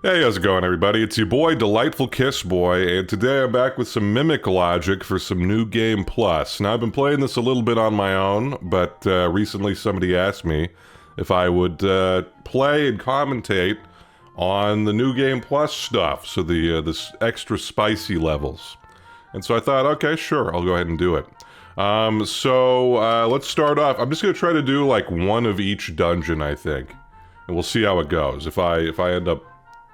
Hey, how's it going, everybody? It's your boy, Delightful Kiss Boy, and today I'm back with some Mimic logic for some New Game Plus. Now, I've been playing this a little bit on my own, but recently somebody asked me if I would play and commentate on the New Game Plus stuff, so this extra spicy levels. And so I thought, okay, sure, I'll go ahead and do it. Let's start off. I'm just going to try to do like one of each dungeon, I think, and we'll see how it goes. If I end up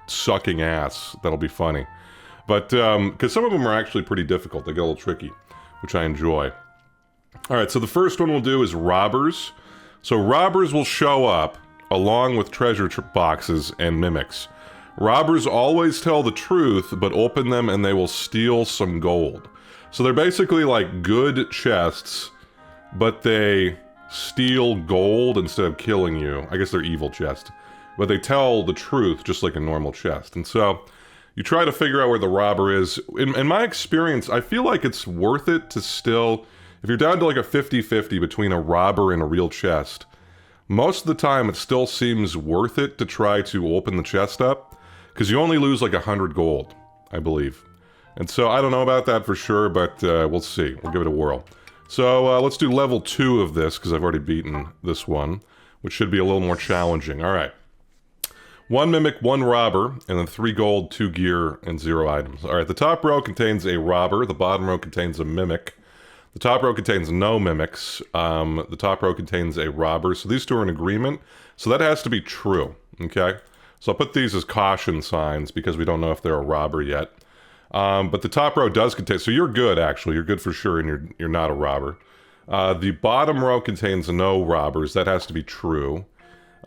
sucking ass, that'll be funny. But because some of them are actually pretty difficult, they get a little tricky, which I enjoy. Alright, so the first one we'll do is robbers. So robbers will show up along with treasure boxes and mimics. Robbers always tell the truth, but open them and they will steal some gold. So they're basically like good chests, but they steal gold instead of killing you. I guess they're evil chests. But they tell the truth just like a normal chest. And so you try to figure out where the robber is. In my experience, I feel like it's worth it to still, if you're down to like a 50-50 between a robber and a real chest, most of the time it still seems worth it to try to open the chest up, because you only lose like 100 gold, I believe. And so I don't know about that for sure, but we'll see. We'll give it a whirl. So let's do level 2 of this, because I've already beaten this one, which should be a little more challenging. All right. 1 mimic, 1 robber, and then 3 gold, 2 gear, and 0 items. Alright, the top row contains a robber, the bottom row contains a mimic. The top row contains no mimics. The top row contains a robber, so these two are in agreement. So that has to be true, okay? So I'll put these as caution signs because we don't know if they're a robber yet. But the top row does contain, so you're good actually, you're good for sure, and you're not a robber. The bottom row contains no robbers, that has to be true.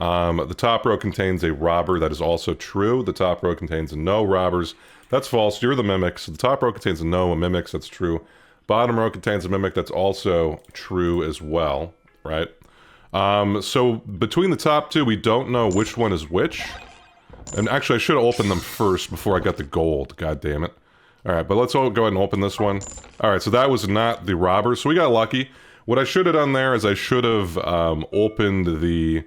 The top row contains a robber, that is also true. The top row contains no robbers, that's false. You're the mimic. So the top row contains no mimics, that's true. Bottom row contains a mimic, that's also true as well, right? So between the top two, we don't know which one is which. And actually, I should have opened them first before I got the gold, god damn it. Alright, but let's all go ahead and open this one. Alright, so that was not the robber, so we got lucky. What I should have done there is I should have opened the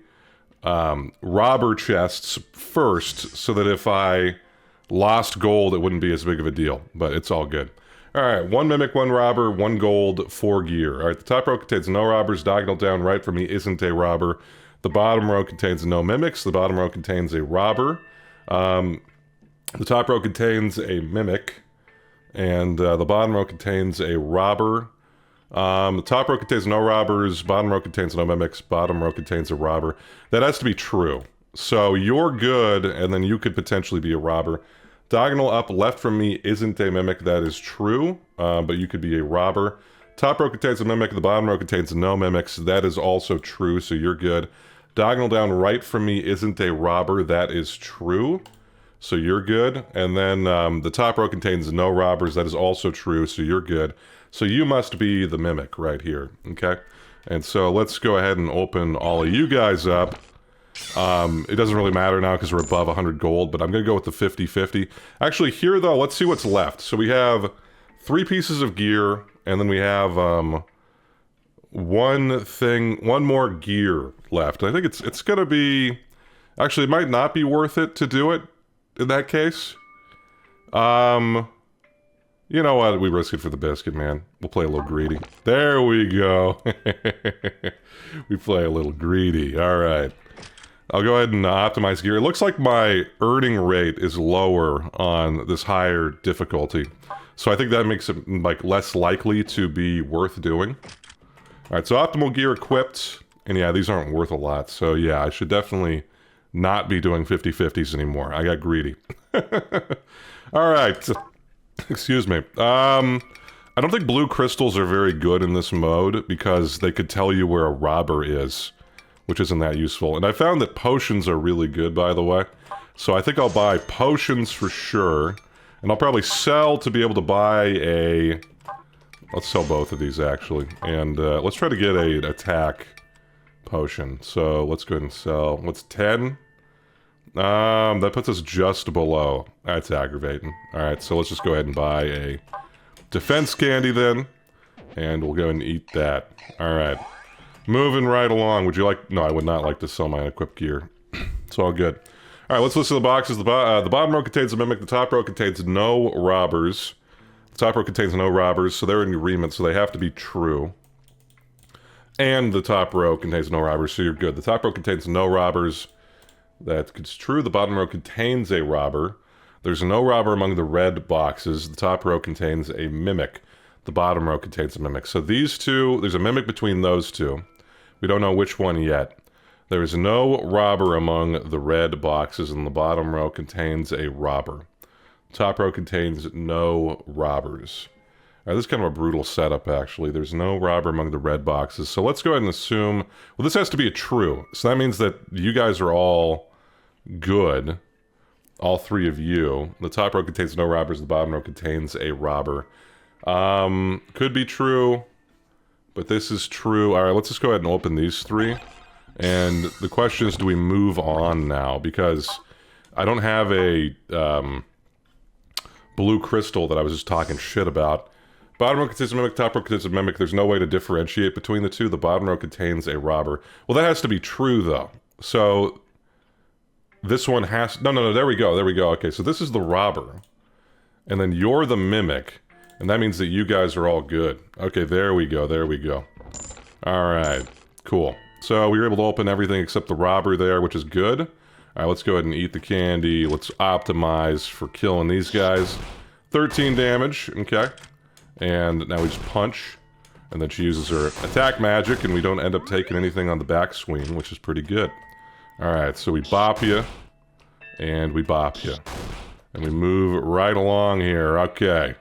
robber chests first, so that if I lost gold, it wouldn't be as big of a deal, but it's all good. Alright, 1 mimic, 1 robber, 1 gold, 4 gear. Alright, the top row contains no robbers, diagonal down right from me isn't a robber. The bottom row contains no mimics, the bottom row contains a robber. The top row contains a mimic, and the bottom row contains a robber. The top row contains no robbers, bottom row contains no mimics, bottom row contains a robber. That has to be true. So you're good, and then you could potentially be a robber. Diagonal up left from me isn't a mimic, that is true, but you could be a robber. Top row contains a mimic, the bottom row contains no mimics, that is also true, so you're good. Diagonal down right from me isn't a robber, that is true, so you're good. And then the top row contains no robbers, that is also true, so you're good. So you must be the mimic right here, okay? And so let's go ahead and open all of you guys up. It doesn't really matter now because we're above 100 gold, but I'm going to go with the 50-50. Actually, here though, let's see what's left. So we have 3 pieces of gear, and then we have one more gear left. I think it's going to be... Actually, it might not be worth it to do it in that case. You know what? We risk it for the biscuit, man. We'll play a little greedy. There we go. We play a little greedy. All right. I'll go ahead and optimize gear. It looks like my earning rate is lower on this higher difficulty. So I think that makes it like less likely to be worth doing. All right, so optimal gear equipped. And yeah, these aren't worth a lot. So yeah, I should definitely not be doing 50-50s anymore. I got greedy. All right. Excuse me. I don't think blue crystals are very good in this mode because they could tell you where a robber is, which isn't that useful. And I found that potions are really good, by the way. So I think I'll buy potions for sure. And I'll probably sell to be able to buy a... Let's sell both of these, actually. And let's try to get an attack potion. So let's go ahead and sell... What's 10? That puts us just below. That's aggravating. Alright, so let's just go ahead and buy a defense candy then. And we'll go and eat that. Alright. Moving right along. Would you like... No, I would not like to sell my unequipped gear. It's all good. All right, let's list the boxes. The bottom row contains a mimic. The top row contains no robbers. The top row contains no robbers, so they're in agreement, so they have to be true. And the top row contains no robbers, so you're good. The top row contains no robbers. That's true. The bottom row contains a robber. There's no robber among the red boxes. The top row contains a mimic. The bottom row contains a mimic. So these two, there's a mimic between those two. We don't know which one yet. There is no robber among the red boxes, and the bottom row contains a robber. The top row contains no robbers. All right, this is kind of a brutal setup, actually. There's no robber among the red boxes. So let's go ahead and assume... Well, this has to be a true. So that means that you guys are all good. All three of you. The top row contains no robbers. The bottom row contains a robber. Could be true. But this is true. All right, let's just go ahead and open these three. And the question is, do we move on now? Because I don't have a blue crystal that I was just talking shit about. Bottom row contains a mimic, top row contains a mimic. There's no way to differentiate between the two. The bottom row contains a robber. Well, that has to be true, though. So, this one has... No, there we go, there we go. Okay, so this is the robber. And then you're the mimic. And that means that you guys are all good. Okay, there we go, there we go. Alright, cool. So, we were able to open everything except the robber there, which is good. Alright, let's go ahead and eat the candy. Let's optimize for killing these guys. 13 damage, okay. And now we just punch, and then she uses her attack magic, and we don't end up taking anything on the backswing, which is pretty good. Alright, so we bop you, and we bop you. And we move right along here, okay.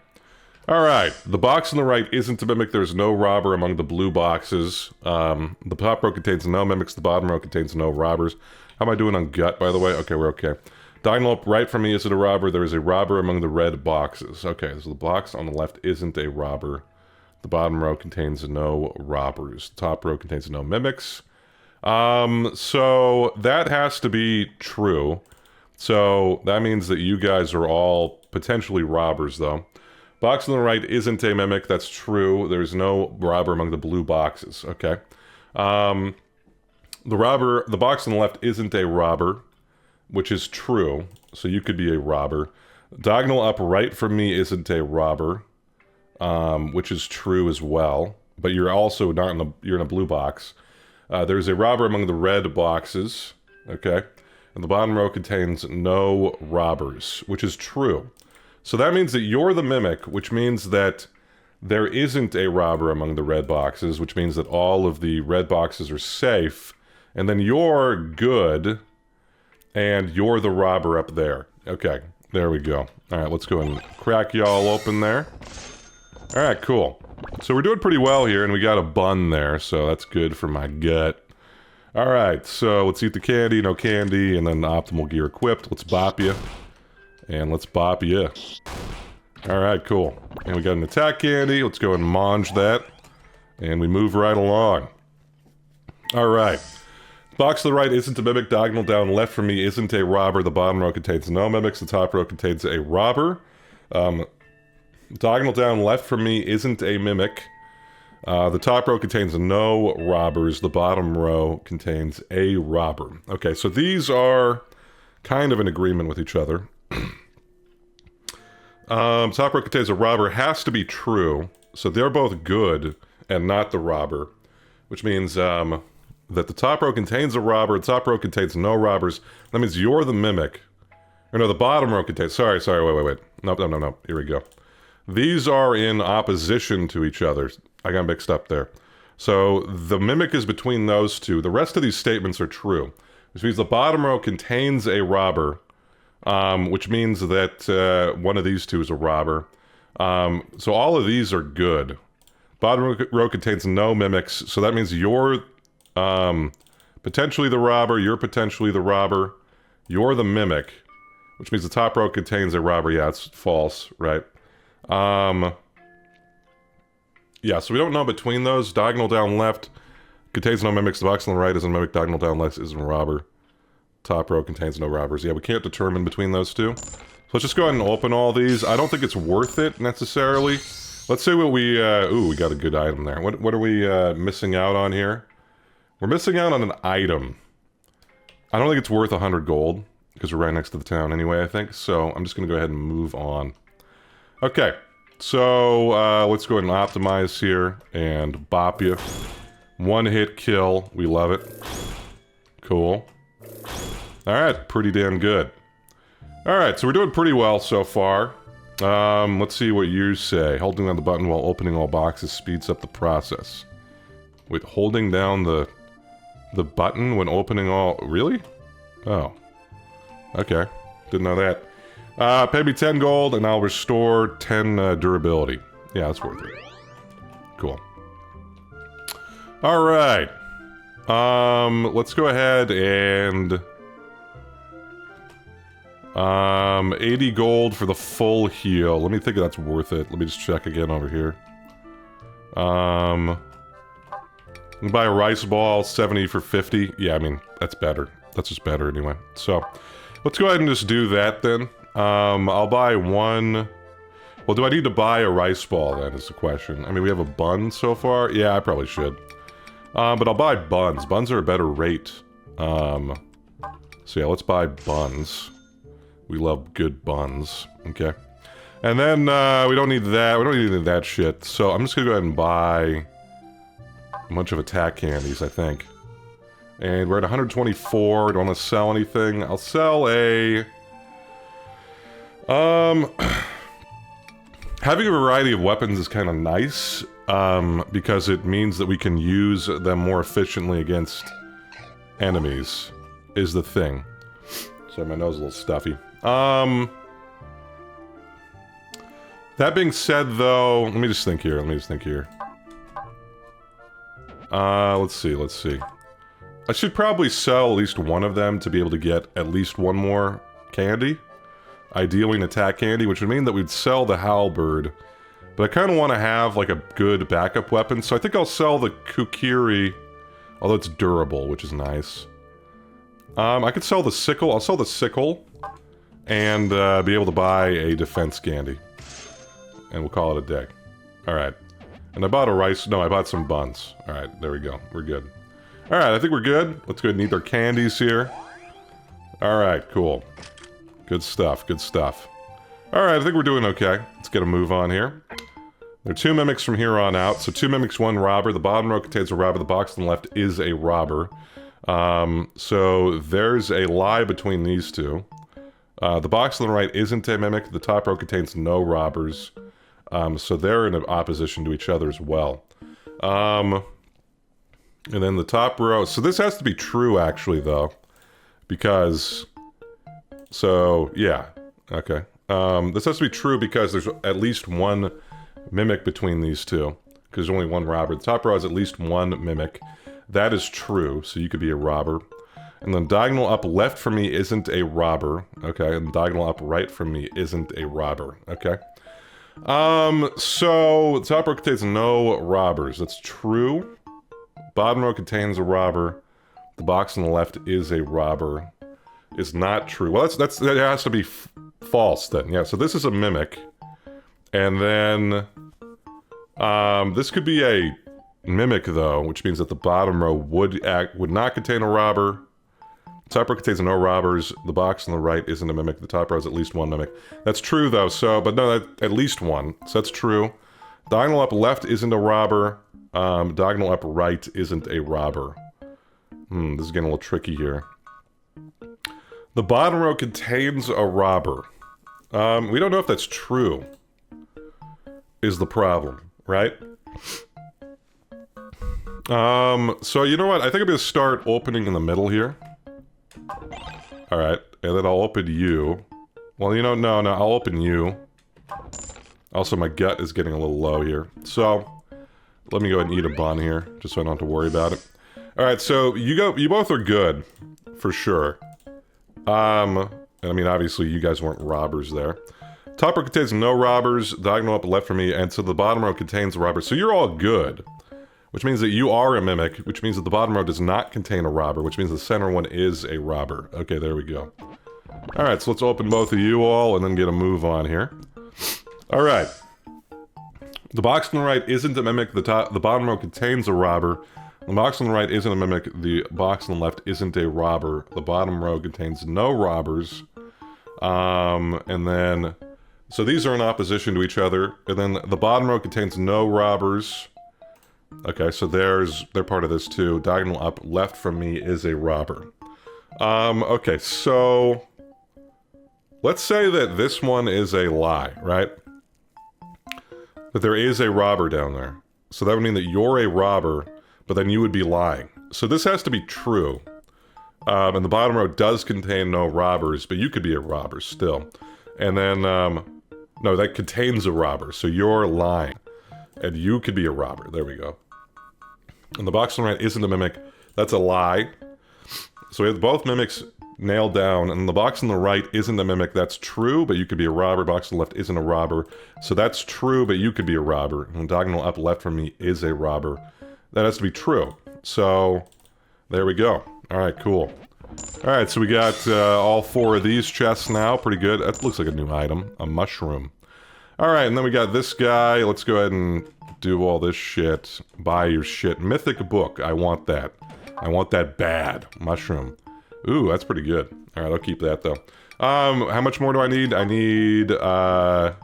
Alright, the box on the right isn't a mimic, there's no robber among the blue boxes. The top row contains no mimics, the bottom row contains no robbers. How am I doing on gut, by the way? Okay, we're okay. Diagonal up right from me isn't a robber. There is a robber among the red boxes. Okay, so the box on the left isn't a robber. The bottom row contains no robbers. The top row contains no mimics. So that has to be true. So that means that you guys are all potentially robbers, though. Box on the right isn't a mimic. That's true. There's no robber among the blue boxes. Okay. The box on the left isn't a robber, which is true, so you could be a robber. Diagonal up right from me isn't a robber, which is true as well, but you're also not in you're in a blue box. There's a robber among the red boxes, okay? And the bottom row contains no robbers, which is true. So that means that you're the mimic, which means that there isn't a robber among the red boxes, which means that all of the red boxes are safe, and then you're good, and you're the robber up there. Okay, there we go. Alright, let's go and crack y'all open there. Alright, cool. So we're doing pretty well here, and we got a bun there, so that's good for my gut. Alright, so let's eat the candy, no candy, and then the optimal gear equipped. Let's bop you. And let's bop you. Alright, cool. And we got an attack candy. Let's go and mange that. And we move right along. Alright. Box to the right isn't a mimic. Diagonal down left from me isn't a robber. The bottom row contains no mimics. The top row contains a robber. Diagonal down left from me isn't a mimic. The top row contains no robbers. The bottom row contains a robber. Okay, so these are kind of in agreement with each other. Top row contains a robber has to be true. So they're both good and not the robber. Which means, that the top row contains a robber, the top row contains no robbers. That means you're the mimic. Or no, the bottom row contains... Sorry, wait. No. Here we go. These are in opposition to each other. I got mixed up there. So, the mimic is between those two. The rest of these statements are true. Which means the bottom row contains a robber. Which means that one of these two is a robber. So all of these are good. Bottom row contains no mimics. So that means you're... potentially the robber, you're potentially the robber, you're the mimic, which means the top row contains a robber. Yeah, it's false, right? Yeah, so we don't know between those. Diagonal down left contains no mimics, the box on the right is a mimic, diagonal down left isn't a robber. Top row contains no robbers. Yeah, we can't determine between those two. So let's just go ahead and open all these. I don't think it's worth it, necessarily. Let's see what we, ooh, we got a good item there. What are we, missing out on here? We're missing out on an item. I don't think it's worth 100 gold. because we're right next to the town anyway, I think. So I'm just going to go ahead and move on. Okay, so let's go ahead and optimize here and bop you. One hit kill. We love it. Cool. Alright, pretty damn good. Alright, so we're doing pretty well so far. Let's see what you say. Holding down the button while opening all boxes speeds up the process. Wait, holding down the button when opening all... Really? Oh. Okay. Didn't know that. Pay me 10 gold and I'll restore 10 durability. Yeah, that's worth it. Cool. Alright. Let's go ahead and... 80 gold for the full heal. Let me think if that's worth it. Let me just check again over here. Buy a rice ball, 70 for 50. Yeah, I mean, that's better. That's just better anyway. So, let's go ahead and just do that then. I'll buy one... Well, do I need to buy a rice ball then, is the question. I mean, we have a bun so far. Yeah, I probably should. But I'll buy buns. Buns are a better rate. So yeah, let's buy buns. We love good buns. Okay. And then, we don't need that. We don't need any of that shit. So I'm just gonna go ahead and buy a bunch of attack candies, I think. And we're at 124. Don't want to sell anything. I'll sell a... Having a variety of weapons is kind of nice, because it means that we can use them more efficiently against enemies, is the thing. Sorry, my nose is a little stuffy. That being said, though, let me just think here, let's see. I should probably sell at least one of them to be able to get at least one more candy. Ideally an attack candy, which would mean that we'd sell the halberd. But I kind of want to have, like, a good backup weapon, so I think I'll sell the kukiri, although it's durable, which is nice. I could sell the sickle. I'll sell the sickle, and be able to buy a defense candy. And we'll call it a day. Alright. And I bought a rice... No, I bought some buns. Alright, there we go. We're good. Alright, I think we're good. Let's go ahead and eat our candies here. Alright, cool. Good stuff, good stuff. Alright, I think we're doing okay. Let's get a move on here. There are 2 mimics from here on out. So 2 mimics, 1 robber. The bottom row contains a robber. The box on the left is a robber. So there's a lie between these two. The box on the right isn't a mimic. The top row contains no robbers. So they're in opposition to each other as well. And then the top row... So this has to be true, actually, though. Because... So, yeah. Okay. This has to be true because there's at least one mimic between these two. Because there's only one robber. The top row has at least one mimic. That is true, so you could be a robber. And then diagonal up left from me isn't a robber. Okay, and diagonal up right from me isn't a robber. Okay. So, the top row contains no robbers. That's true. Bottom row contains a robber. The box on the left is a robber. Is not true. Well, that has to be false then. Yeah, so this is a mimic. And then, this could be a mimic though, which means that the bottom row would not contain a robber. The top row contains no robbers. The box on the right isn't a mimic. The top row has at least one mimic. That's true though, so, but no, at least one. So that's true. Diagonal up left isn't a robber. Diagonal up right isn't a robber. This is getting a little tricky here. The bottom row contains a robber. We don't know if that's true. Is the problem, right? So you know what? I think I'm gonna start opening in the middle here. Alright, and then I'll open you. Well, you know, no, I'll open you. Also, my gut is getting a little low here. So, let me go ahead and eat a bun here, just so I don't have to worry about it. Alright, so you both are good, for sure. And I mean, obviously, you guys weren't robbers there. Top row contains no robbers, diagonal up left from me, and so the bottom row contains a robber. So you're all good. Which means that you are a mimic, which means that the bottom row does not contain a robber, which means the center one is a robber. Okay, there we go. Alright, so let's open both of you all and then get a move on here. Alright. The box on the right isn't a mimic, the bottom row contains a robber. The box on the right isn't a mimic. The box on the left isn't a robber. The bottom row contains no robbers. And then... So these are in opposition to each other. And then the bottom row contains no robbers. Okay, so they're part of this too. Diagonal up left from me is a robber. Okay, so... Let's say that this one is a lie, right? That there is a robber down there. So that would mean that you're a robber, but then you would be lying. So this has to be true. And the bottom row does contain no robbers, but you could be a robber still. And then, no, that contains a robber, so you're lying. And you could be a robber. There we go. And the box on the right isn't a mimic. That's a lie. So we have both mimics nailed down, and the box on the right isn't a mimic. That's true, but you could be a robber. Box on the left isn't a robber. So that's true, but you could be a robber. And the diagonal up left from me is a robber. That has to be true. So, there we go. Alright, cool. Alright, so we got all 4 of these chests now. Pretty good. That looks like a new item. A mushroom. Alright, and then we got this guy. Let's go ahead and do all this shit. Buy your shit. Mythic book. I want that. I want that bad. Mushroom. Ooh, that's pretty good. Alright, I'll keep that though. How much more do I need? I need, what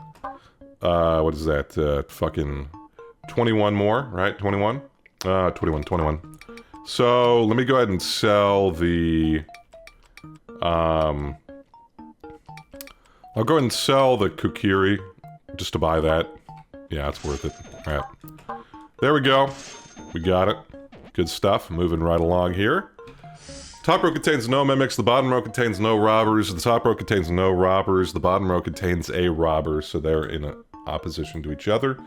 is that? Fucking 21 more, right? 21? 21. So, let me go ahead and sell the, I'll go ahead and sell the Kukiri, just to buy that. Yeah, it's worth it. Alright. There we go. We got it. Good stuff. Moving right along here. Top row contains no mimics, the bottom row contains no robbers, the top row contains no robbers, the bottom row contains a robber, so they're in opposition to each other.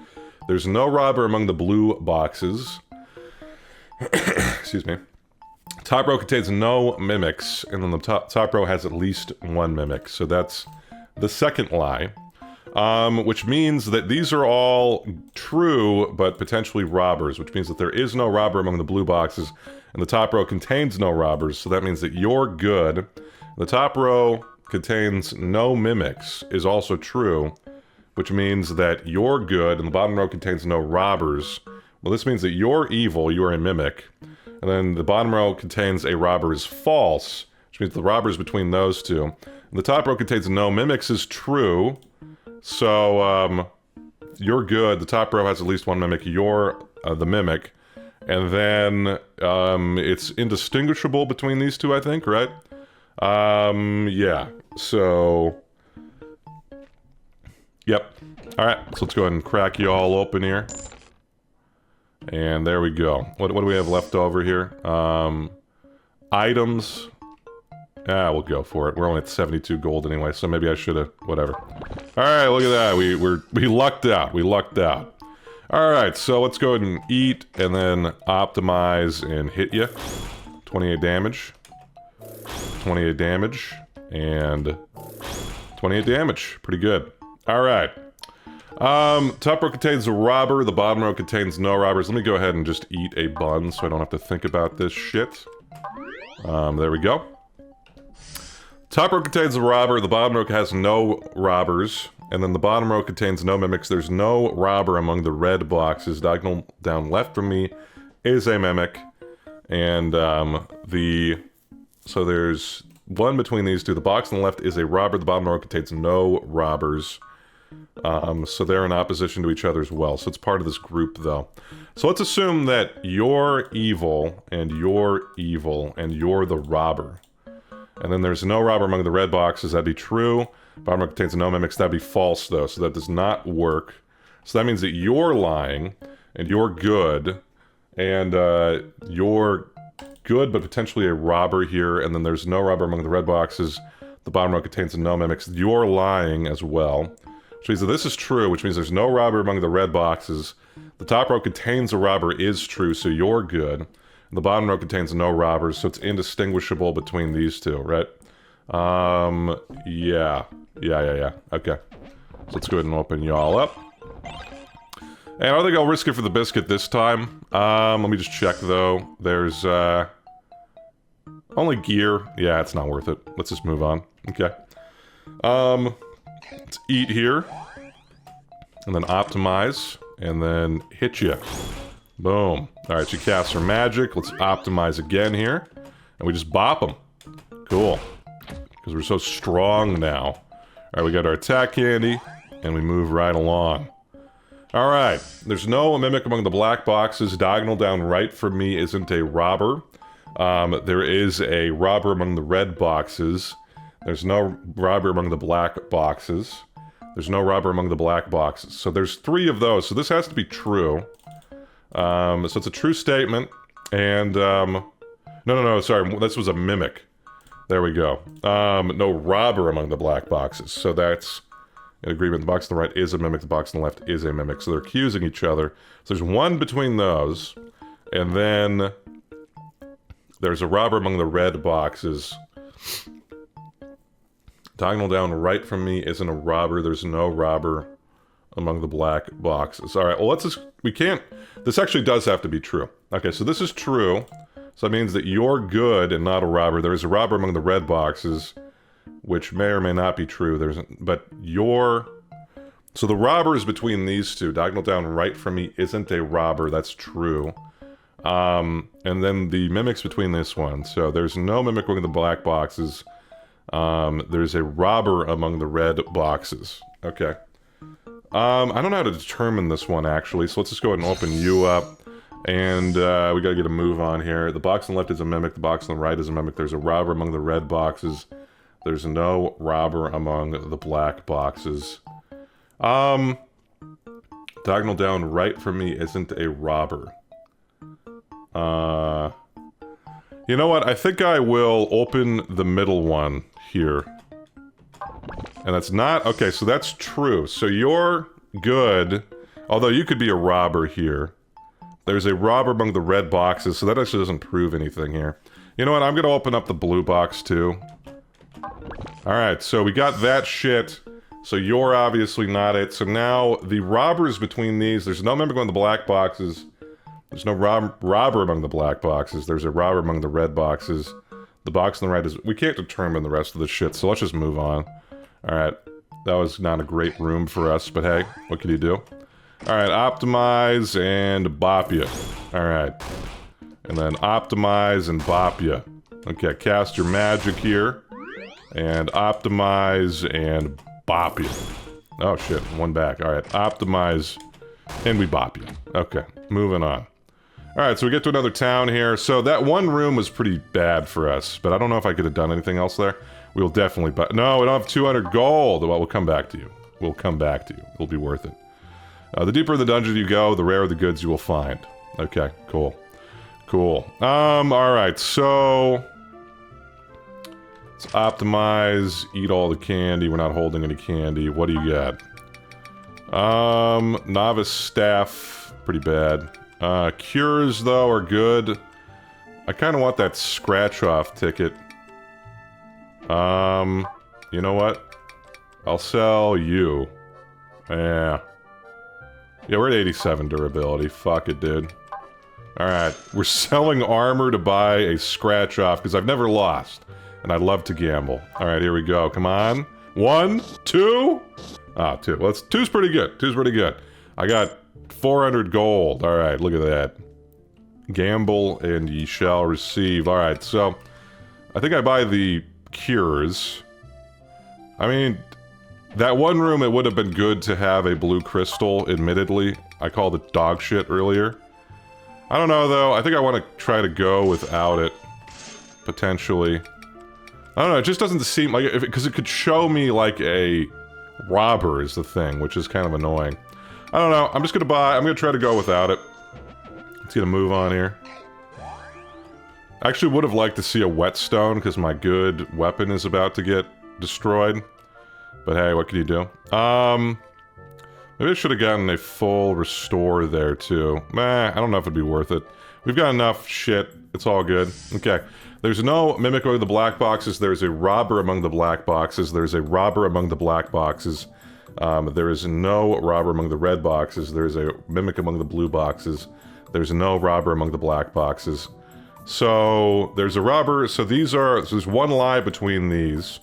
There's no robber among the blue boxes. Excuse me. Top row contains no mimics, and then the top row has at least 1 mimic, so that's the second lie. Which means that these are all true, but potentially robbers, which means that there is no robber among the blue boxes, and the top row contains no robbers, so that means that you're good. The top row contains no mimics is also true, which means that you're good, and the bottom row contains no robbers. Well, this means that you're evil, you're a mimic, and then the bottom row contains a robber is false, which means the robber is between those two. And the top row contains no mimics is true, so, you're good, the top row has at least 1 mimic, you're the mimic. And then, it's indistinguishable between these two, I think, right? Yeah. So... Yep. Alright, so let's go ahead and crack you all open here. And there we go. What do we have left over here? Items. Ah, we'll go for it. We're only at 72 gold anyway, so maybe I should've... Whatever. Alright, look at that. We lucked out. We lucked out. Alright, so let's go ahead and eat, and then optimize and hit you. 28 damage. 28 damage. And... 28 damage. Pretty good. Alright. Top row contains a robber, the bottom row contains no robbers. Let me go ahead and just eat a bun so I don't have to think about this shit. There we go. Top row contains a robber, the bottom row has no robbers, and then the bottom row contains no mimics. There's no robber among the red boxes. Diagonal down left from me is a mimic, and so there's one between these two. The box on the left is a robber, the bottom row contains no robbers. So they're in opposition to each other as well. So it's part of this group, though. So let's assume that you're evil, and you're evil, and you're the robber. And then there's no robber among the red boxes. That'd be true. Bottom row contains no mimics. That'd be false, though. So that does not work. So that means that you're lying, and you're good, and you're good, but potentially a robber here. And then there's no robber among the red boxes. The bottom row contains no mimics. You're lying as well. Which means that this is true, which means there's no robber among the red boxes. The top row contains a robber is true, so you're good. The bottom row contains no robbers, so it's indistinguishable between these two, right? Yeah. Okay. So let's go ahead and open y'all up. And I think I'll risk it for the biscuit this time. Let me just check, though. There's, only gear. Yeah, it's not worth it. Let's just move on. Okay. Let's eat here. And then optimize. And then hit you. Boom. Alright, she casts her magic. Let's optimize again here. And we just bop them. Cool. Because we're so strong now. Alright, we got our attack candy. And we move right along. Alright. There's no mimic among the black boxes. Diagonal down right from me isn't a robber. There is a robber among the red boxes. There's no robber among the black boxes. There's no robber among the black boxes. So there's 3 of those. So this has to be true. So it's a true statement. And, no, sorry. This was a mimic. There we go. No robber among the black boxes. So that's an agreement. The box on the right is a mimic. The box on the left is a mimic. So they're accusing each other. So there's 1 between those. And then there's a robber among the red boxes. Diagonal down right from me isn't a robber. There's no robber among the black boxes. Alright, well let's just... We can't... This actually does have to be true. Okay, so this is true. So that means that you're good and not a robber. There is a robber among the red boxes, which may or may not be true. But you're... So the robber is between these 2. Diagonal down right from me isn't a robber. That's true. And then the mimic's between this one. So there's no mimic among the black boxes. There's a robber among the red boxes. Okay. I don't know how to determine this one, actually, so let's just go ahead and open you up. And, we gotta get a move on here. The box on the left is a mimic, the box on the right is a mimic. There's a robber among the red boxes. There's no robber among the black boxes. Diagonal down right from me isn't a robber. You know what? I think I will open the middle one here. And that's not... Okay, so that's true. So you're good. Although you could be a robber here. There's a robber among the red boxes, so that actually doesn't prove anything here. You know what? I'm gonna open up the blue box, too. Alright, so we got that shit. So you're obviously not it. So now, the robbers between these... There's no member going to the black boxes. There's no robber among the black boxes. There's a robber among the red boxes. The box on the right is... We can't determine the rest of the shit, so let's just move on. Alright. That was not a great room for us, but hey, what can you do? Alright, optimize and bop ya. Alright. And then optimize and bop ya. Okay, cast your magic here. And optimize and bop ya. Oh shit, 1 back. Alright, optimize and we bop ya. Okay, moving on. Alright, so we get to another town here. So that 1 room was pretty bad for us, but I don't know if I could have done anything else there. We'll definitely buy... No, we don't have 200 gold! Well, we'll come back to you. We'll come back to you. It'll be worth it. The deeper in the dungeon you go, the rarer the goods you will find. Okay, cool. Cool. Alright, so... Let's optimize, eat all the candy. We're not holding any candy. What do you got? Novice staff, pretty bad. Cures, though, are good. I kind of want that scratch-off ticket. You know what? I'll sell you. Yeah. Yeah, we're at 87 durability. Fuck it, dude. Alright, we're selling armor to buy a scratch-off, because I've never lost. And I love to gamble. Alright, here we go. Come on. 1, 2... Ah, 2. Well, 2's pretty good. 2's pretty good. I got 400 gold. Alright, look at that. Gamble and ye shall receive. Alright, so... I think I buy the cures. I mean... That 1 room, it would have been good to have a blue crystal, admittedly. I called it dog shit earlier. I don't know, though. I think I want to try to go without it. Potentially. I don't know, it just doesn't seem like... Because it could show me, like, a... robber is the thing, which is kind of annoying. I don't know, I'm just gonna buy... I'm gonna try to go without it. Let's get a move on here. I actually would have liked to see a whetstone, because my good weapon is about to get destroyed. But hey, what can you do? Maybe I should have gotten a full restore there, too. I don't know if it'd be worth it. We've got enough shit. It's all good. Okay. There's no mimic among the black boxes. There's a robber among the black boxes. There's a robber among the black boxes. There is no robber among the red boxes. There's a mimic among the blue boxes. There's no robber among the black boxes. So, there's a robber. So these are... So there's 1 lie between these.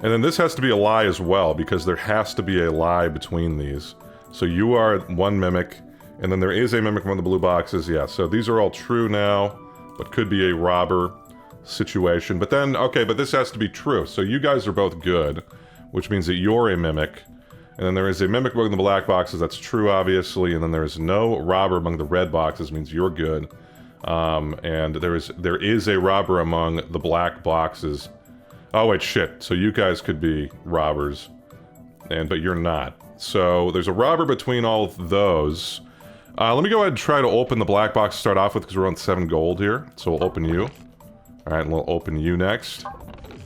And then this has to be a lie as well, because there has to be a lie between these. So you are 1 mimic, And then there is a mimic among the blue boxes, yeah. So these are all true now, but could be a robber situation. But then, okay, but this has to be true. So you guys are both good, which means that you're a mimic. And then there is a mimic among the black boxes, that's true, obviously. And then there is no robber among the red boxes, means you're good. And there is a robber among the black boxes. Oh, wait, shit. So you guys could be robbers, but you're not. So there's a robber between all of those. Let me go ahead and try to open the black box to start off with, because we're on 7 gold here. So we'll open you. Alright, and we'll open you next.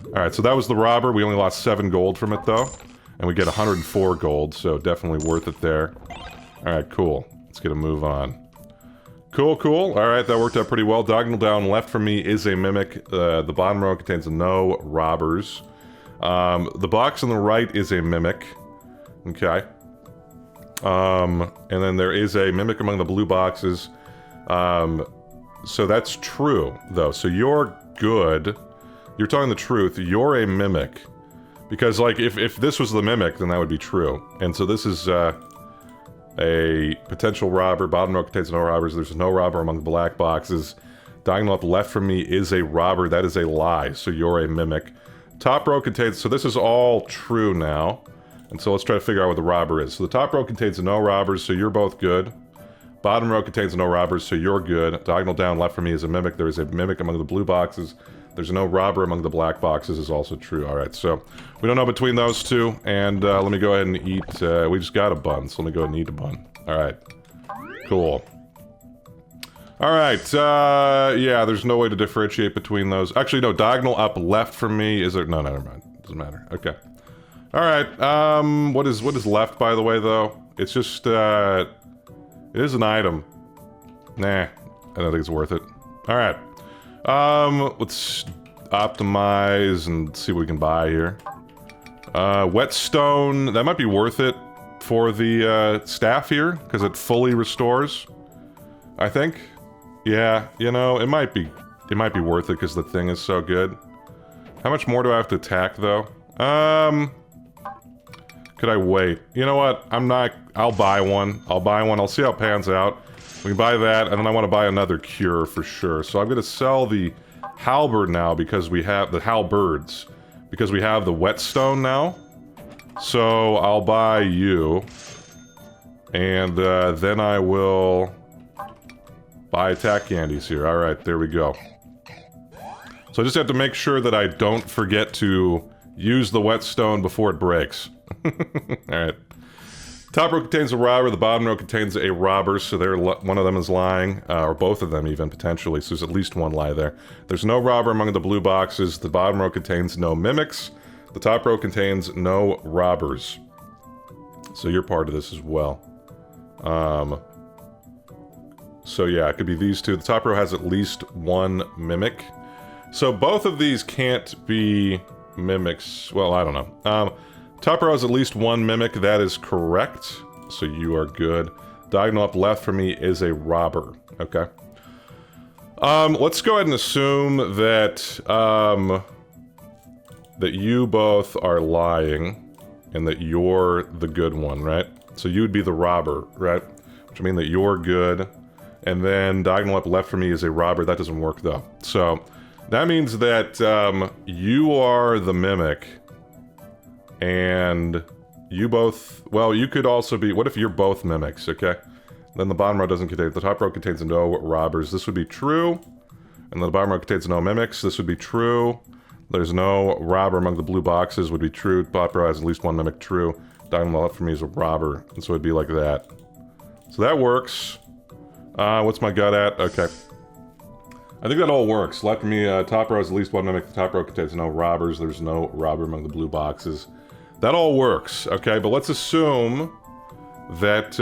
Alright, so that was the robber. We only lost 7 gold from it, though. And we get 104 gold, so definitely worth it there. Alright, cool. Let's get a move on. Cool, cool. Alright, that worked out pretty well. Diagonal down left from me is a mimic. The bottom row contains no robbers. The box on the right is a mimic. Okay. And then there is a mimic among the blue boxes. So that's true, though. So you're good. You're telling the truth. You're a mimic. Because, like, if this was the mimic, then that would be true. And so this is, a potential robber. Bottom row contains no robbers. There's no robber among the black boxes. Diagonal up left from me is a robber. That is a lie. So you're a mimic. Top row contains... So this is all true now. And so let's try to figure out what the robber is. So the top row contains no robbers, so you're both good. Bottom row contains no robbers, so you're good. Diagonal down left from me is a mimic. There is a mimic among the blue boxes. There's no robber among the black boxes is also true. Alright, so we don't know between those two. And let me go ahead and eat... we just got a bun, so let me go ahead and eat a bun. Alright. Cool. Alright, yeah, there's no way to differentiate between those. Actually, no, diagonal up left from me is there... No, never mind. Doesn't matter. Okay. Alright, what is left, by the way, though? It's just, it is an item. Nah, I don't think it's worth it. Alright. Let's optimize and see what we can buy here. Whetstone, that might be worth it for the, staff here, because it fully restores, I think. Yeah, you know, it might be worth it, because the thing is so good. How much more do I have to attack, though? Could I wait? You know what? I'll buy one. I'll see how it pans out. We can buy that, and then I want to buy another cure for sure. So I'm gonna sell the halberd now because we have the halberds. Because we have the whetstone now. So I'll buy you. And then I will buy attack candies here. Alright, there we go. So I just have to make sure that I don't forget to use the whetstone before it breaks. Alright. Top row contains a robber, the bottom row contains a robber, so one of them is lying, or both of them even, potentially, so there's at least one lie there. There's no robber among the blue boxes, the bottom row contains no mimics, the top row contains no robbers. So you're part of this as well. So yeah, it could be these two. The top row has at least one mimic. So both of these can't be mimics. Well, I don't know. Top row has at least one mimic. That is correct. So you are good. Diagonal up left for me is a robber. Okay. Let's go ahead and assume that, that you both are lying and that you're the good one, right? So you would be the robber, right? Which would mean that you're good. And then diagonal up left for me is a robber. That doesn't work, though. So that means that you are the mimic. And you both... Well, you could also be... What if you're both mimics, okay? Then the bottom row doesn't contain... The top row contains no robbers. This would be true. And then the bottom row contains no mimics. This would be true. There's no robber among the blue boxes would be true. Top row has at least one mimic, true. Diagonal left for me is a robber. And so it'd be like that. So that works. What's my gut at? Okay. I think that all works. Left for me, top row has at least one mimic. The top row contains no robbers. There's no robber among the blue boxes. That all works, okay? But let's assume that,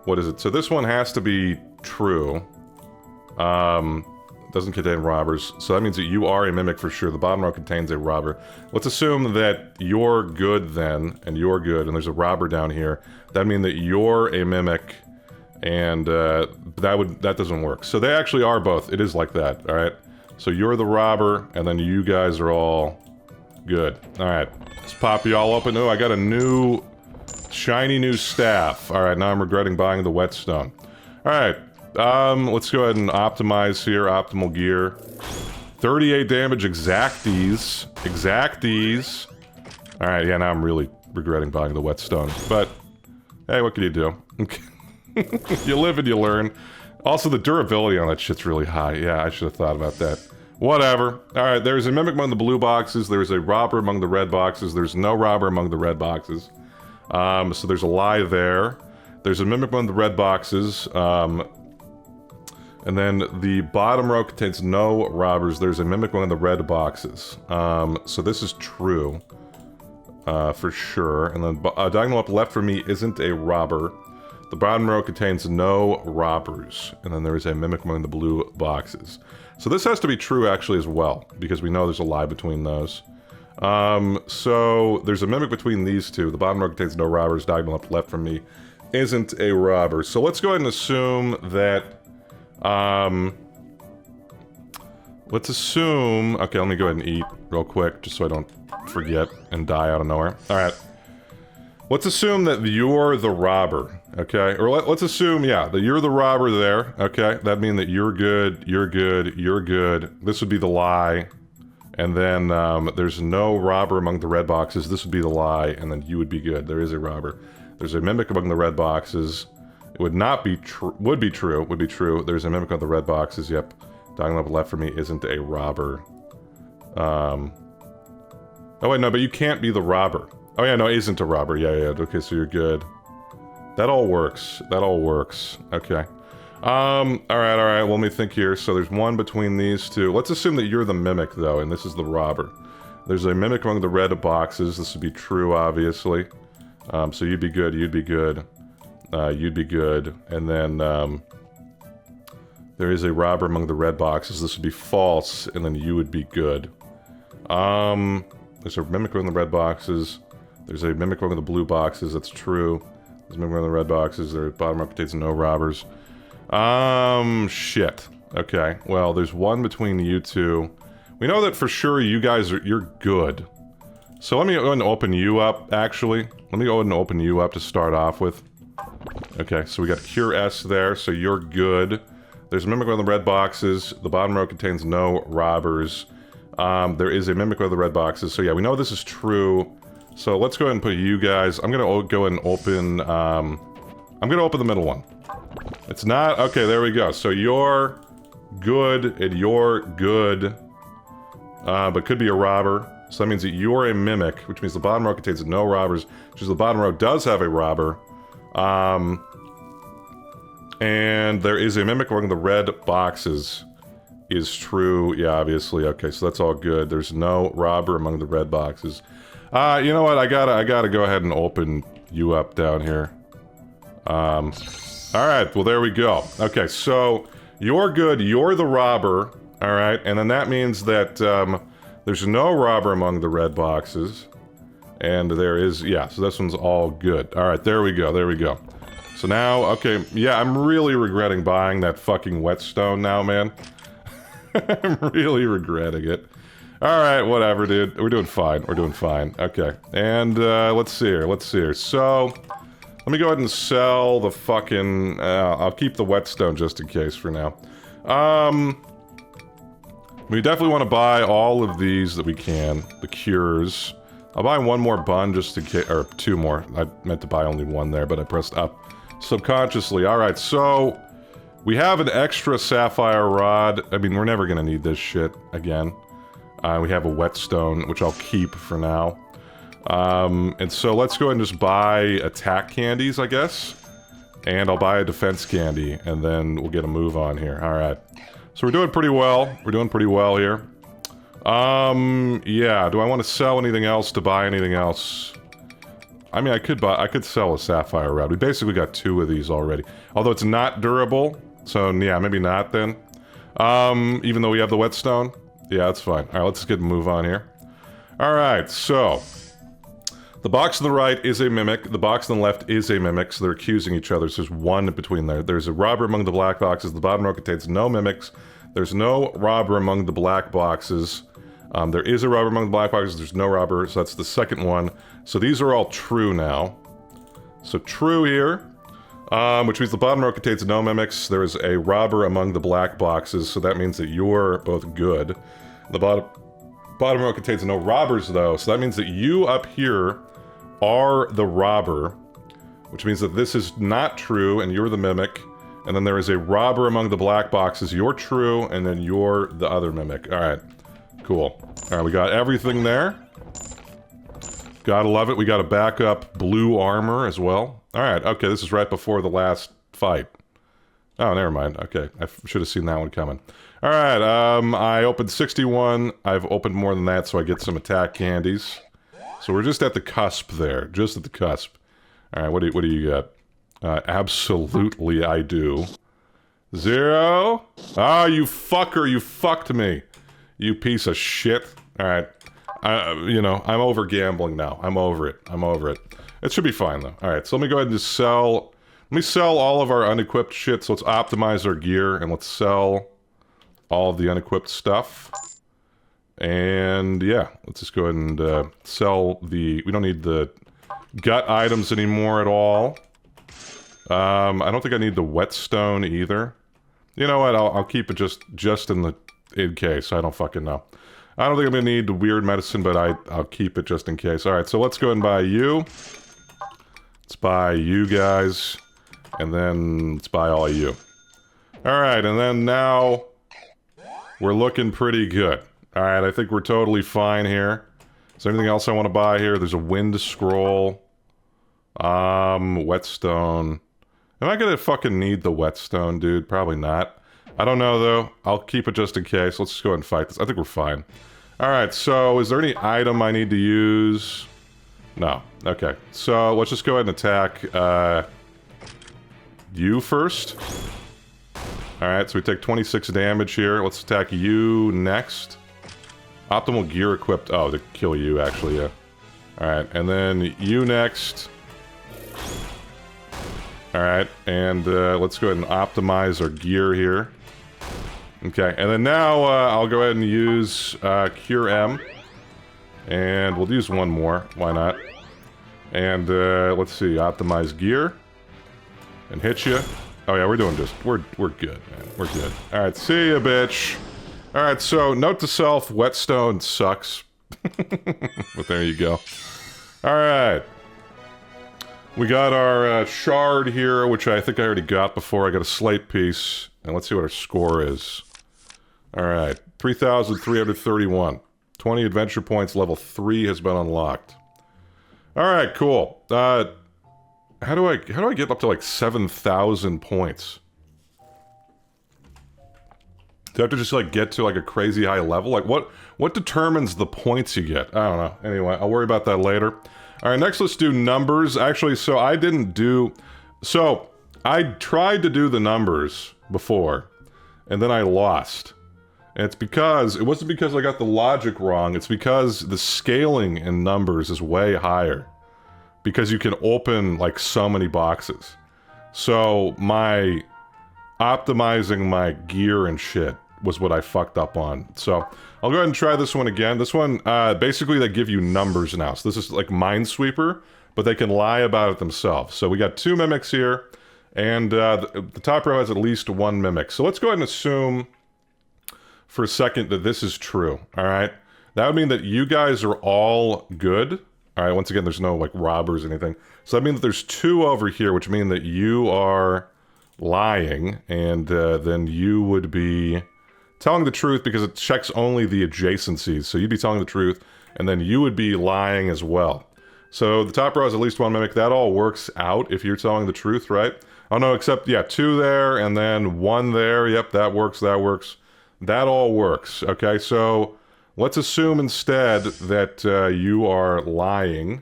what is it? So this one has to be true. Doesn't contain robbers. So that means that you are a mimic for sure. The bottom row contains a robber. Let's assume that you're good then, and you're good, and there's a robber down here. That means that you're a mimic, and that doesn't work. So they actually are both. It is like that, alright? So you're the robber, and then you guys are all good. Alright, let's pop you all open. Oh, I got a new Shiny new staff. Alright, now I'm regretting buying the whetstone. Alright, let's go ahead and optimize here. Optimal gear. 38 damage exacties. Exacties. Alright, yeah, now I'm really regretting buying the whetstone. But, hey, what can you do? You live and you learn. Also, the durability on that shit's really high. Yeah, I should have thought about that. Whatever. Alright, there's a mimic among the blue boxes. There's a robber among the red boxes. There's no robber among the red boxes. So there's a lie there. There's a mimic among the red boxes. And then the bottom row contains no robbers. There's a mimic among the red boxes. So this is true. For sure. And then diagonal up left for me isn't a robber. The bottom row contains no robbers. And then there is a mimic among the blue boxes. So this has to be true actually as well, because we know there's a lie between those. So there's a mimic between these two. The bottom row contains no robbers. Diagonal up left from me isn't a robber. So let's go ahead and assume that, let's assume, okay, let me go ahead and eat real quick, just so I don't forget and die out of nowhere. Alright. Let's assume that you're the robber, okay? Or let's assume, yeah, that you're the robber there, okay? That'd mean that you're good, you're good, you're good. This would be the lie. And then, there's no robber among the red boxes. This would be the lie, and then you would be good. There is a robber. There's a mimic among the red boxes. It would not be true. Would be true. Would be true. There's a mimic among the red boxes. Yep. Diagonal up left for me isn't a robber. Oh wait, no, but you can't be the robber. Oh yeah, no, isn't a robber. Yeah, yeah. Okay, so you're good. That all works. That all works. Okay. Alright, well, let me think here. So there's one between these two. Let's assume that you're the mimic, though, and this is the robber. There's a mimic among the red boxes. This would be true, obviously. So you'd be good, you'd be good. You'd be good. And then, there is a robber among the red boxes. This would be false, and then you would be good. There's a mimic among the red boxes. There's a mimic among the blue boxes. That's true. There's a mimic among the red boxes. Their bottom row contains no robbers. Shit. Okay, well, there's one between you two. We know that for sure you guys are, you're good. So let me go ahead and open you up, actually. Let me go ahead and open you up to start off with. Okay, so we got Cure S there, so you're good. There's a mimic among the red boxes. The bottom row contains no robbers. There is a mimic among the red boxes, so yeah, we know this is true. So let's go ahead and put you guys, I'm gonna go ahead and open, I'm gonna open the middle one. It's not, okay, there we go. So you're good, and you're good, but could be a robber. So that means that you're a mimic, which means the bottom row contains no robbers, which is the bottom row does have a robber. And there is a mimic among the red boxes. Is true, yeah, obviously. Okay, so that's all good. There's no robber among the red boxes. You know what? I gotta go ahead and open you up down here. Alright, well there we go. Okay, so you're good, you're the robber, alright, and then that means that there's no robber among the red boxes. And there is, yeah, so this one's all good. Alright, there we go, there we go. So now, okay, yeah, I'm really regretting buying that fucking whetstone now, man. I'm really regretting it. Alright, whatever, dude. We're doing fine, we're doing fine. Okay, and let's see here, let's see here. So, let me go ahead and sell the fucking, I'll keep the whetstone just in case for now. We definitely want to buy all of these that we can, the cures. I'll buy one more bun just in case, or two more. I meant to buy only one there, but I pressed up subconsciously. Alright, so we have an extra sapphire rod. I mean, we're never gonna need this shit again. We have a whetstone, which I'll keep for now. And so let's go ahead and just buy attack candies, I guess. And I'll buy a defense candy, and then we'll get a move on here. Alright. So we're doing pretty well. We're doing pretty well here. Yeah, do I want to sell anything else to buy anything else? I mean, I could sell a sapphire rod. We basically got two of these already. Although it's not durable, so yeah, maybe not then. Even though we have the whetstone. Yeah, that's fine. Alright, let's get a move on here. Alright, so the box on the right is a mimic, the box on the left is a mimic, so they're accusing each other, so there's one between there. There's a robber among the black boxes, the bottom row contains no mimics. There's no robber among the black boxes. There is a robber among the black boxes, there's no robber, so that's the second one. So these are all true now. So true here. Which means the bottom row contains no mimics. There is a robber among the black boxes, so that means that you're both good. The bottom row contains no robbers, though, so that means that you up here are the robber, which means that this is not true, and you're the mimic. And then there is a robber among the black boxes. You're true, and then you're the other mimic. Alright, cool. Alright, we got everything there. Gotta love it. We got a backup blue armor as well. Alright, okay, this is right before the last fight. Oh, never mind. Okay, I should have seen that one coming. Alright, I opened 61. I've opened more than that, so I get some attack candies. So we're just at the cusp there. Just at the cusp. Alright, what do you got? Absolutely I do. 0. Ah, you fucker, you fucked me. You piece of shit. Alright. You know, I'm over gambling now. I'm over it. I'm over it. It should be fine, though. Alright, so let me go ahead and just sell... Let me sell all of our unequipped shit, so let's optimize our gear, and let's sell all of the unequipped stuff. And, yeah, let's just go ahead and sell the... We don't need the gut items anymore at all. I don't think I need the whetstone either. You know what, I'll keep it just in case. I don't fucking know. I don't think I'm gonna need the weird medicine, but I'll keep it just in case. Alright, so let's go and buy you. Let's buy you guys. And then let's buy all of you. Alright, and then now we're looking pretty good. Alright, I think we're totally fine here. Is there anything else I want to buy here? There's a wind scroll. Whetstone. Am I gonna fucking need the whetstone, dude? Probably not. I don't know, though. I'll keep it just in case. Let's just go ahead and fight this. I think we're fine. Alright, so is there any item I need to use? No. Okay. So, let's just go ahead and attack, you first. Alright, so we take 26 damage here. Let's attack you next. Optimal gear equipped. Oh, to kill you, actually, yeah. Alright, and then you next. Alright, and let's go ahead and optimize our gear here. Okay, and then now I'll go ahead and use Cure M. And we'll use one more, why not? And let's see, optimize gear. And hit you. Oh yeah, we're doing just, we're good, man. We're good. Alright, see ya, bitch. Alright, so note to self, whetstone sucks. But there you go. Alright. We got our shard here, which I think I already got before. I got a slate piece. And let's see what our score is. Alright, 3,331. 20 adventure points, level 3 has been unlocked. Alright, cool. How do I get up to like 7,000 points? Do I have to just like get to like a crazy high level? Like what determines the points you get? I don't know. Anyway, I'll worry about that later. Alright, next let's do numbers. Actually, so I didn't do... So, I tried to do the numbers before, and then I lost. And it's because... It wasn't because I got the logic wrong, it's because the scaling in numbers is way higher. Because you can open, like, so many boxes. So, my... optimizing my gear and shit was what I fucked up on. So, I'll go ahead and try this one again. This one, basically they give you numbers now. So this is like Minesweeper, but they can lie about it themselves. So we got 2 mimics here, and the top row has at least 1 mimic. So let's go ahead and assume for a second that this is true, alright? That would mean that you guys are all good. Alright, once again, there's no, like, robbers or anything. So that means that there's 2 over here, which mean that you are lying, and then you would be... telling the truth because it checks only the adjacencies. So you'd be telling the truth, and then you would be lying as well. So the top row has at least 1 mimic. That all works out if you're telling the truth, right? Oh no, except, yeah, 2 there, and then 1 there. Yep, that works, that works. That all works. Okay, so let's assume instead that you are lying,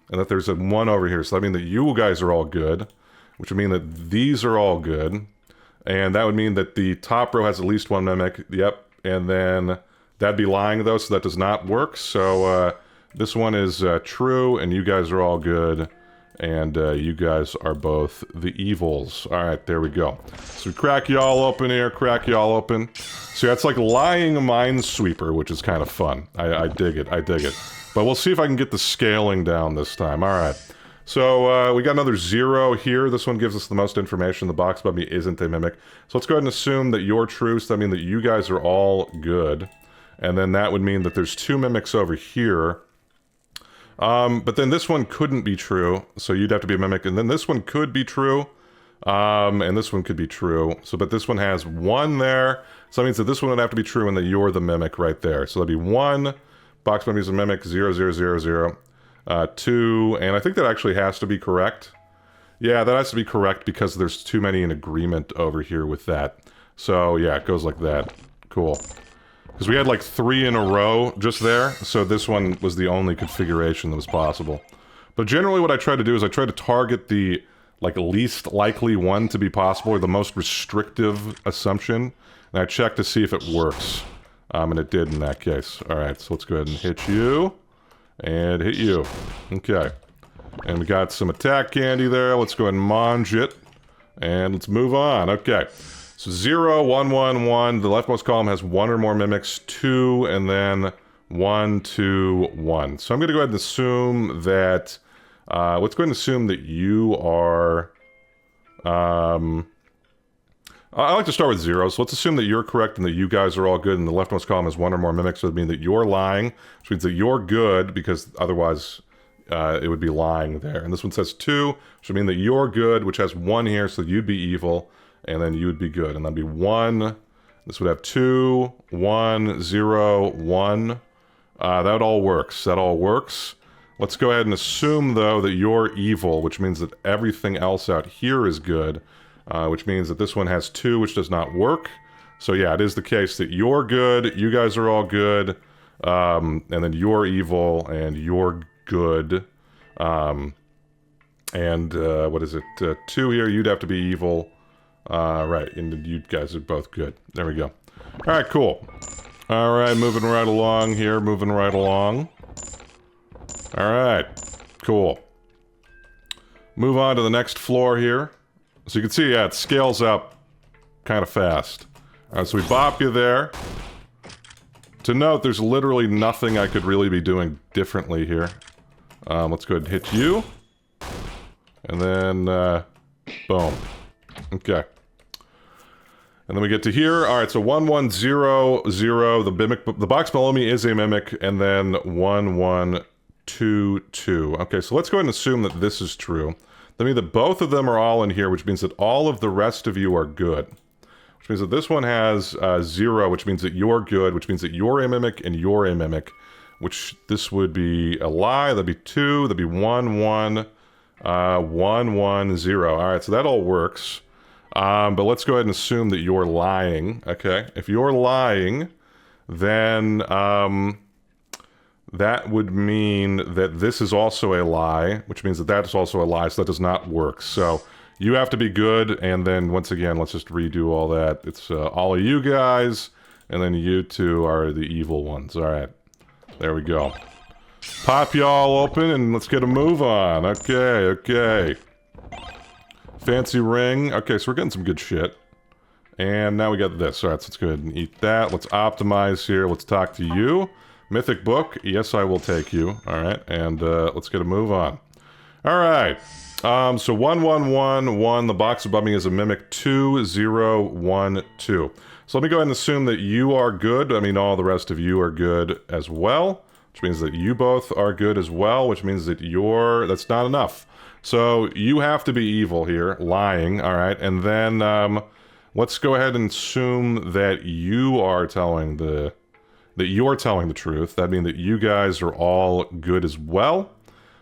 and that there's a 1 over here. So that means that you guys are all good, which would mean that these are all good. And that would mean that the top row has at least 1 mimic. Yep. And then that'd be lying, though, so that does not work. So this one is true, and you guys are all good. And you guys are both the evils. Alright, there we go. So we crack y'all open here, crack y'all open. So that's like lying Minesweeper, which is kind of fun. I dig it, I dig it. But we'll see if I can get the scaling down this time. Alright. So we got another 0 here. This one gives us the most information. The box above me isn't a mimic. So let's go ahead and assume that you're true. So that means that you guys are all good. And then that would mean that there's 2 mimics over here. But then this one couldn't be true. So you'd have to be a mimic. And then this one could be true. And this one could be true. So, but this one has 1 there. So that means that this one would have to be true and that you're the mimic right there. So that'd be 1. Box above me is a mimic. 0, 0, 0, 0. 2, and I think that actually has to be correct. Yeah, that has to be correct because there's too many in agreement over here with that. So yeah, it goes like that. Cool. Because we had like 3 in a row just there, so this one was the only configuration that was possible. But generally what I try to do is I try to target the like least likely one to be possible, or the most restrictive assumption, and I check to see if it works. And it did in that case. Alright, so let's go ahead and hit you. And hit you. Okay. And we got some attack candy there. Let's go ahead and mange it. And let's move on. Okay. So 0, 1, 1, 1. The leftmost column has 1 or more mimics. 2, and then 1, 2, 1. So I'm going to go ahead and assume that... let's go ahead and assume that you are... I like to start with 0, so let's assume that you're correct and that you guys are all good, and the leftmost column has 1 or more mimics, so it would mean that you're lying, which means that you're good, because otherwise it would be lying there. And this one says 2, which would mean that you're good, which has 1 here, so you'd be evil, and then you would be good. And that'd be 1, this would have 2, 1, 0, 1. That all works. That all works. Let's go ahead and assume, though, that you're evil, which means that everything else out here is good. Which means that this one has 2, which does not work. So yeah, it is the case that you're good, you guys are all good, and then you're evil, and you're good. What is it? 2 here, you'd have to be evil. Right, and you guys are both good. There we go. Alright, cool. Alright, moving right along here, moving right along. Alright, cool. Move on to the next floor here. So you can see, yeah, it scales up kind of fast. Alright, so we bop you there. To note, there's literally nothing I could really be doing differently here. Let's go ahead and hit you. And then, boom. Okay. And then we get to here. Alright, so 1, 1, 0, 0. The box below me is a mimic. And then 1, 1, 2, 2. Okay, so let's go ahead and assume that this is true. That means that both of them are all in here, which means that all of the rest of you are good. Which means that this one has 0, which means that you're good, which means that you're a mimic and you're a mimic. Which this would be a lie, that'd be 2, that'd be 1, 1, 1, 1, 0. Alright, so that all works. But let's go ahead and assume that you're lying, okay? If you're lying, then... that would mean that this is also a lie, which means that that's also a lie, so that does not work. So you have to be good, and then once again, let's just redo all that. It's all of you guys, and then you two are the evil ones. All right, there we go. Pop y'all open, and let's get a move on. Okay, okay. Fancy ring. Okay, so we're getting some good shit. And now we got this. All right, so let's go ahead and eat that. Let's optimize here. Let's talk to you. Mythic book, yes, I will take you. Alright, and let's get a move on. Alright, so 1, 1, 1, 1, the box above me is a mimic. 2, 0, 1, 2. So let me go ahead and assume that you are good. I mean, all the rest of you are good as well, which means that you both are good as well, which means that that's not enough. So you have to be evil here, lying, alright, and then let's go ahead and assume that you're telling the truth. That means that you guys are all good as well,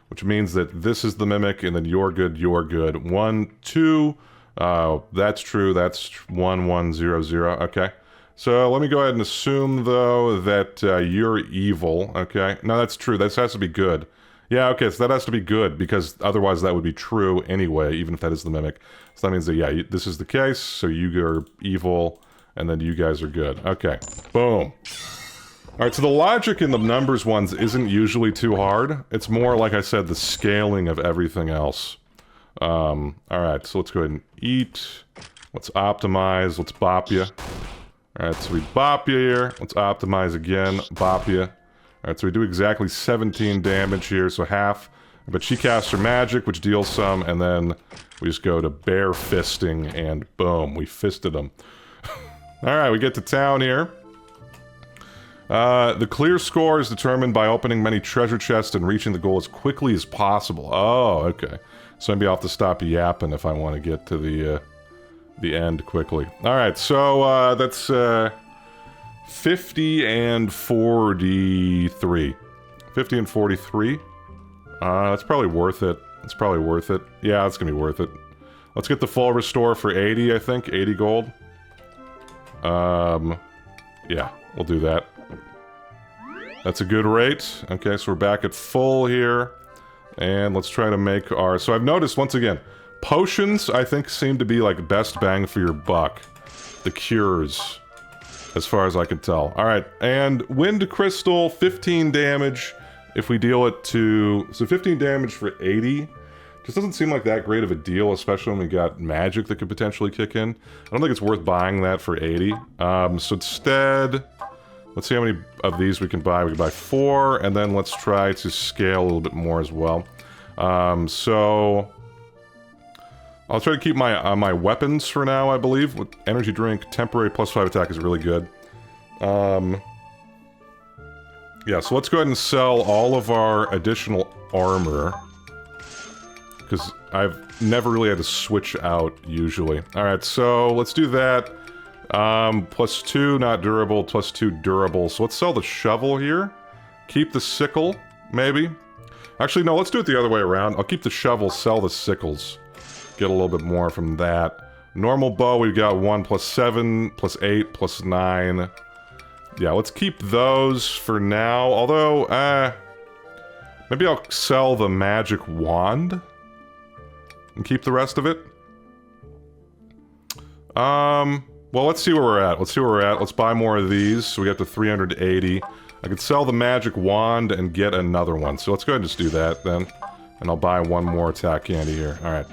which means that this is the mimic, and then you're good, you're good. 1, 2, that's true, that's 1, 1, 0, 0, okay. So let me go ahead and assume, though, that you're evil, okay. No, that's true, that has to be good. Yeah, okay, so that has to be good, because otherwise that would be true anyway, even if that is the mimic. So that means that, yeah, this is the case, so you are evil, and then you guys are good. Okay, boom. Alright, so the logic in the numbers ones isn't usually too hard. It's more, like I said, the scaling of everything else. Alright, so let's go ahead and eat. Let's optimize. Let's bop you. Alright, so we bop you here. Let's optimize again. Bop you. Alright, so we do exactly 17 damage here, so half But she casts her magic, which deals some, and then we just go to bare fisting, and boom, we fisted them. Alright, we get to town here. The clear score is determined by opening many treasure chests and reaching the goal as quickly as possible. Oh, okay. So maybe I'll have to stop yapping if I want to get to the end quickly. Alright, so that's 50 and 43. 50 and 43. That's probably worth it. It's probably worth it. Yeah, it's gonna be worth it. Let's get the full restore for 80, I think. 80 gold. Yeah, we'll do that. That's a good rate. Okay, so we're back at full here. And let's try to make our... So I've noticed, once again, potions, I think, seem to be, like, best bang for your buck. The cures, as far as I can tell. Alright, and Wind Crystal, 15 damage if we deal it to... So 15 damage for 80. Just doesn't seem like that great of a deal, especially when we got magic that could potentially kick in. I don't think it's worth buying that for 80. So instead... Let's see how many of these we can buy. We can buy 4, and then let's try to scale a little bit more as well. So... I'll try to keep my my weapons for now, I believe. With energy drink, temporary +5 attack is really good. Yeah, so let's go ahead and sell all of our additional armor. Because I've never really had to switch out, usually. Alright, so let's do that. +2, not durable, +2 durable. So let's sell the shovel here. Keep the sickle, maybe. Actually, no, let's do it the other way around. I'll keep the shovel, sell the sickles. Get a little bit more from that. Normal bow, we've got 1 +7, +8, +9. Yeah, let's keep those for now. Although, maybe I'll sell the magic wand. And keep the rest of it. Well, let's see where we're at. Let's see where we're at. Let's buy more of these. So we got to 380. I could sell the magic wand and get another one. So let's go ahead and just do that then. And I'll buy one more attack candy here. Alright.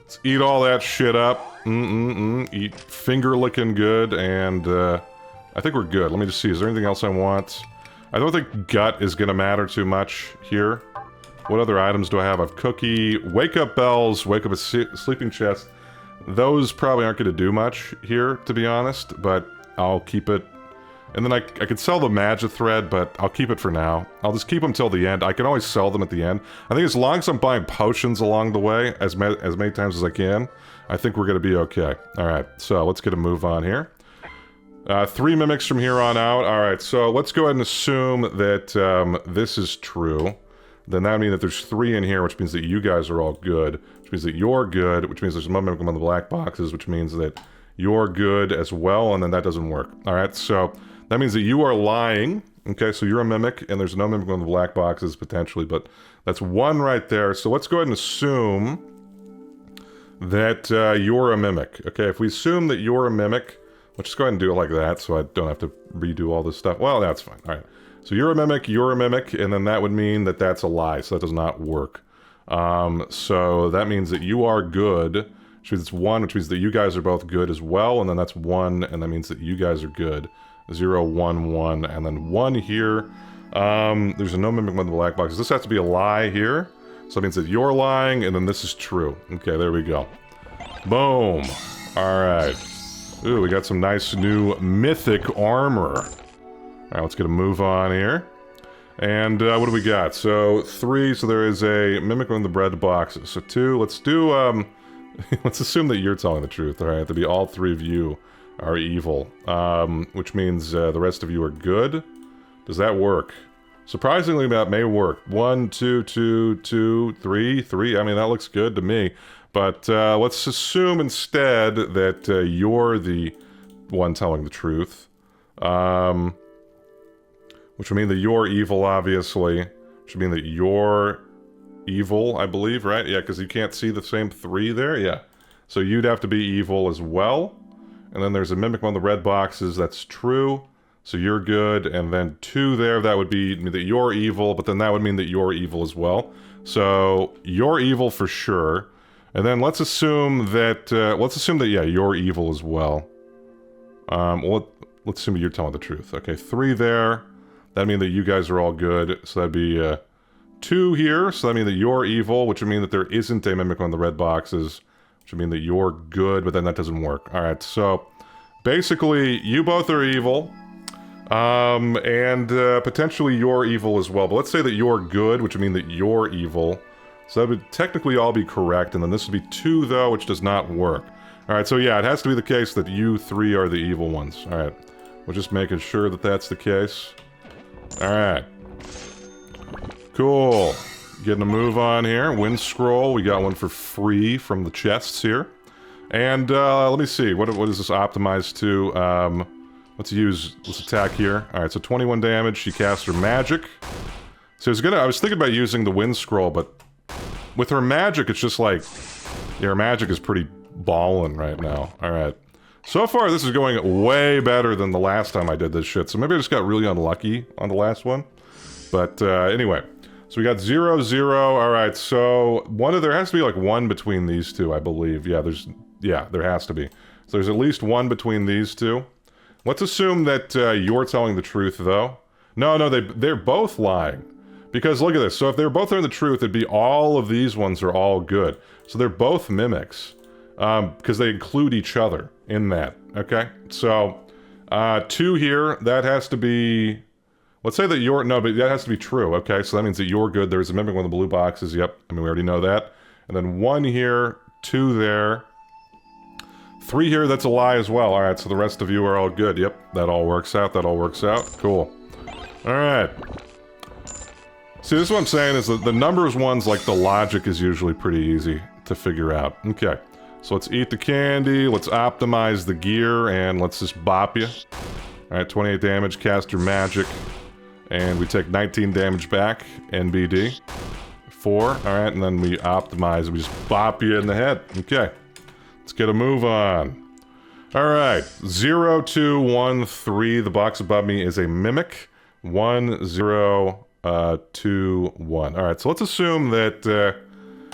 Let's eat all that shit up. Eat finger licking good. And I think we're good. Let me just see. Is there anything else I want? I don't think gut is going to matter too much here. What other items do I have? I have cookie, wake up bells, wake up a sleeping chest. Those probably aren't going to do much here, to be honest, but I'll keep it. And then I could sell the magic thread, but I'll keep it for now. I'll just keep them till the end. I can always sell them at the end. I think as long as I'm buying potions along the way, as many times as I can, I think we're going to be okay. Alright, so let's get a move on here. 3 mimics from here on out. Alright, so let's go ahead and assume that this is true. Then that would mean that there's 3 in here, which means that you guys are all good. Which means that you're good, which means there's no mimic on the black boxes, which means that you're good as well, and then that doesn't work. Alright, so that means that you are lying. Okay, so you're a mimic, and there's no mimic on the black boxes, potentially, but that's 1 right there. So let's go ahead and assume that you're a mimic. Okay, if we assume that you're a mimic, let's just go ahead and do it like that, so I don't have to redo all this stuff. Well, that's fine. Alright. So you're a mimic, and then that would mean that that's a lie, so that does not work. So that means that you are good, which means it's 1, which means that you guys are both good as well, and then that's 1, and that means that you guys are good. 0, 1, 1, and then 1 here. There's a no mimic on the black box. This has to be a lie here, so that means that you're lying, and then this is true. Okay, there we go. Boom. Alright. Ooh, we got some nice new mythic armor. Alright, let's get a move on here. And what do we got? So 3, so there is a mimic on the bread boxes. So 2, let's do, let's assume that you're telling the truth, alright? That'd be all 3 of you are evil. Which means the rest of you are good. Does that work? Surprisingly, that may work. 1, 2, 2, 2, 3, 3. I mean, that looks good to me. But let's assume instead that you're the one telling the truth. Which would mean that you're evil, obviously. Which would mean that you're evil, I believe, right? Yeah, because you can't see the same 3 there. Yeah. So you'd have to be evil as well. And then there's a mimic on the red boxes. That's true. So you're good. And then 2 there, that would be that you're evil. But then that would mean that you're evil as well. So you're evil for sure. And then let's assume that, yeah, you're evil as well. Well, let's assume you're telling the truth. Okay, 3 there. That'd mean that you guys are all good, so that'd be 2 here, so that means that you're evil, which would mean that there isn't a mimic on the red boxes, which would mean that you're good, but then that doesn't work. Alright, so basically, you both are evil, and potentially you're evil as well. But let's say that you're good, which would mean that you're evil. So that would technically all be correct, and then this would be 2, though, which does not work. Alright, so yeah, it has to be the case that you 3 are the evil ones. Alright, we're just making sure that that's the case. Alright. Cool. Getting a move on here. Wind scroll. We got one for free from the chests here. And let me see. What is this optimized to? Let's attack here. Alright, so 21 damage. She casts her magic. So I was thinking about using the wind scroll, but with her magic, it's just like, yeah, her magic is pretty ballin' right now. Alright. So far, this is going way better than the last time I did this shit. So maybe I just got really unlucky on the last one. But anyway. So we got 0, 0. Alright, so there has to be like 1 between these two, I believe. Yeah, there has to be. So there's at least 1 between these two. Let's assume that you're telling the truth, though. No, they're both lying. Because look at this. So if they're both telling the truth, it'd be all of these ones are all good. So they're both mimics. Because they include each other in that. Okay? So, 2 here, that has to be... Let's say that but that has to be true, okay? So that means that you're good. There's a mimic one of the blue boxes, yep. I mean, we already know that. And then 1 here, 2 there. 3 here, that's a lie as well. Alright, so the rest of you are all good. Yep, that all works out, Cool. Alright. See, this is what I'm saying, is that the numbers ones, like, the logic is usually pretty easy to figure out. Okay, so let's eat the candy, let's optimize the gear, and let's just bop you. Alright, 28 damage, cast your magic. And we take 19 damage back, NBD. 4, alright, and then we optimize, we just bop you in the head. Okay, let's get a move on. Alright, 0, 2, 1, 3, the box above me is a mimic. 1, 0, 2, 1. Alright, so let's assume that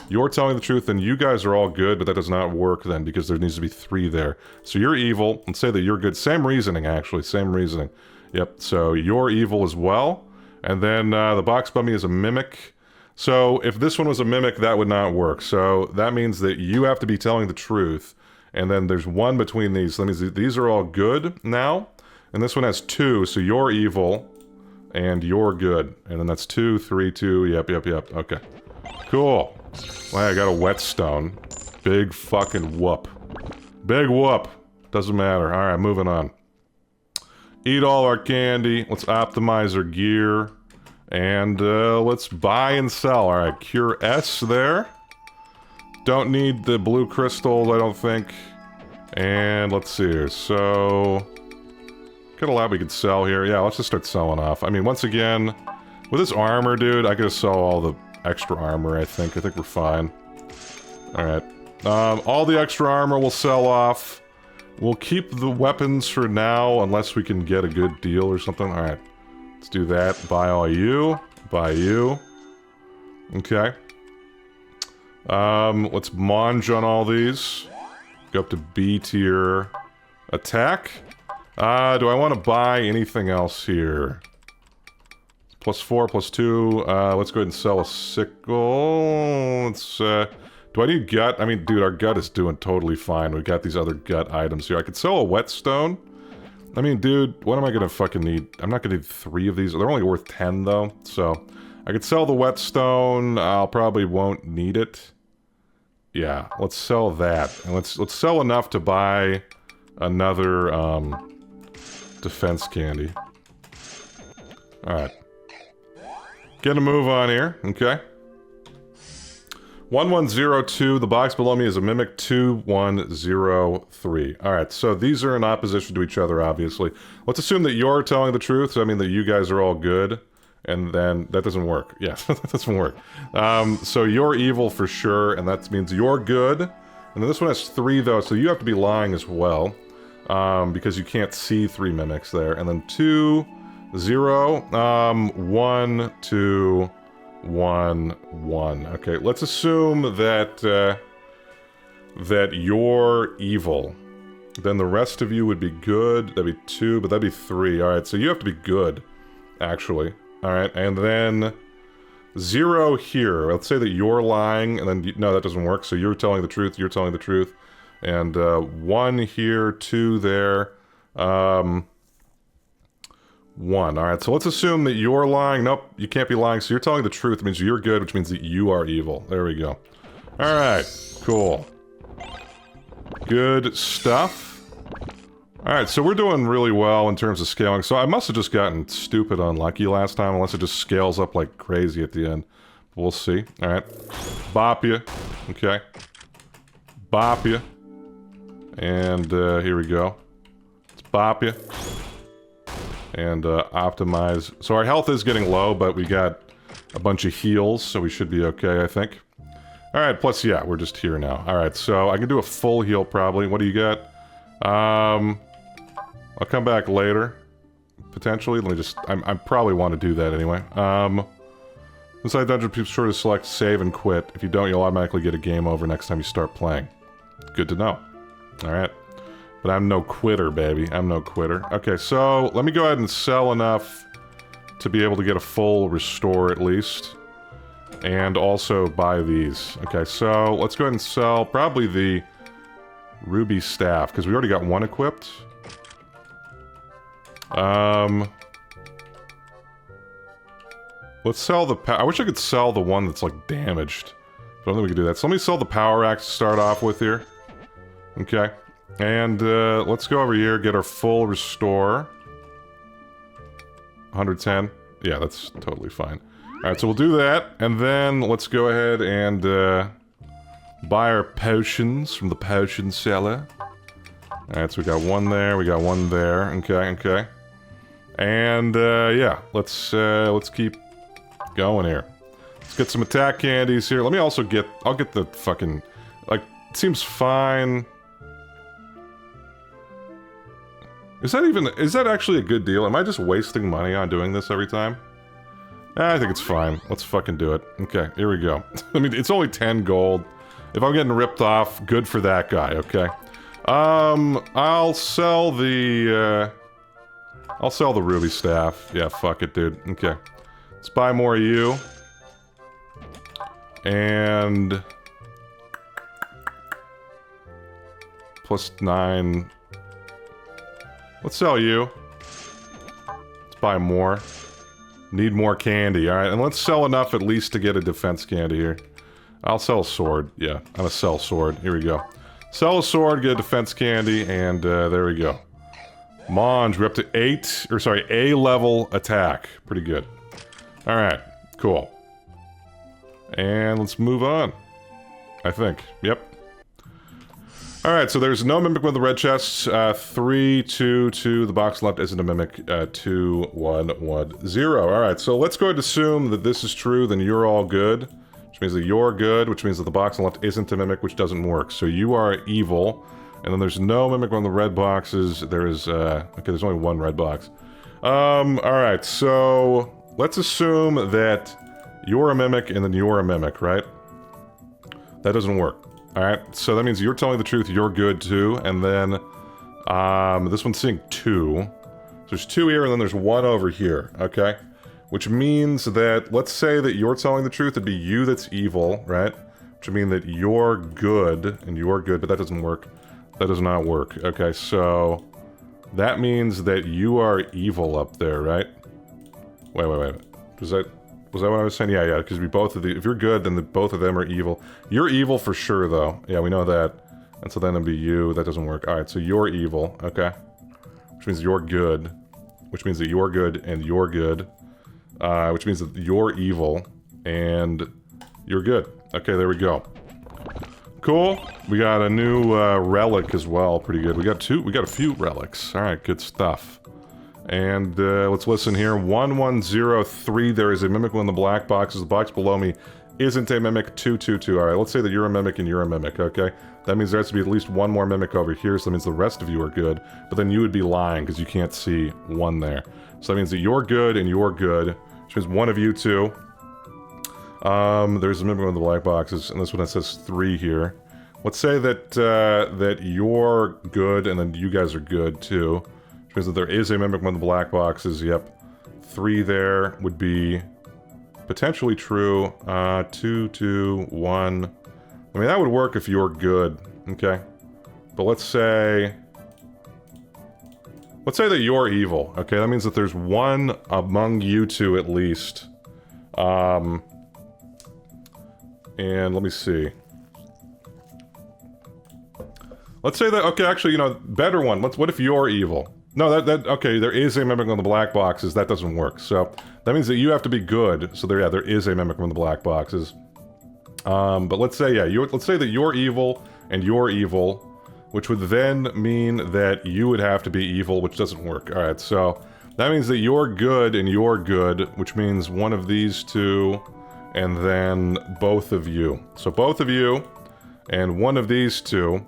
you're telling the truth and you guys are all good, but that does not work then, because there needs to be 3 there. So you're evil, let's say that you're good. Same reasoning, actually, same reasoning. Yep, so you're evil as well. And then the box above me is a mimic. So if this one was a mimic, that would not work. So that means that you have to be telling the truth. And then there's 1 between these. So that means that these are all good now. And this one has 2, so you're evil. And you're good. And then that's 2, 3, 2. Yep. Okay. Cool. Well, I got a whetstone. Big fucking whoop. Big whoop. Doesn't matter. Alright, moving on. Eat all our candy. Let's optimize our gear. And let's buy and sell. Alright, Cure S there. Don't need the blue crystals, I don't think. And let's see here. So... got a lot we could sell here. Yeah, let's just start selling off. I mean, once again, with this armor, dude, I could sell all the extra armor, I think. I think we're fine. Alright. All the extra armor we'll sell off. We'll keep the weapons for now, unless we can get a good deal or something. Alright. Let's do that. Buy all you. Buy you. Okay. Let's mange on all these. Go up to B tier. Attack. Do I want to buy anything else here? +4, +2. Let's go ahead and sell a sickle. Let's, do I need gut? I mean, dude, our gut is doing totally fine. We've got these other gut items here. I could sell a whetstone. I mean, dude, what am I gonna fucking need? I'm not gonna need 3 of these. They're only worth 10, though. So, I could sell the whetstone. I'll probably won't need it. Yeah, let's sell that. And let's sell enough to buy another, defense candy. Alright. Get a move on here. Okay. 1102, the box below me is a mimic. 2103. Alright, so these are in opposition to each other, obviously. Let's assume that you're telling the truth, so I mean that you guys are all good. And then, that doesn't work. Yeah, that doesn't work. So you're evil for sure, and that means you're good. And then this one has 3 though, so you have to be lying as well. Because you can't see 3 mimics there. And then 2, 0, 1, 2, 1, 1. Okay, let's assume that, that you're evil. Then the rest of you would be good. That'd be 2, but that'd be 3. Alright, so you have to be good, actually. Alright, and then 0 here. Let's say that you're lying, and then... No, that doesn't work. So you're telling the truth, you're telling the truth. And 1 here, 2 there. 1. Alright, so let's assume that you're lying. Nope, you can't be lying. So you're telling the truth. It means you're good, which means that you are evil. There we go. Alright, cool. Good stuff. Alright, so we're doing really well in terms of scaling. So I must have just gotten stupid unlucky last time, unless it just scales up like crazy at the end. But we'll see. Alright. Bop ya. Okay. Bop ya. And here we go. Let's bop ya. And optimize. So our health is getting low, but we got a bunch of heals, so we should be okay, I think. Alright, plus, yeah, we're just here now. Alright, so I can do a full heal, probably. What do you got? I'll come back later. Potentially. Let me just... I probably want to do that anyway. Inside dungeon, be sure to select save and quit. If you don't, you'll automatically get a game over next time you start playing. Good to know. Alright. But I'm no quitter, baby. I'm no quitter. Okay, so let me go ahead and sell enough to be able to get a full restore at least. And also buy these. Okay, so let's go ahead and sell probably the ruby staff, because we already got one equipped. Let's sell the I wish I could sell the one that's like damaged. But I don't think we can do that. So let me sell the power axe to start off with here. Okay. And let's go over here, get our full restore. 110. Yeah, that's totally fine. Alright, so we'll do that, and then let's go ahead and buy our potions from the potion seller. Alright, so we got one there, we got one there. Okay, okay. And yeah, let's keep going here. Let's get some attack candies here. Let me also get... I'll get the fucking... Like, it seems fine... Is that actually a good deal? Am I just wasting money on doing this every time? I think it's fine. Let's fucking do it. Okay, here we go. I mean, it's only 10 gold. If I'm getting ripped off, good for that guy, okay? I'll sell the ruby staff. Yeah, fuck it, dude. Okay. Let's buy more of you. And... +9... Let's sell you. Let's buy more. Need more candy, alright. And let's sell enough at least to get a defense candy here. I'll sell a sword. Yeah, I'm gonna sell a sword. Here we go. Sell a sword, get a defense candy, and there we go. Monge, we're up to A level attack. Pretty good. Alright, cool. And let's move on. I think. Yep. Alright, so there's no mimic with the red chests. 3, 2, 2. The box left isn't a mimic. 2, 1, 1, 0. Alright, so let's go ahead and assume that this is true, then you're all good. Which means that you're good, which means that the box on the left isn't a mimic, which doesn't work. So you are evil. And then there's no mimic on the red boxes. There is, okay, there's only one red box. Alright, so let's assume that you're a mimic and then you're a mimic, right? That doesn't work. Alright, so that means you're telling the truth, you're good too, and then, this one's saying 2. So there's 2 here, and then there's 1 over here, okay? Which means that, let's say that you're telling the truth, it'd be you that's evil, right? Which would mean that you're good, and you're good, but that doesn't work. That does not work. Okay, so... that means that you are evil up there, right? Wait. Was that what I was saying? Yeah, because we both of the... if you're good, then both of them are evil. You're evil for sure, though. Yeah, we know that. And so then it'd be you. That doesn't work. Alright, so you're evil. Okay. Which means you're good. Which means that you're good and you're good. Which means that you're evil and you're good. Okay, there we go. Cool. We got a new relic as well. Pretty good. We got a few relics. Alright, good stuff. And let's listen here. 1103, there is a mimic in the black boxes. The box below me isn't a mimic. 222. Alright, let's say that you're a mimic and you're a mimic, okay? That means there has to be at least one more mimic over here, so that means the rest of you are good. But then you would be lying, because you can't see one there. So that means that you're good and you're good, which means one of you two. There's a mimic in the black boxes, and this one that says 3 here. Let's say that, that you're good, and then you guys are good, too. Which means that there is a mimic in the black boxes, yep. 3 there would be Potentially true. 2, 2, 1. I mean, that would work if you're good. Okay. But let's say... Let's say that you're evil. Okay, that means that there's one among you two at least. And let me see. Let's say that, okay, actually, you know, better one. What if you're evil? No, okay, there is a mimic on the black boxes. That doesn't work. So, that means that you have to be good. So there is a mimic on the black boxes. But let's say, let's say that you're evil and you're evil, which would then mean that you would have to be evil, which doesn't work. Alright, so that means that you're good and you're good, which means one of these two, and then both of you. So both of you, and one of these two.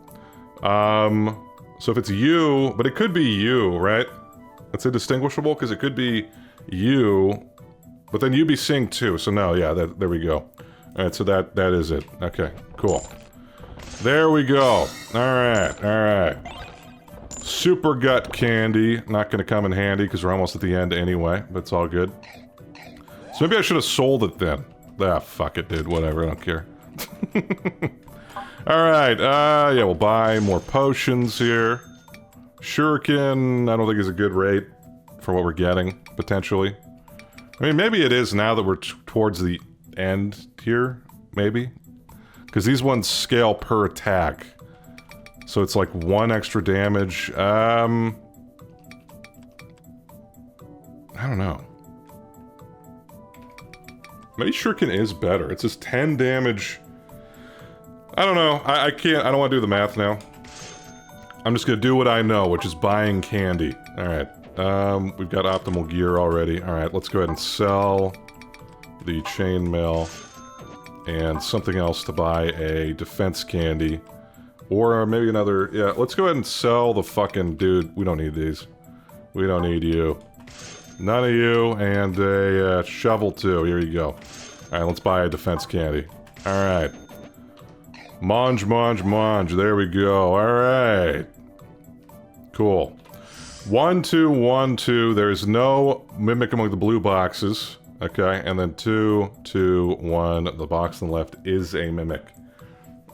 So if it's you, but it could be you, right? It's indistinguishable, because it could be you, but then you'd be seeing too, so no, yeah, there we go. Alright, so that is it. Okay, cool. There we go. Alright, alright. Super gut candy. Not gonna come in handy because we're almost at the end anyway, but it's all good. So maybe I should have sold it then. Ah, fuck it, dude. Whatever, I don't care. Alright, yeah, we'll buy more potions here. Shuriken, I don't think is a good rate for what we're getting, potentially. I mean, maybe it is now that we're towards the end here, maybe? Because these ones scale per attack. So it's like 1 extra damage. I don't know. Maybe Shuriken is better. It's just 10 damage. I don't know. I can't. I don't want to do the math now. I'm just going to do what I know, which is buying candy. Alright. We've got optimal gear already. Alright, let's go ahead and sell the chainmail. And something else to buy a defense candy. Or maybe another... Yeah, let's go ahead and sell the fucking... Dude, we don't need these. We don't need you. None of you, and a shovel too. Here you go. Alright, let's buy a defense candy. Alright. Mange, mange, mange. There we go. Alright. Cool. 1, 2, 1, 2. There's no mimic among the blue boxes. Okay, and then 2, 2, 1. The box on the left is a mimic.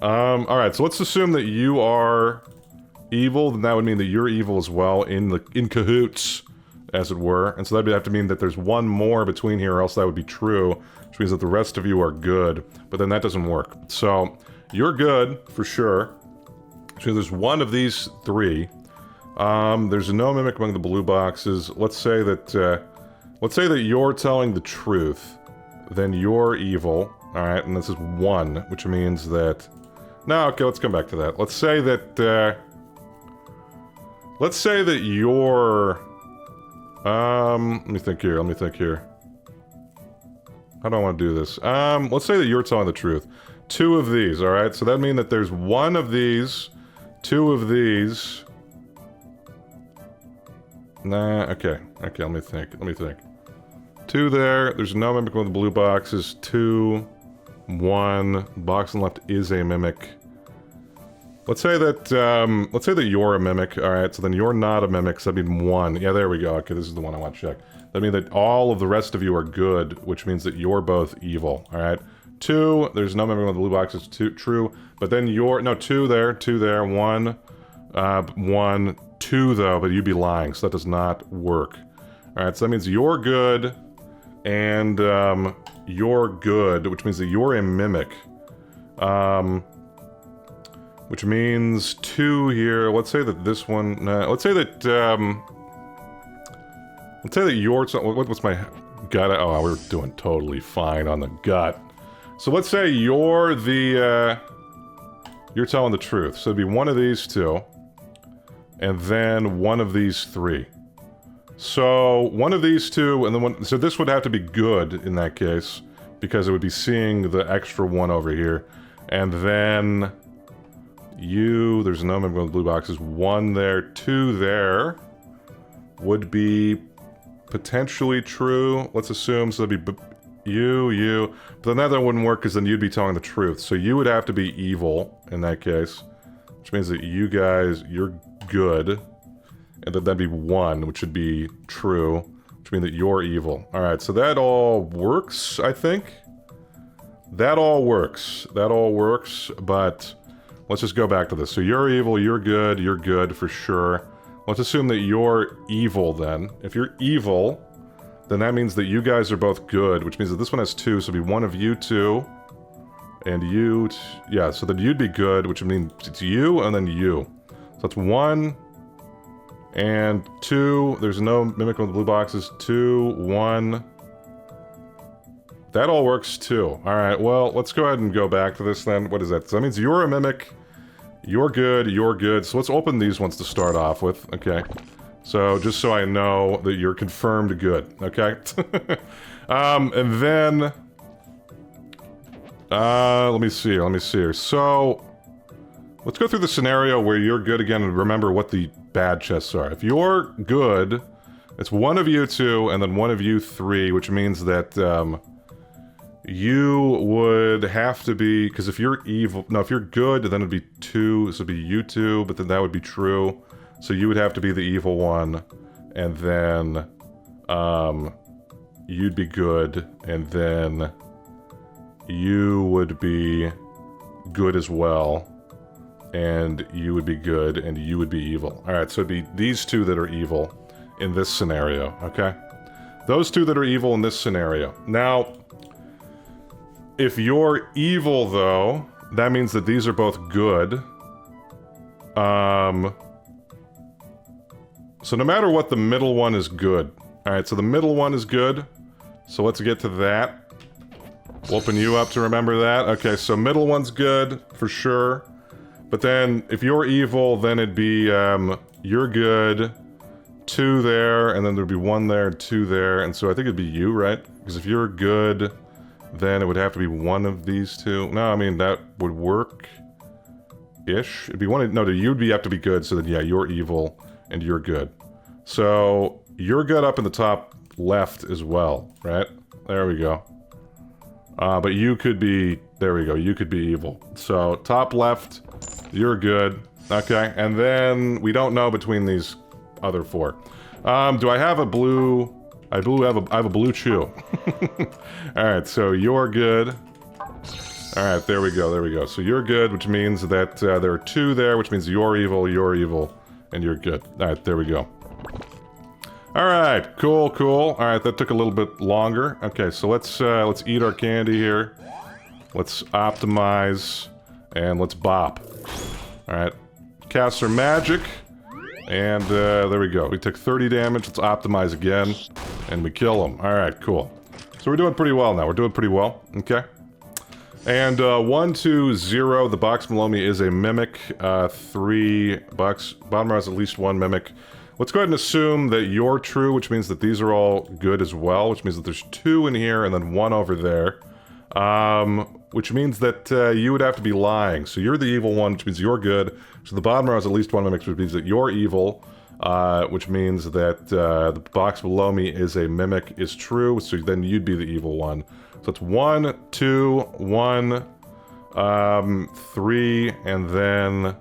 Alright, so let's assume that you are evil, then that would mean that you're evil as well, in cahoots, as it were. And so that would have to mean that there's one more between here, or else that would be true, which means that the rest of you are good, but then that doesn't work. So, you're good, for sure. So there's one of these 3. There's no mimic among the blue boxes. Let's say that you're telling the truth, then you're evil. Alright, and this is 1, which means that... No, okay, let's come back to that. Let's say that you're... let me think here, How do I want to do this? Let's say that you're telling the truth. 2 of these, alright? So that means that there's 1 of these, 2 of these... Nah, okay, let me think. 2 there, there's no mimic with the blue boxes, 2... 1. Box on the left is a mimic. Let's say that you're a mimic. Alright, so then you're not a mimic, so that'd be 1. Yeah, there we go. Okay, this is the one I want to check. That means that all of the rest of you are good, which means that you're both evil. Alright. 2, there's no mimic with the blue boxes, 2, true. But then you're, no, 2 there, 1, 1, 2 though, but you'd be lying, so that does not work. Alright, so that means you're good, and, you're good, which means that you're a mimic. Which means 2 here. Let's say that this one... let's say that you're... What's my gut? Oh, we're doing totally fine on the gut. So let's say you're the... you're telling the truth. So it'd be 1 of these 2. And then 1 of these 3. So, 1 of these 2, and then 1... So this would have to be good in that case, because it would be seeing the extra 1 over here. And then... You... There's no member of the blue boxes. 1 there, 2 there... Would be... potentially true. Let's assume, so that'd be... You... But then that wouldn't work, because then you'd be telling the truth. So you would have to be evil, in that case. Which means that you guys, you're good. And then that'd be 1, which should be true. which means that you're evil. Alright, so that all works, I think. That all works. That all works, but let's just go back to this. So you're evil, you're good for sure. Let's assume that you're evil then. If you're evil, then that means that you guys are both good, which means that this one has 2, so it'll be one of you 2. And you... yeah, so then you'd be good, which means it's you and then you. So that's 1 and 2. There's no mimic with the blue boxes. 2, 1... that all works too. Alright, well, let's go ahead and go back to this then. What is that? So that means you're a mimic, you're good, so let's open these ones to start off with, okay? So, just so I know that you're confirmed good, okay? And then... let me see here. So, let's go through the scenario where you're good again and remember what the bad chests are. If you're good, it's one of you 2 and then one of you 3, which means that, you would have to be, because if you're evil, no, if you're good, then it'd be 2, so it'd be you 2, but then that would be true. So you would have to be the evil one, and then, you'd be good, and then you would be good as well, and you would be good, and you would be evil. Alright, so it'd be these 2 that are evil in this scenario, okay? Those 2 that are evil in this scenario. Now, if you're evil, though, that means that these are both good. So no matter what, the middle one is good. Alright, so the middle one is good. So let's get to that. We'll open you up to remember that. Okay, so middle one's good, for sure. But then, if you're evil, then it'd be, you're good, 2 there, and then there'd be 1 there, 2 there, and so I think it'd be you, right? Because if you're good... then it would have to be one of these 2. No, I mean, that would work-ish. It'd be one of... no, you'd have to be good, so then, yeah, you're evil, and you're good. So, you're good up in the top left as well, right? There we go. But you could be... there we go, you could be evil. So, top left, you're good. Okay, and then we don't know between these other 4. Do I have a blue... I have a blue chew. Alright, so you're good. Alright, there we go. So you're good, which means that there are 2 there, which means you're evil, and you're good. Alright, there we go. Alright, cool. Alright, that took a little bit longer. Okay, so let's eat our candy here. Let's optimize, and let's bop. Alright, cast our magic. And, there we go. We took 30 damage, let's optimize again, and we kill him. Alright, cool. So we're doing pretty well now, we're doing pretty well, okay? And, 1, 2, 0, the box below me is a mimic, 3 bucks, bottom row has at least 1 mimic. Let's go ahead and assume that you're true, which means that these are all good as well, which means that there's 2 in here and then 1 over there. Which means that, you would have to be lying. So you're the evil one, which means you're good. So the bottom row has at least 1 mimic, which means that you're evil. Which means that, the box below me is a mimic is true, so then you'd be the evil one. So it's 1, 2, 1, 3, and then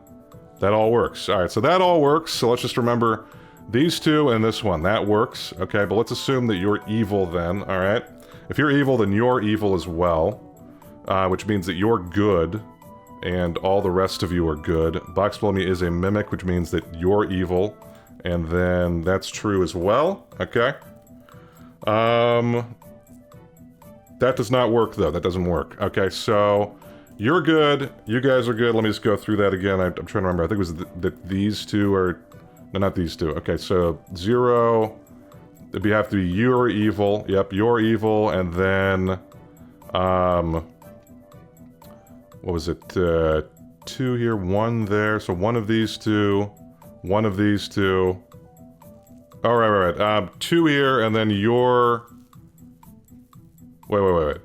that all works. Alright, so that all works. So let's just remember these 2 and this one. That works. Okay, but let's assume that you're evil then, alright? If you're evil, then you're evil as well. Which means that you're good, and all the rest of you are good. Box below me is a mimic, which means that you're evil, and then that's true as well. Okay. That does not work, though. That doesn't work. Okay, so you're good. You guys are good. Let me just go through that again. I'm trying to remember. I think it was that these 2 are... no, not these 2. Okay, so 0... it'd have to be you're evil. Yep, you're evil, and then... what was it? 2 here, 1 there. So 1 of these 2, 1 of these 2. Oh, right. 2 here, and then you're... Wait.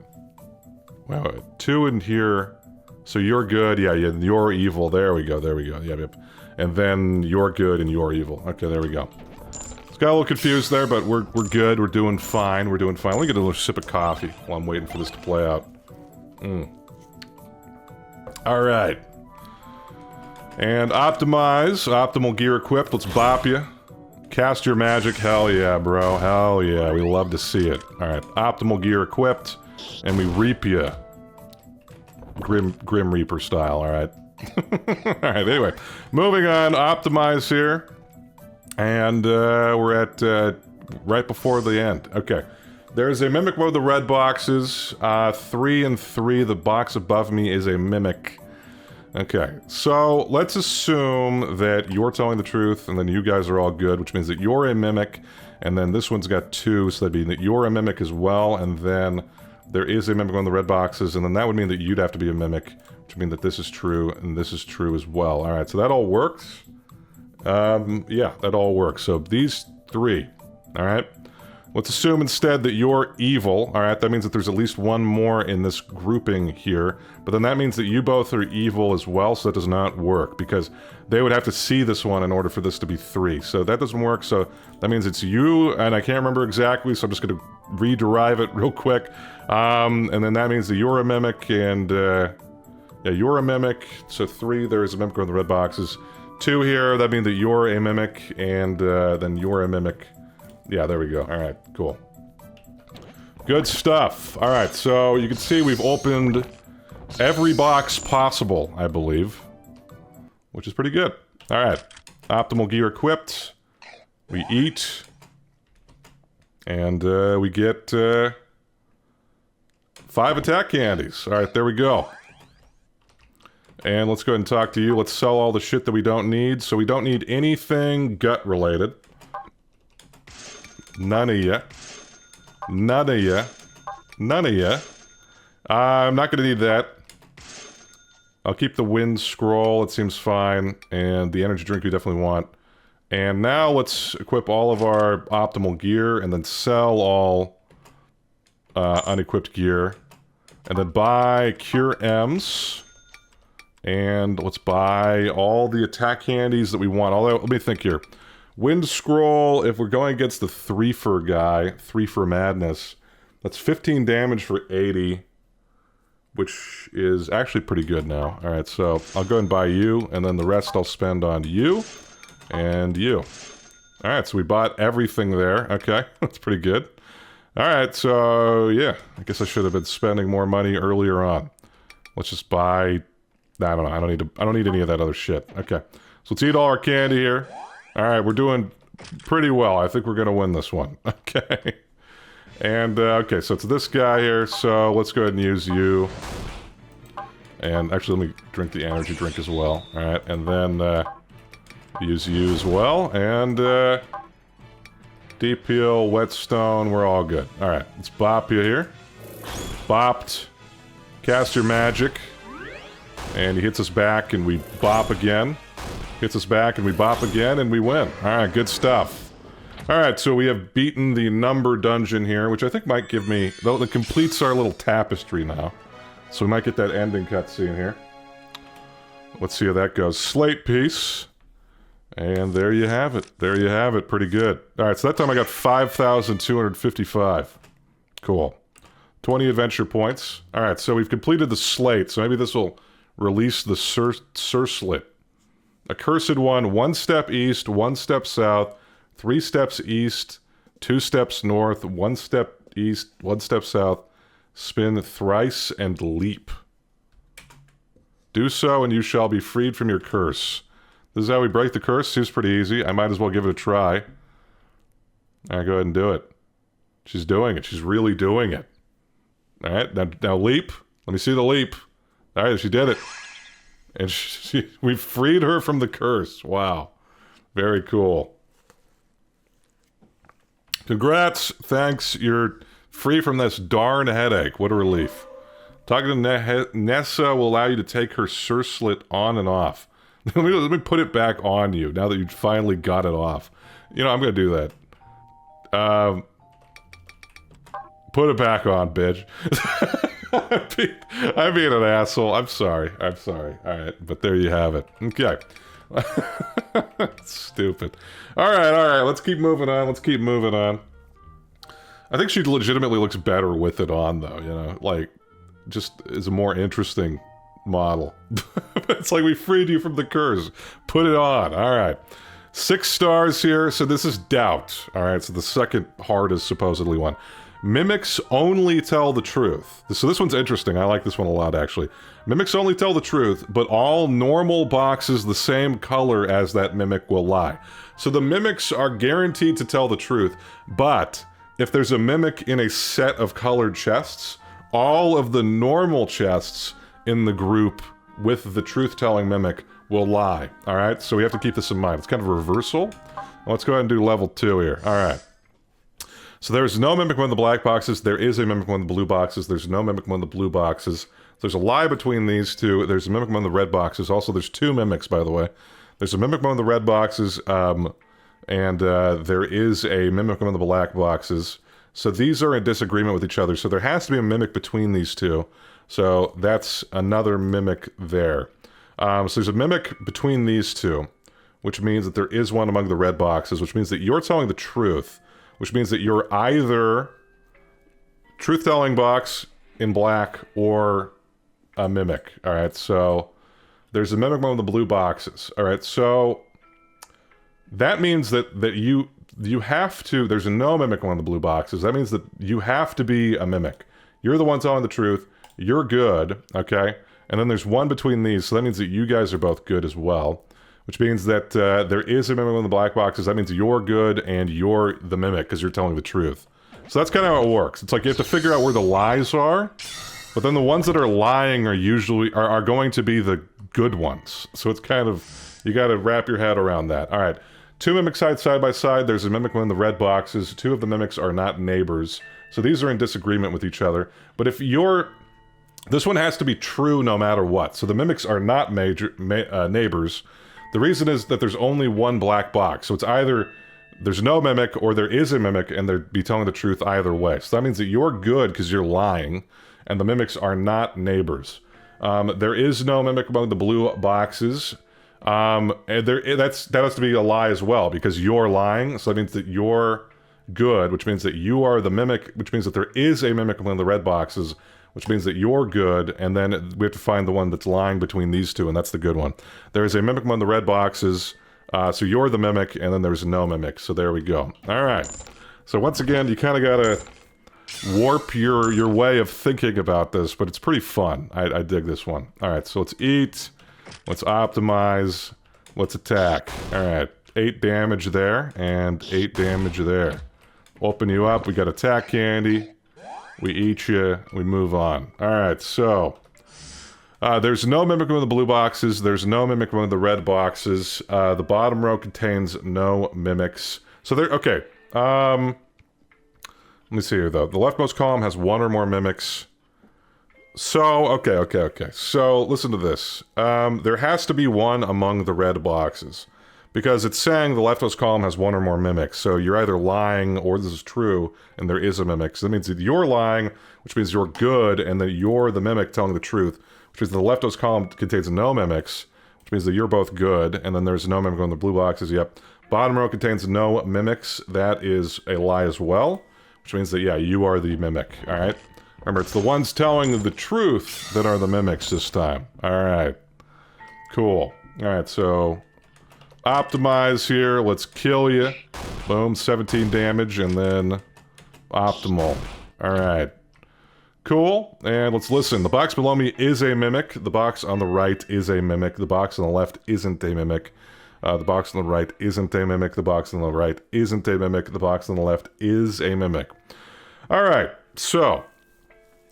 2 in here. So you're good. Yeah, you're evil. There we go. Yep. And then you're good and you're evil. Okay, there we go. Got a little confused there, but we're good. We're doing fine. Let me get a little sip of coffee while I'm waiting for this to play out. Alright. And optimize. Optimal gear equipped. Let's bop you. Cast your magic. Hell yeah, bro. Hell yeah. We love to see it. Alright, optimal gear equipped. And we reap ya. Grim Reaper style, alright. Alright, anyway. Moving on. Optimize here. And we're at right before the end. Okay. There's a mimic mode, the red boxes. 3 and 3. The box above me is a mimic. Okay, so let's assume that you're telling the truth, and then you guys are all good, which means that you're a mimic, and then this one's got 2, so that'd mean that you're a mimic as well, and then there is a mimic on the red boxes, and then that would mean that you'd have to be a mimic, which would mean that this is true, and this is true as well. Alright, so that all works. Yeah, that all works. So these 3, alright? Let's assume instead that you're evil, alright? That means that there's at least one more in this grouping here, but then that means that you both are evil as well, so that does not work, because they would have to see this one in order for this to be 3. So that doesn't work, so that means it's you, and I can't remember exactly, so I'm just gonna rederive it real quick. And then that means that you're a mimic, and, yeah, you're a mimic, so 3, there is a mimic on the red boxes. 2 here, that means that you're a mimic, and, then you're a mimic. Yeah, there we go. Alright, cool. Good stuff. Alright, so you can see we've opened every box possible, I believe. Which is pretty good. Alright. Optimal gear equipped. We eat. And, we get, 5 attack candies. Alright, there we go. And let's go ahead and talk to you. Let's sell all the shit that we don't need. So we don't need anything gut-related. None of ya. None of ya. None of ya. I'm not gonna need that. I'll keep the wind scroll, it seems fine. And the energy drink we definitely want. And now let's equip all of our optimal gear and then sell all unequipped gear. And then buy Cure M's. And let's buy all the attack candies that we want. Although, let me think here. Wind Scroll, if we're going against the 3-for guy, 3-for Madness, that's 15 damage for 80, which is actually pretty good now. Alright, so I'll go and buy you, and then the rest I'll spend on you, and you. Alright, so we bought everything there. Okay, that's pretty good. Alright, so yeah, I guess I should have been spending more money earlier on. Let's just buy... I don't know, I don't need any of that other shit. Okay, so let's eat all our candy here. Alright, we're doing pretty well. I think we're gonna win this one. Okay. And, okay, so it's this guy here, so let's go ahead and use you. And actually, let me drink the energy drink as well. Alright, and then, use you as well. And, Deep Heal, Whetstone, we're all good. Alright, let's bop you here. Bopped. Cast your magic. And he hits us back, and we bop again. Hits us back, and we bop again, and we win. Alright, good stuff. Alright, so we have beaten the number dungeon here, which I think might give me... Though it completes our little tapestry now. So we might get that ending cutscene here. Let's see how that goes. Slate piece. And there you have it. There you have it. Pretty good. Alright, so that time I got 5,255. Cool. 20 adventure points. Alright, so we've completed the slate, so maybe this will release the Surslit. A cursed one step east, 1 step south, 3 steps east, 2 steps north, 1 step east, 1 step south, spin thrice and leap. Do so and you shall be freed from your curse. This is how we break the curse. Seems pretty easy. I might as well give it a try. Alright, go ahead and do it. She's doing it. She's really doing it. Alright, now leap. Let me see the leap. Alright, she did it. And we freed her from the curse. Wow. Very cool. Congrats. Thanks. You're free from this darn headache. What a relief. Talking to Nehsa will allow you to take her surslit on and off. let me put it back on you now that you finally got it off. You know, I'm going to do that. Put it back on, bitch. I'm being an asshole. I'm sorry. I'm sorry. Alright, but there you have it. Okay. Stupid. Alright. Let's keep moving on. Let's keep moving on. I think she legitimately looks better with it on, though, you know? Like, just is a more interesting model. It's like, we freed you from the curse. Put it on. Alright. 6 stars here, so this is doubt. Alright, so the second hardest supposedly one. Mimics only tell the truth. So this one's interesting. I like this one a lot, actually. Mimics only tell the truth, but all normal boxes the same color as that mimic will lie. So the mimics are guaranteed to tell the truth, but if there's a mimic in a set of colored chests, all of the normal chests in the group with the truth-telling mimic will lie. Alright, so we have to keep this in mind. It's kind of a reversal. Let's go ahead and do level 2 here. Alright. So there's no mimic among the black boxes. There is a mimic among the blue boxes. There's no mimic among the blue boxes. There's a lie between these two. There's a mimic among the red boxes. Also, there's 2 mimics, by the way. There's a mimic among the red boxes, and there is a mimic among the black boxes. So these are in disagreement with each other. So there has to be a mimic between these two. So that's another mimic there. So there's a mimic between these two, which means that there is one among the red boxes, which means that you're telling the truth. Which means that you're either truth-telling box in black or a mimic. Alright, so there's a mimic among the blue boxes. Alright, so that means that you have to, there's no mimic among the blue boxes. That means that you have to be a mimic. You're the one telling the truth. You're good, okay? And then there's one between these, so that means that you guys are both good as well. Which means that there is a mimic in the black boxes. That means you're good and you're the mimic because you're telling the truth. So that's kind of how it works. It's like you have to figure out where the lies are, but then the ones that are lying are usually are going to be the good ones. So it's kind of, you got to wrap your head around that. All right, 2 mimics side by side. There's a mimic in the red boxes. 2 of the mimics are not neighbors. So these are in disagreement with each other. But if you're, this one has to be true no matter what. So the mimics are not neighbors. The reason is that there's only one black box. So it's either there's no mimic or there is a mimic and they'd be telling the truth either way. So that means that you're good because you're lying and the mimics are not neighbors. There is no mimic among the blue boxes. And that has to be a lie as well because you're lying. So that means that you're good, which means that you are the mimic, which means that there is a mimic among the red boxes, which means that you're good, and then we have to find the one that's lying between these two, and that's the good one. There is a mimic among the red boxes, so you're the mimic, and then there's no mimic, so there we go. Alright, so once again, you kind of gotta warp your way of thinking about this, but it's pretty fun. I dig this one. Alright, so let's eat, let's optimize, let's attack. Alright, 8 damage there, and 8 damage there. Open you up, we got attack candy. We eat you, we move on. Alright, so there's no mimic among the blue boxes, there's no mimic among the red boxes. The bottom row contains no mimics. So there, okay. Let me see here though. The leftmost column has 1 or more mimics. So, okay. So, listen to this. There has to be 1 among the red boxes. Because it's saying the leftmost column has 1 or more mimics, so you're either lying or this is true, and there is a mimic. So that means that you're lying, which means you're good, and that you're the mimic telling the truth, which means the leftmost column contains no mimics, which means that you're both good, and then there's no mimic on the blue boxes, yep. Bottom row contains no mimics, that is a lie as well, which means that, yeah, you are the mimic, alright? Remember, it's the ones telling the truth that are the mimics this time. Alright. Cool. Alright, so optimize here, let's kill you. Boom, 17 damage, and then optimal. Alright. Cool, and let's listen. The box below me is a mimic. The box on the right is a mimic. The box on the left isn't a mimic. The box on the right isn't a mimic. The box on the right isn't a mimic. The box on the left is a mimic. Alright, so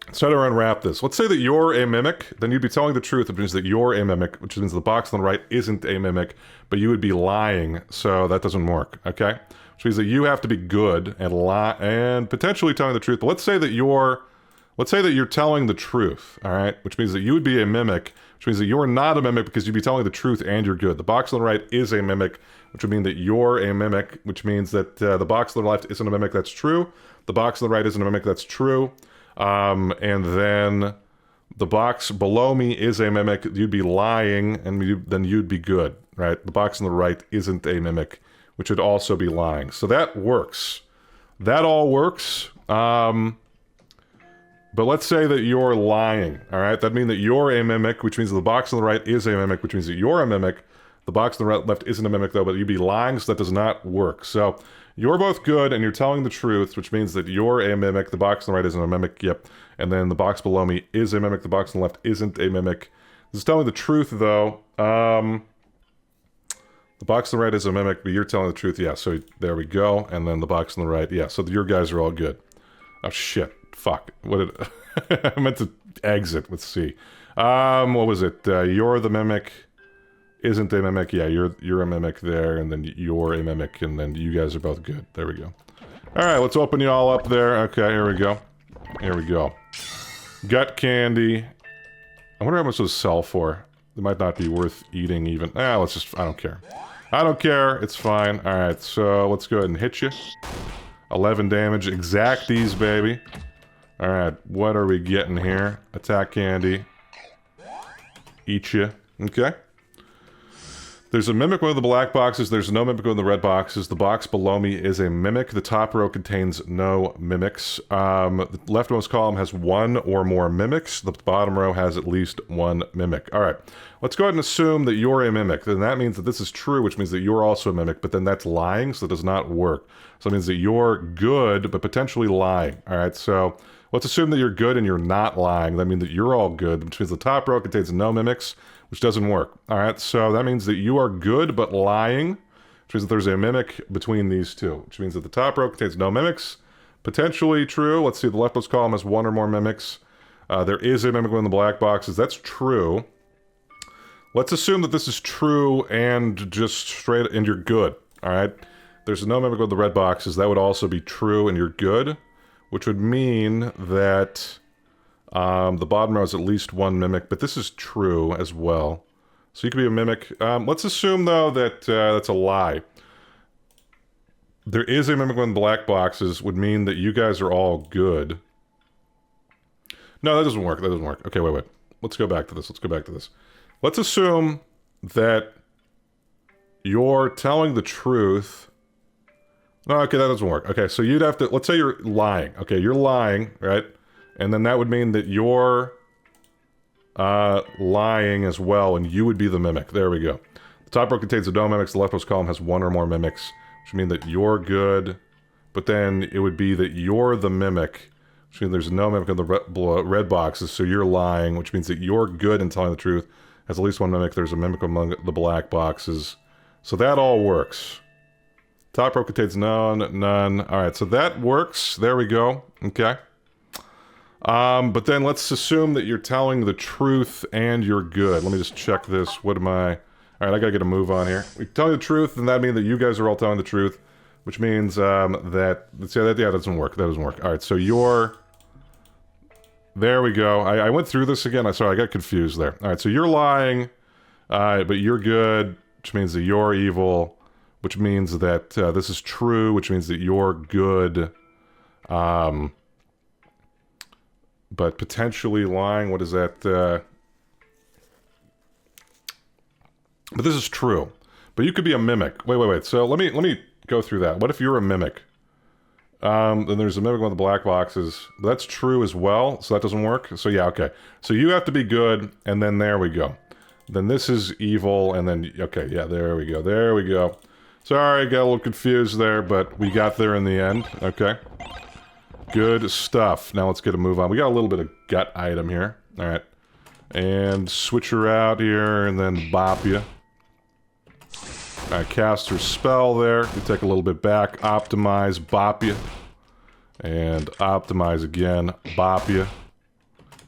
let's try to unwrap this. Let's say that you're a mimic, then you'd be telling the truth, which means that you're a mimic, which means the box on the right isn't a mimic, but you would be lying, so that doesn't work, okay? Which means that you have to be good and lie and potentially telling the truth. But let's say that you're telling the truth, alright? Which means that you would be a mimic, which means that you're not a mimic because you'd be telling the truth and you're good. The box on the right is a mimic, which would mean that you're a mimic, which means that the box on the left isn't a mimic, that's true. The box on the right isn't a mimic, that's true. And then the box below me is a mimic, you'd be lying, and then you'd be good, right? The box on the right isn't a mimic, which would also be lying. So that works. That all works. But let's say that you're lying, all right? That'd mean that you're a mimic, which means the box on the right is a mimic, which means that you're a mimic. The box on the left isn't a mimic, though, but you'd be lying, so that does not work. So, you're both good, and you're telling the truth, which means that you're a mimic. The box on the right isn't a mimic, yep. And then the box below me is a mimic. The box on the left isn't a mimic. This is telling the truth, though. The box on the right is a mimic, but you're telling the truth, yeah. So, there we go. And then the box on the right, yeah. So, your guys are all good. Oh, shit. Fuck. What did... I meant to exit. Let's see. What was it? You're the mimic. Isn't a mimic. Yeah, you're a mimic there, and then you're a mimic, and then you guys are both good. There we go. Alright, let's open you all up there. Okay, here we go. Here we go. Gut candy. I wonder how much those sell for. They might not be worth eating even. Let's just... I don't care. I don't care. It's fine. Alright, so let's go ahead and hit you. 11 damage. Exacties, baby. Alright, what are we getting here? Attack candy. Eat you. Okay. There's a mimic with the black boxes. There's no mimic with the red boxes. The box below me is a mimic. The top row contains no mimics. The leftmost column has one or more mimics. The bottom row has at least one mimic. All right. Let's go ahead and assume that you're a mimic. Then that means that this is true, which means that you're also a mimic, but then that's lying, so it does not work. So it means that you're good, but potentially lying. All right, so let's assume that you're good and you're not lying. That means that you're all good, which means the top row contains no mimics, which doesn't work. All right, so that means that you are good but lying, which means that there's a mimic between these two, which means that the top row contains no mimics. Potentially true. Let's see, the leftmost column has one or more mimics. There is a mimic in the black boxes. That's true. Let's assume that this is true and just straight, and you're good. All right, there's no mimic with the red boxes. That would also be true and you're good, which would mean that the bottom row is at least one mimic, but this is true as well. So you could be a mimic. Let's assume, though, that that's a lie. There is a mimic in the black boxes, would mean that you guys are all good. No, that doesn't work. That doesn't work. Okay, wait. Let's go back to this. Let's go back to this. Let's assume that you're telling the truth. No, okay, that doesn't work. Okay, so you'd have to... Let's say you're lying. Okay, you're lying, right? And then that would mean that you're lying as well, and you would be the mimic. There we go. The top row contains no mimics. The leftmost column has one or more mimics, which would mean that you're good. But then it would be that you're the mimic, which means there's no mimic in the red boxes, so you're lying, which means that you're good in telling the truth. Has at least one mimic. There's a mimic among the black boxes. So that all works. Top row contains none. Alright, so that works. There we go. Okay. But then let's assume that you're telling the truth and you're good. Let me just check this. What am I... Alright, I gotta get a move on here. We tell you the truth, and that means that you guys are all telling the truth, which means that... Yeah, that doesn't work. That doesn't work. Alright, so you're... There we go. I went through this again. Sorry, I got confused there. Alright, so you're lying, but you're good, which means that you're evil, which means that this is true, which means that you're good. But potentially lying, what is that? But this is true. But you could be a mimic. Wait. So let me go through that. What if you're a mimic? Then there's a mimic with the black boxes. That's true as well, so that doesn't work. So yeah, okay. So you have to be good, and then there we go. Then this is evil, and then... Okay, yeah, there we go. There we go. Sorry, got a little confused there, but we got there in the end. Okay. Good stuff. Now let's get a move on. We got a little bit of gut item here. Alright. And switch her out here, and then bop you. Alright, cast her spell there. We take a little bit back. Optimize, bop you. And optimize again. Bop you.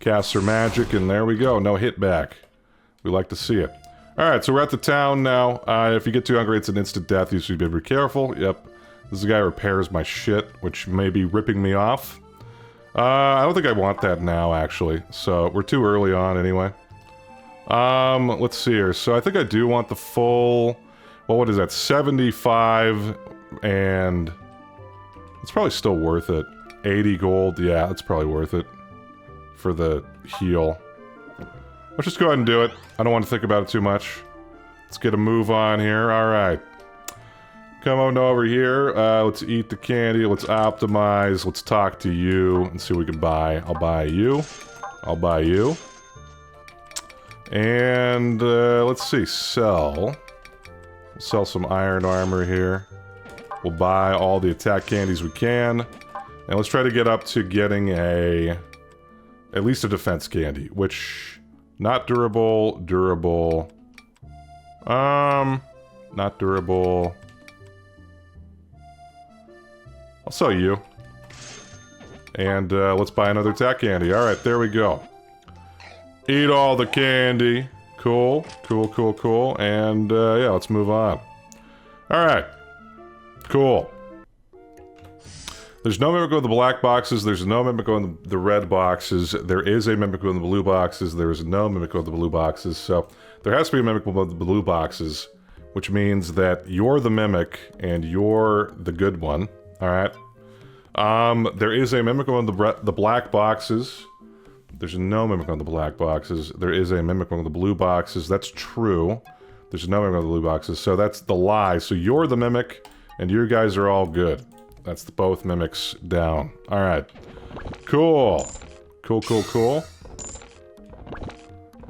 Cast her magic, and there we go. No hit back. We like to see it. Alright, so we're at the town now. If you get too hungry, it's an instant death. You should be very careful. Yep. This is the guy who repairs my shit, which may be ripping me off. I don't think I want that now, actually. So, we're too early on anyway. Let's see here. So, I think I do want the full... Well, what is that? 75, and... It's probably still worth it. 80 gold, yeah, that's probably worth it. For the heal. Let's just go ahead and do it. I don't want to think about it too much. Let's get a move on here. Alright. Come on over here. Let's eat the candy. Let's optimize. Let's talk to you and see what we can buy. I'll buy you. I'll buy you. And, let's see. Sell. Sell some iron armor here. We'll buy all the attack candies we can. And let's try to get up to getting at least a defense candy, which... Not durable, durable... Not durable... I'll sell you. And let's buy another attack candy. Alright, there we go. Eat all the candy. Cool, cool, cool, cool. And yeah, let's move on. Alright. Cool. There's no Mimic in the black boxes. There's no Mimic in the red boxes. There is a Mimic in the blue boxes. There is no Mimic in the blue boxes. So there has to be a Mimic in the blue boxes, which means that you're the Mimic and you're the good one. Alright. There is a Mimic on the black boxes. There's no Mimic on the black boxes. There is a Mimic on the blue boxes. That's true. There's no Mimic on the blue boxes. So that's the lie. So you're the Mimic, and you guys are all good. That's both Mimics down. Alright. Cool. Cool, cool, cool.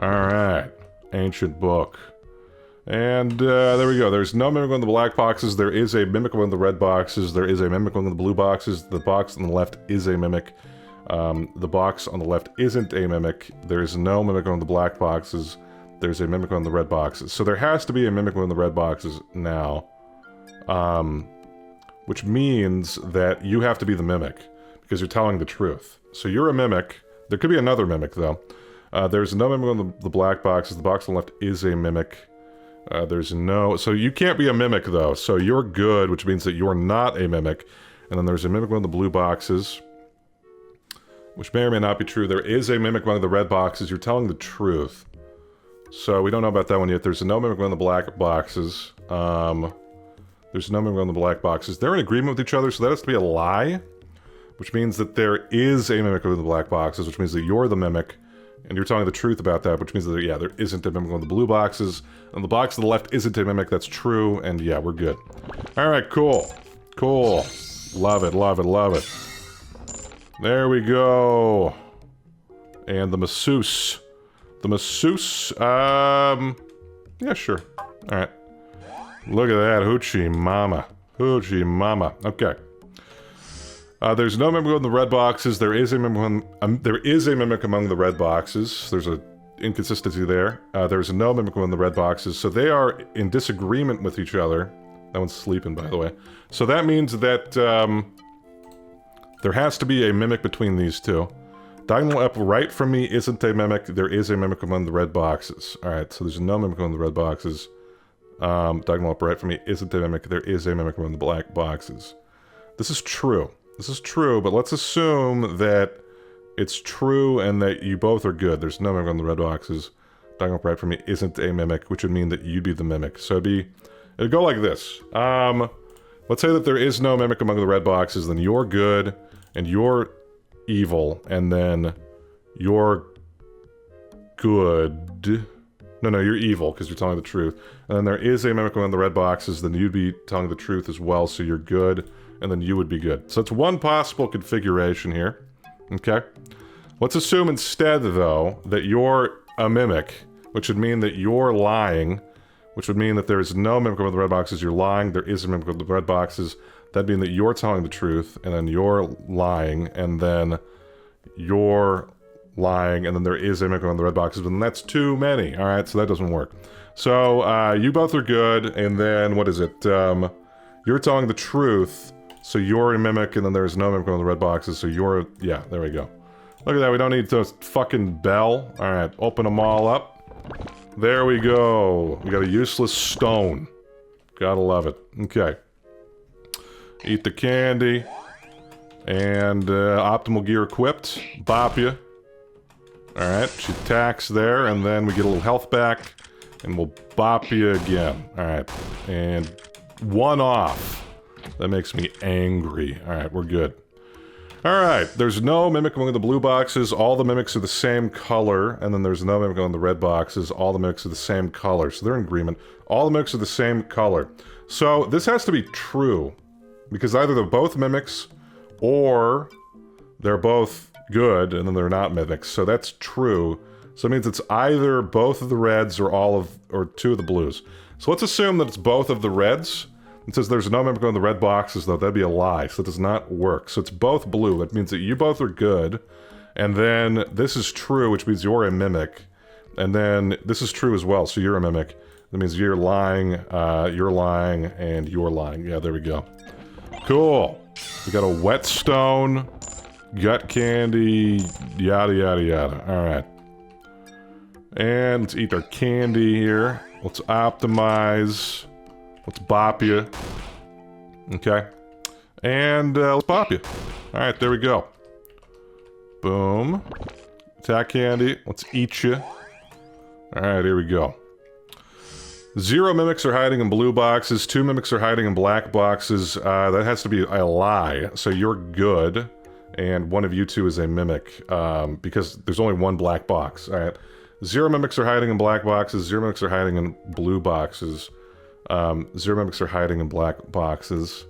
Alright. Ancient book. And there we go. There's no Mimic on the black boxes. There is a Mimic on the red boxes. There is a Mimic on the blue boxes. The box on the left is a Mimic. The box on the left isn't a Mimic. There is no Mimic on the black boxes. There's a Mimic on the red boxes. So there has to be a Mimic on the red boxes now. Which means that you have to be the Mimic. Because you're telling the truth. So you're a Mimic. There could be another Mimic, though. There's no Mimic on the black boxes. The box on the left is a Mimic. There's no... So you can't be a Mimic, though. So you're good, which means that you're not a Mimic. And then there's a Mimic on the blue boxes. Which may or may not be true. There is a Mimic on the red boxes. You're telling the truth. So we don't know about that one yet. There's no Mimic on the black boxes. There's no Mimic on the black boxes. They're in agreement with each other, so that has to be a lie. Which means that there is a Mimic on the black boxes, which means that you're the Mimic. And you're telling the truth about that, which means that, yeah, there isn't a Mimic on the blue boxes. And the box to the left isn't a Mimic, that's true. And yeah, we're good. Alright, cool. Cool. Love it, love it, love it. There we go. And the masseuse. The masseuse, yeah, sure. Alright. Look at that, hoochie mama. Hoochie mama. Okay. There's no Mimic on the red boxes. There is a Mimic among the red boxes. There's a inconsistency there. There's no Mimic on the red boxes, so they are in disagreement with each other. That one's sleeping, by the way. So that means that there has to be a Mimic between these two. Diagonal up right from me isn't a Mimic. There is a Mimic among the red boxes. Alright, so there's no Mimic on the red boxes. Diagonal up right from me isn't a Mimic. There is a Mimic among the black boxes. This is true. This is true, but let's assume that it's true and that you both are good. There's no Mimic on the red boxes. Diagonal up right from me isn't a Mimic, which would mean that you'd be the Mimic. So it'd go like this. Let's say that there is no Mimic among the red boxes, then you're good, and you're evil, and then you're good. No, you're evil, because you're telling the truth. And then there is a Mimic among the red boxes, then you'd be telling the truth as well, so you're good, and then you would be good. So it's one possible configuration here. Okay? Let's assume instead, though, that you're a Mimic, which would mean that you're lying, which would mean that there is no Mimic among the red boxes, you're lying, there is a Mimic among the red boxes, that'd mean that you're telling the truth, and then you're lying, and then you're lying, and then there is a Mimic on the red boxes, but then that's too many. Alright, so that doesn't work. So, you both are good, and then, what is it? You're telling the truth, so you're a Mimic, and then there's no Mimic on the red boxes, so you're... Yeah, there we go. Look at that, we don't need to fucking bell. Alright, open them all up. There we go. We got a useless stone. Gotta love it. Okay. Eat the candy. And, optimal gear equipped. Bop ya. Alright, she attacks there, and then we get a little health back. And we'll bop you again. Alright. And one off. That makes me angry. Alright, we're good. Alright, there's no Mimic among the blue boxes. All the Mimics are the same color. And then there's no Mimic on the red boxes. All the Mimics are the same color. So they're in agreement. All the Mimics are the same color. So this has to be true. Because either they're both Mimics, or they're both good, and then they're not Mimics. So that's true. So it means it's either both of the reds or two of the blues. So let's assume that it's both of the reds. It says there's no mimic in the red boxes, though. That'd be a lie, so that does not work. So it's both blue. That means that you both are good. And then this is true, which means you're a mimic. And then this is true as well, so you're a mimic. That means you're lying, and you're lying. Yeah, there we go. Cool. We got a whetstone, gut candy, yada yada yada. Alright. And let's eat our candy here. Let's optimize. Let's bop you. Okay. And let's bop you. Alright, there we go. Boom. Attack candy. Let's eat you. Alright, here we go. 0 mimics are hiding in blue boxes. 2 mimics are hiding in black boxes. That has to be a lie. So you're good. And one of you two is a mimic. Because there's only one black box. Alright. 0 mimics are hiding in black boxes. 0 mimics are hiding in blue boxes. 0 mimics are hiding in black boxes.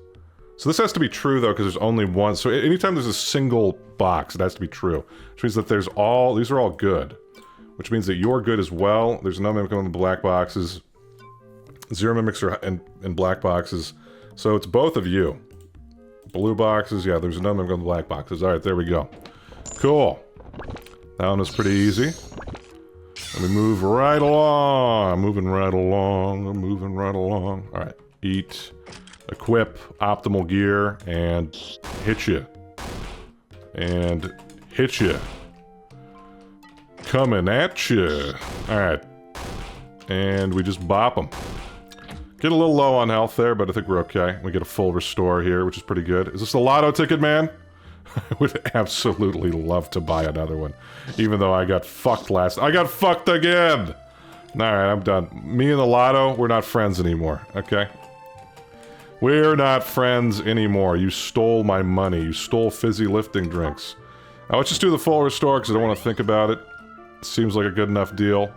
So this has to be true, though, because there's only one. So anytime there's a single box, it has to be true. Which means that these are all good. Which means that you're good as well. There's no mimic in the black boxes. 0 mimics are in black boxes. So it's both of you. Blue boxes, yeah, there's no mimic in the black boxes. Alright, there we go. Cool. That one was pretty easy. And we move right along. Moving right along. Alright. Eat. Equip. Optimal gear. And hit you. And hit you. Coming at you. Alright. And we just bop them. Get a little low on health there, but I think we're okay. We get a full restore here, which is pretty good. Is this a lotto ticket, man? I would absolutely love to buy another one. Even though I got fucked I got fucked again! Alright, I'm done. Me and the lotto, we're not friends anymore, okay? We're not friends anymore. You stole my money. You stole fizzy lifting drinks. Now let's just do the full restore because I don't want to think about it. Seems like a good enough deal.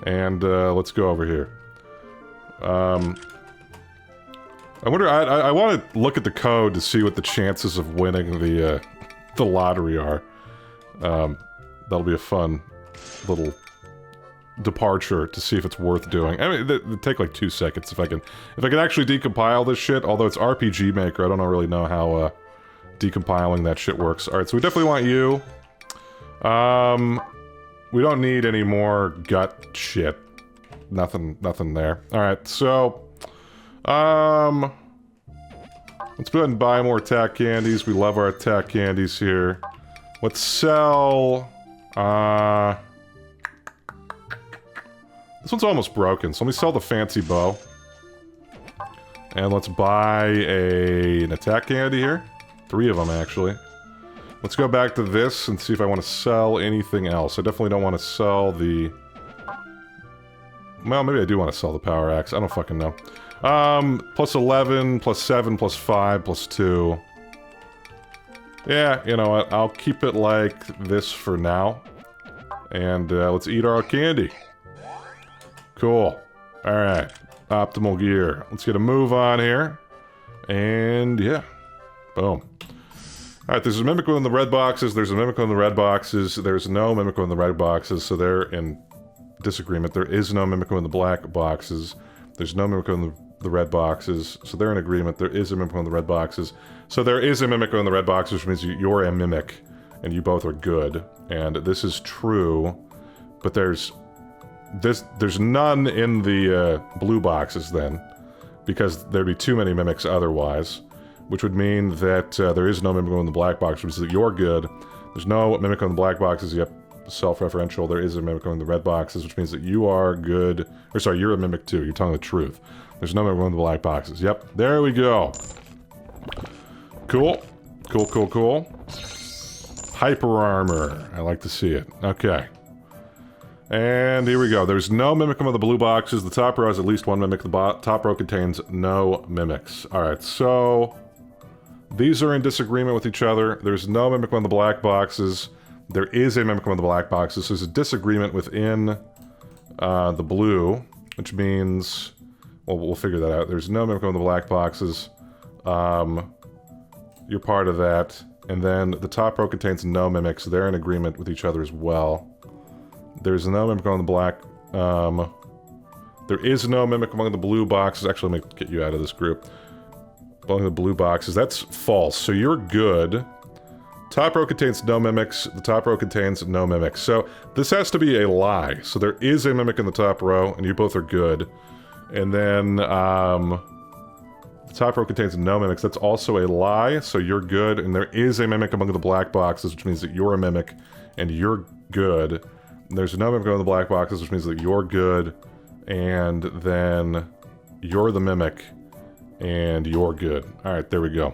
And let's go over here. I wonder, I want to look at the code to see what the chances of winning the lottery are. That'll be a fun little departure to see if it's worth doing. I mean, it'll take like 2 seconds if I can actually decompile this shit, although it's RPG Maker, I don't really know how decompiling that shit works. Alright, so we definitely want you. We don't need any more gut shit. Nothing there. Alright, so... let's go ahead and buy more attack candies. We love our attack candies here. Let's sell... this one's almost broken, so let me sell the fancy bow. And let's buy an attack candy here. 3 of them, actually. Let's go back to this and see if I want to sell anything else. I definitely don't want to sell the... Well, maybe I do want to sell the power axe. I don't fucking know. Plus 11, plus 7, plus 5, plus 2. Yeah, you know what? I'll keep it like this for now. And let's eat our candy. Cool. Alright. Optimal gear. Let's get a move on here. And yeah. Boom. Alright, there's a Mimico in the red boxes, there's a Mimico in the red boxes, there's no Mimico in the red boxes, so they're in disagreement. There is no Mimico in the black boxes. There's no Mimico in the red boxes, so they're in agreement. There is a Mimico in the red boxes. So there is a Mimico in the red boxes, which means you're a mimic, and you both are good. And this is true, but there's none in the blue boxes then, because there'd be too many mimics otherwise, which would mean that there is no Mimico in the black box, which is that you're good. There's no Mimico in the black boxes, yep, self-referential. There is a Mimico in the red boxes, which means that you are good. Or sorry, you're a mimic too, you're telling the truth. There's no Mimico in the black boxes. Yep, there we go. Cool. Cool, cool, cool. Hyper armor. I like to see it. Okay. And here we go. There's no Mimicum of the blue boxes. The top row has at least one mimic. The top row contains no mimics. Alright, so... these are in disagreement with each other. There's no Mimicum in the black boxes. There is a Mimicum in the black boxes. So there's a disagreement within the blue, which means... well, we'll figure that out. There's no Mimicum in the black boxes. You're part of that. And then the top row contains no mimics. They're in agreement with each other as well. There's no mimic among the black. There is no mimic among the blue boxes. Actually, let me get you out of this group. Among the blue boxes, that's false. So you're good. Top row contains no mimics. The top row contains no mimics. So this has to be a lie. So there is a mimic in the top row, and you both are good. And then the top row contains no mimics. That's also a lie. So you're good. And there is a mimic among the black boxes, which means that you're a mimic, and you're good. And there's no mimic among the black boxes, which means that you're good, and then you're the mimic, and you're good. All right, there we go.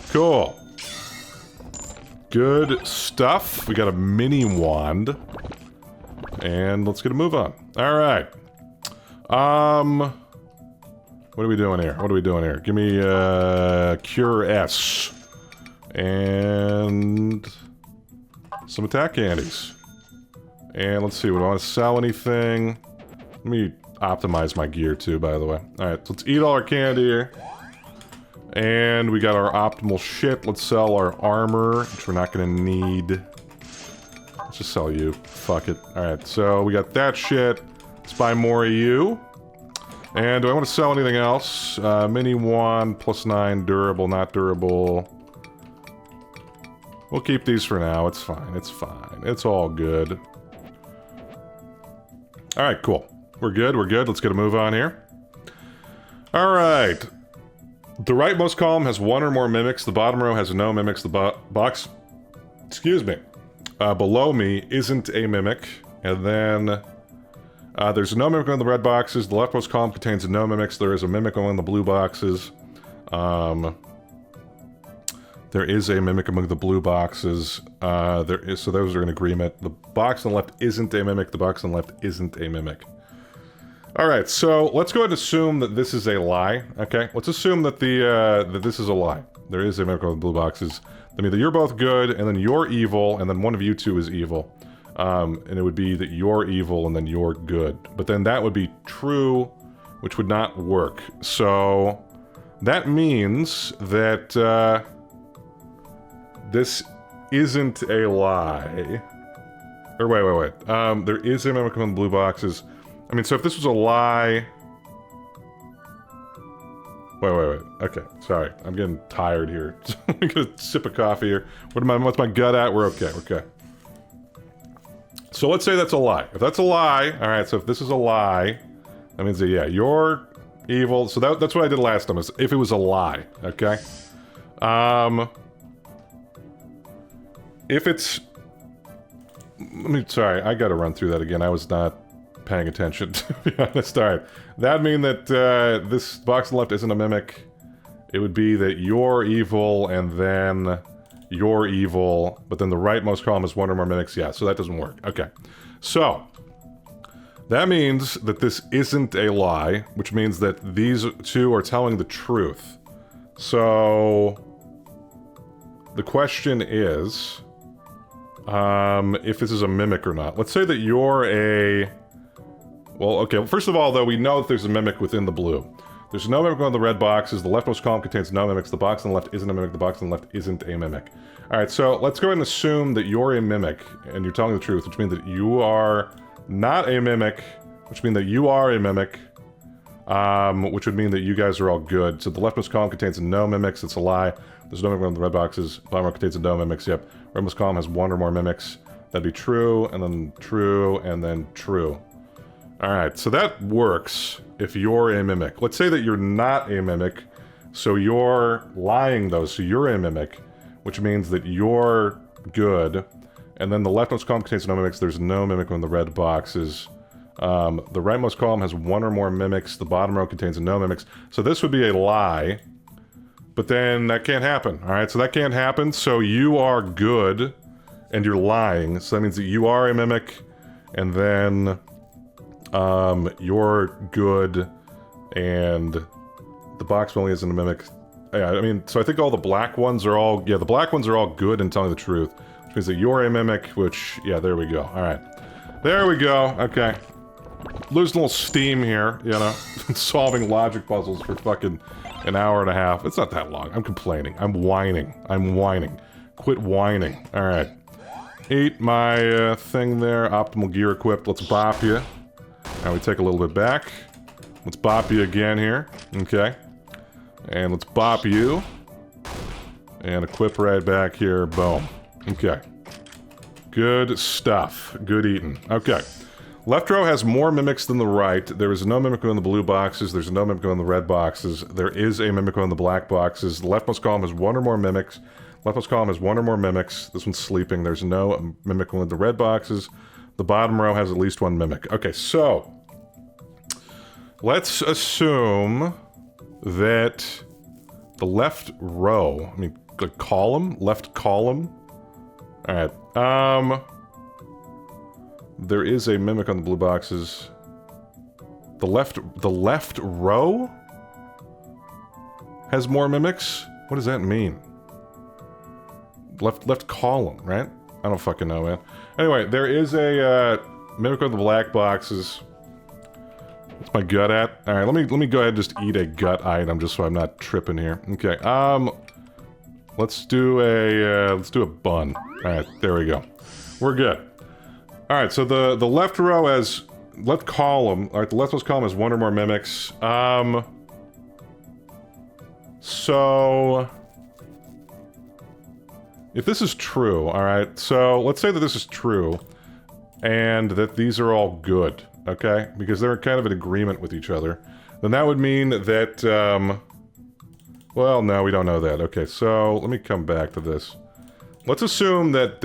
Cool. Good stuff. We got a mini wand. And let's get a move on. Alright. What are we doing here? What are we doing here? Give me, Cure S. And some attack candies. And let's see, we don't want to sell anything. Let me optimize my gear too, by the way. Alright, so let's eat all our candy here. And we got our optimal shit. Let's sell our armor, which we're not going to need. Let's just sell you. Fuck it. Alright, so we got that shit. Let's buy more of you. And do I want to sell anything else? Mini wand, +9, durable, not durable. We'll keep these for now. It's fine. It's fine. It's all good. Alright, cool. We're good. We're good. Let's get a move on here. Alright. The rightmost column has one or more mimics. The bottom row has no mimics. The box, excuse me, below me isn't a mimic. And then there's no mimic on the red boxes. The leftmost column contains no mimics. There is a mimic on the blue boxes. There is a mimic among the blue boxes. So those are in agreement. The box on the left isn't a mimic. The box on the left isn't a mimic. Alright, so let's go ahead and assume that this is a lie, okay? Let's assume that that this is a lie. There is a mimic on the blue boxes. That means that you're both good, and then you're evil, and then one of you two is evil. And it would be that you're evil, and then you're good. But then that would be true, which would not work. So that means that this isn't a lie. Or wait. There is a mimic on the blue boxes. I mean, so if this was a lie... Wait. Okay, sorry. I'm getting tired here. I'm gonna sip of coffee here. What's my gut at? We're okay, So let's say that's a lie. If that's a lie, alright, so if this is a lie, that means that, yeah, you're evil. So that's what I did last time, is if it was a lie, okay? If it's... Sorry, I gotta run through that again. I was not paying attention, to be honest. Alright, that'd mean that this box on the left isn't a mimic. It would be that you're evil, and then you're evil, but then the rightmost column is one or more mimics. Yeah, so that doesn't work. Okay, so that means that this isn't a lie, which means that these two are telling the truth. So the question is, if this is a mimic or not. Let's say that you're a... Well, okay, first of all, though, we know that there's a mimic within the blue. There's no mimic on the red boxes. The leftmost column contains no mimics. The box on the left isn't a mimic. The box on the left isn't a mimic. Alright, so let's go ahead and assume that you're a mimic, and you're telling the truth, which means that you are not a mimic, which means that you are a mimic, which would mean that you guys are all good. So the leftmost column contains no mimics. It's a lie. There's no mimic on the red boxes. The bottom row contains no mimics. Yep. Rightmost column has one or more mimics. That'd be true, and then true, and then true. Alright, so that works if you're a mimic. Let's say that you're not a mimic, so you're lying though, so you're a mimic, which means that you're good, and then the leftmost column contains no mimics. There's no mimic on the red boxes. The rightmost column has one or more mimics. The bottom row contains no mimics. So this would be a lie, but then that can't happen. Alright, so that can't happen, so you are good, and you're lying, so that means that you are a mimic, and then... you're good, and the box only isn't a mimic. Yeah, I mean, so I think all the black ones are all... Yeah, the black ones are all good and telling the truth. Which means that you're a mimic, which... Yeah, there we go. Alright. There we go. Okay. Losing a little steam here, you know? Solving logic puzzles for fucking an hour and a half. It's not that long. I'm complaining. I'm whining. I'm whining. Quit whining. Alright. Eat my thing there. Optimal gear equipped. Let's bop you. Now we take a little bit back. Let's bop you again here. Okay. And let's bop you. And equip right back here. Boom. Okay. Good stuff. Good eating. Okay. Left row has more mimics than the right. There is no mimic in the blue boxes. There's no mimic in the red boxes. There is a mimic in the black boxes. The leftmost column has one or more mimics. Leftmost column has one or more mimics. This one's sleeping. There's no mimic in the red boxes. The bottom row has at least one mimic. Okay, so let's assume that the left row, I mean, like column, left column. All right. There is a mimic on the blue boxes. The left row has more mimics? What does that mean? Left column, right? I don't fucking know, man. Anyway, there is a mimic on the black boxes. What's my gut at? All right, let me go ahead and just eat a gut item just so I'm not tripping here. Okay. Let's do a bun. All right, there we go. We're good. All right, so the left row has left column. All right, the leftmost column has one or more mimics. So if this is true, all right. So let's say that this is true, and that these are all good, okay? Because they're kind of in agreement with each other. Then that would mean that. Well, no, we don't know that. Okay, so let me come back to this. Let's assume that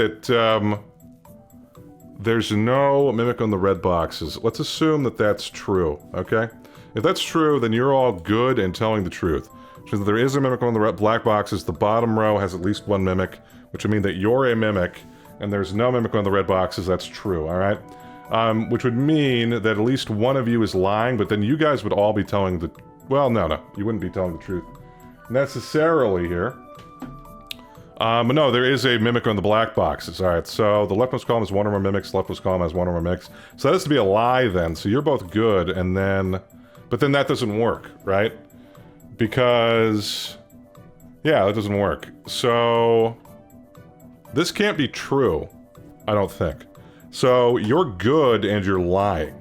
there's no mimic on the red boxes. Let's assume that that's true, okay? If that's true, then you're all good and telling the truth. Which means that there is a mimic on the black boxes. The bottom row has at least one mimic, which would mean that you're a mimic, and there's no mimic on the red boxes. That's true, all right? Which would mean that at least one of you is lying, but then you guys would all be telling the... Well, no, you wouldn't be telling the truth necessarily here. But no, there is a mimic on the black boxes. Alright, so the leftmost column has one or more mimics, leftmost column has one or more mimics. So that has to be a lie then, so you're both good, and then... But then that doesn't work, right? Because... Yeah, that doesn't work. So... This can't be true, I don't think. So, you're good and you're lying.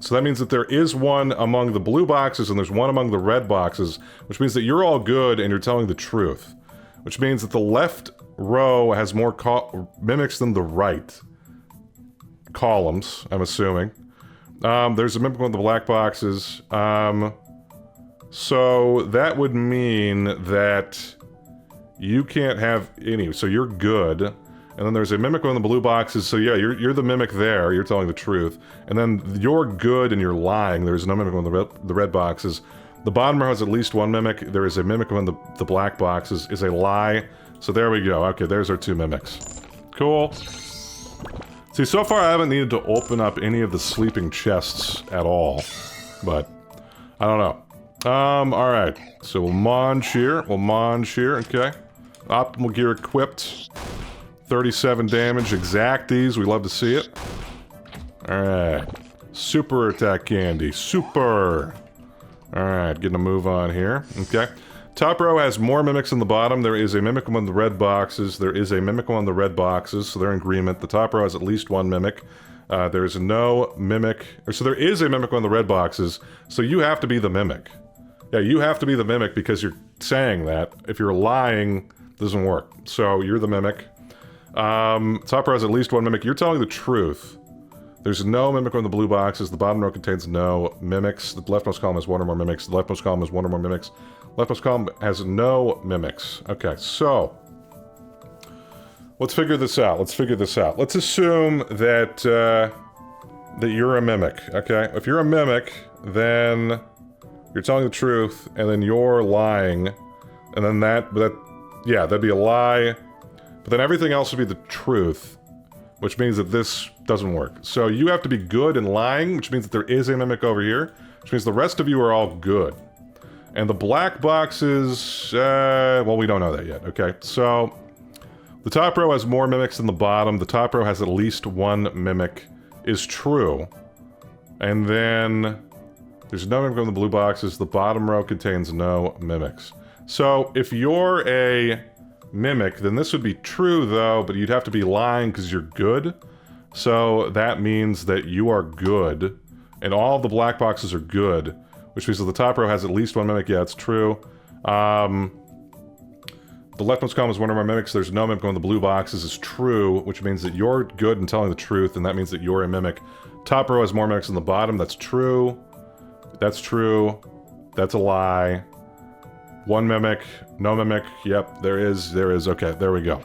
So that means that there is one among the blue boxes and there's one among the red boxes, which means that you're all good and you're telling the truth. Which means that the left row has more mimics than the right columns, I'm assuming. There's a mimic on the black boxes. So that would mean that you can't have any. So you're good. And then there's a mimic on the blue boxes. So yeah, you're the mimic there. You're telling the truth. And then you're good and you're lying. There's no mimic on the red boxes. The bottom row has at least one mimic. There is a mimic on the black boxes. Is a lie. So there we go. Okay, there's our two mimics. Cool. See, so far I haven't needed to open up any of the sleeping chests at all. But, I don't know. Alright. So we'll Monge here. Okay. Optimal gear equipped. 37 damage. Exacties. We love to see it. Alright. Super attack candy. Super! Alright, getting a move on here. Okay. Top row has more mimics than the bottom. There is a mimic on the red boxes. There is a mimic on the red boxes, so they're in agreement. The top row has at least one mimic. There is no mimic... So there is a mimic on the red boxes, so you have to be the mimic. Yeah, you have to be the mimic because you're saying that. If you're lying, it doesn't work. So you're the mimic. Top row has at least one mimic. You're telling the truth. There's no mimic on the blue boxes. The bottom row contains no mimics. The leftmost column has one or more mimics. The leftmost column has one or more mimics. Leftmost column has no mimics. Okay, so... Let's figure this out. Let's assume that, that you're a mimic, okay? If you're a mimic, then you're telling the truth, and then you're lying, and then yeah, that'd be a lie, but then everything else would be the truth, which means that this doesn't work. So you have to be good and lying, which means that there is a mimic over here, which means the rest of you are all good. And the black boxes, well, we don't know that yet, okay? So, the top row has more mimics than the bottom. The top row has at least one mimic, is true. And then, there's no mimic on the blue boxes. The bottom row contains no mimics. So, if you're a mimic, then this would be true, though, but you'd have to be lying because you're good. So that means that you are good, and all of the black boxes are good, which means that the top row has at least one mimic. Yeah, it's true. The leftmost column is one of our mimics. There's no mimic on the blue boxes is true, which means that you're good in telling the truth, and that means that you're a mimic. Top row has more mimics than the bottom. That's true. That's true. That's a lie. One mimic. No mimic. Yep, there is. There is. Okay, there we go.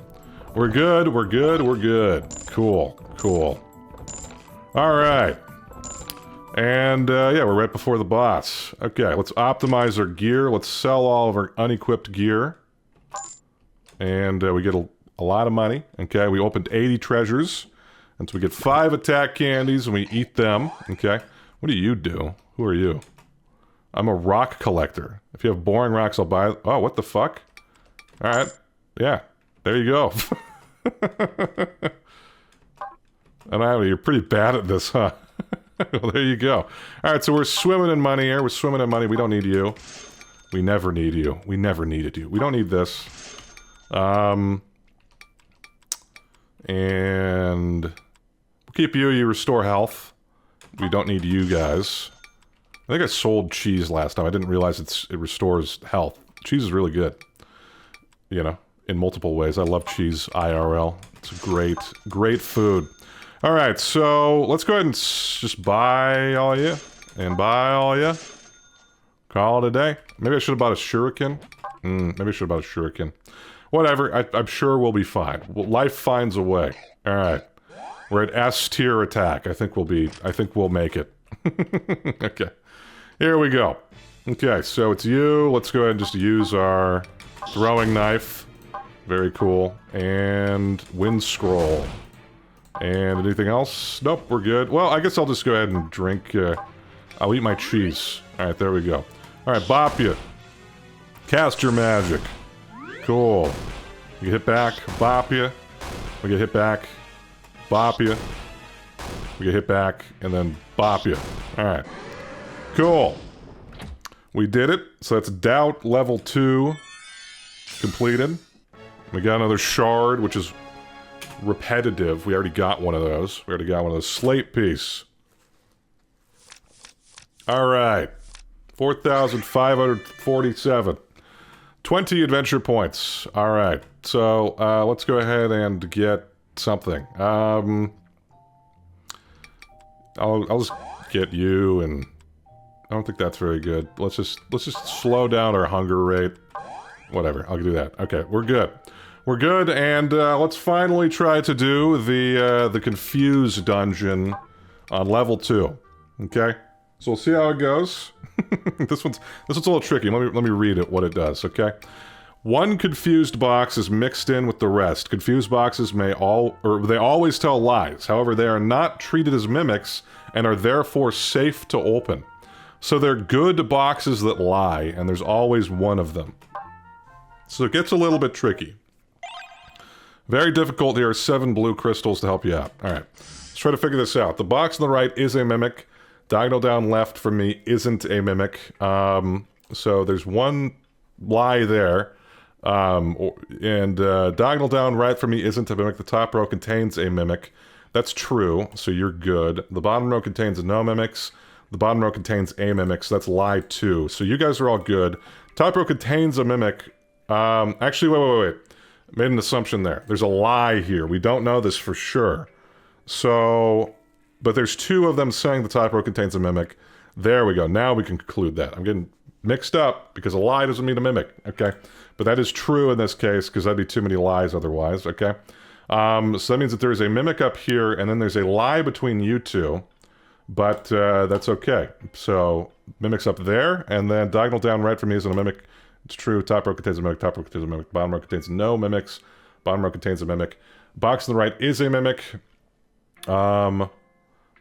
We're good. We're good. We're good. Cool. Cool. Alright. And, yeah, we're right before the boss. Okay, let's optimize our gear. Let's sell all of our unequipped gear. And we get a lot of money. Okay, we opened 80 treasures. And so we get 5 attack candies and we eat them. Okay, what do you do? Who are you? I'm a rock collector. If you have boring rocks, I'll buy... Oh, what the fuck? Alright. Yeah, there you go. And you're pretty bad at this, huh? Well, there you go. Alright, so we're swimming in money here. We're swimming in money. We don't need you. We never need you. We never needed you. We don't need this. And... we'll keep you. You restore health. We don't need you guys. I think I sold cheese last time. I didn't realize it restores health. Cheese is really good. You know, in multiple ways. I love cheese IRL. It's a great, great food. Alright, so let's go ahead and just buy all of you. And buy all of you. Call it a day. Maybe I should have bought a shuriken. Maybe I should have bought a shuriken. Whatever, I'm sure we'll be fine. Life finds a way. Alright. We're at S tier attack. I think we'll make it. Okay. Here we go. Okay, so it's you. Let's go ahead and just use our throwing knife. Very cool. And wind scroll. And anything else? Nope, we're good. Well, I guess I'll just go ahead and drink, I'll eat my cheese. Alright, there we go. Alright, bop you. Cast your magic. Cool. You get hit back, bop you. We get hit back, bop you. We get hit back, and then bop you. Alright. Cool. We did it. So that's doubt level 2 completed. We got another shard, which is repetitive. We already got one of those. Slate piece. Alright. 4,547. 20 adventure points. Alright. So, let's go ahead and get something. I'll just get you, and I don't think that's very good. Let's just slow down our hunger rate. Whatever, I'll do that. Okay, we're good. We're good, and let's finally try to do the Confused dungeon on level 2. Okay? So we'll see how it goes. This one's a little tricky. Let me read it, what it does, okay? One confused box is mixed in with the rest. Confused boxes they always tell lies. However, they are not treated as mimics and are therefore safe to open. So they're good boxes that lie, and there's always one of them. So it gets a little bit tricky. Very difficult. Here are 7 blue crystals to help you out. Alright, let's try to figure this out. The box on the right is a mimic. Diagonal down left from me isn't a mimic. So there's one lie there. Diagonal down right from me isn't a mimic. The top row contains a mimic. That's true, so you're good. The bottom row contains no mimics. The bottom row contains a mimic, so that's lie 2. So you guys are all good. Top row contains a mimic. Actually, wait. Made an assumption there. There's a lie here. We don't know this for sure. So, but there's 2 of them saying the top row contains a mimic. There we go. Now we can conclude that. I'm getting mixed up because a lie doesn't mean a mimic. Okay. But that is true in this case because that'd be too many lies otherwise. Okay. So that means that there is a mimic up here and then there's a lie between you 2. But that's okay. So mimics up there and then diagonal down right from me isn't a mimic. It's true. Top row contains a mimic. Top row contains a mimic. Bottom row contains no mimics. Bottom row contains a mimic. Box on the right is a mimic. But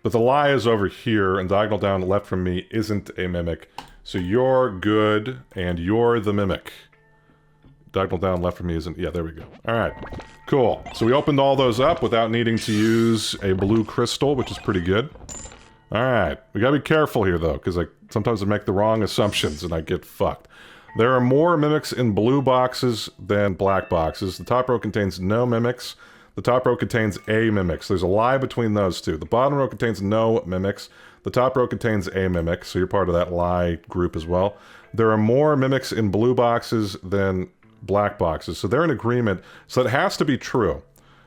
the lie is over here, and diagonal down left from me isn't a mimic. So you're good, and you're the mimic. Diagonal down left from me isn't... Yeah, there we go. Alright. Cool. So we opened all those up without needing to use a blue crystal, which is pretty good. Alright. We gotta be careful here, though, because sometimes I make the wrong assumptions, and I get fucked. There are more mimics in blue boxes than black boxes. The top row contains no mimics. The top row contains a mimic. So there's a lie between those two. The bottom row contains no mimics. The top row contains a mimic, so you're part of that lie group as well. There are more mimics in blue boxes than black boxes, so they're in agreement. So it has to be true,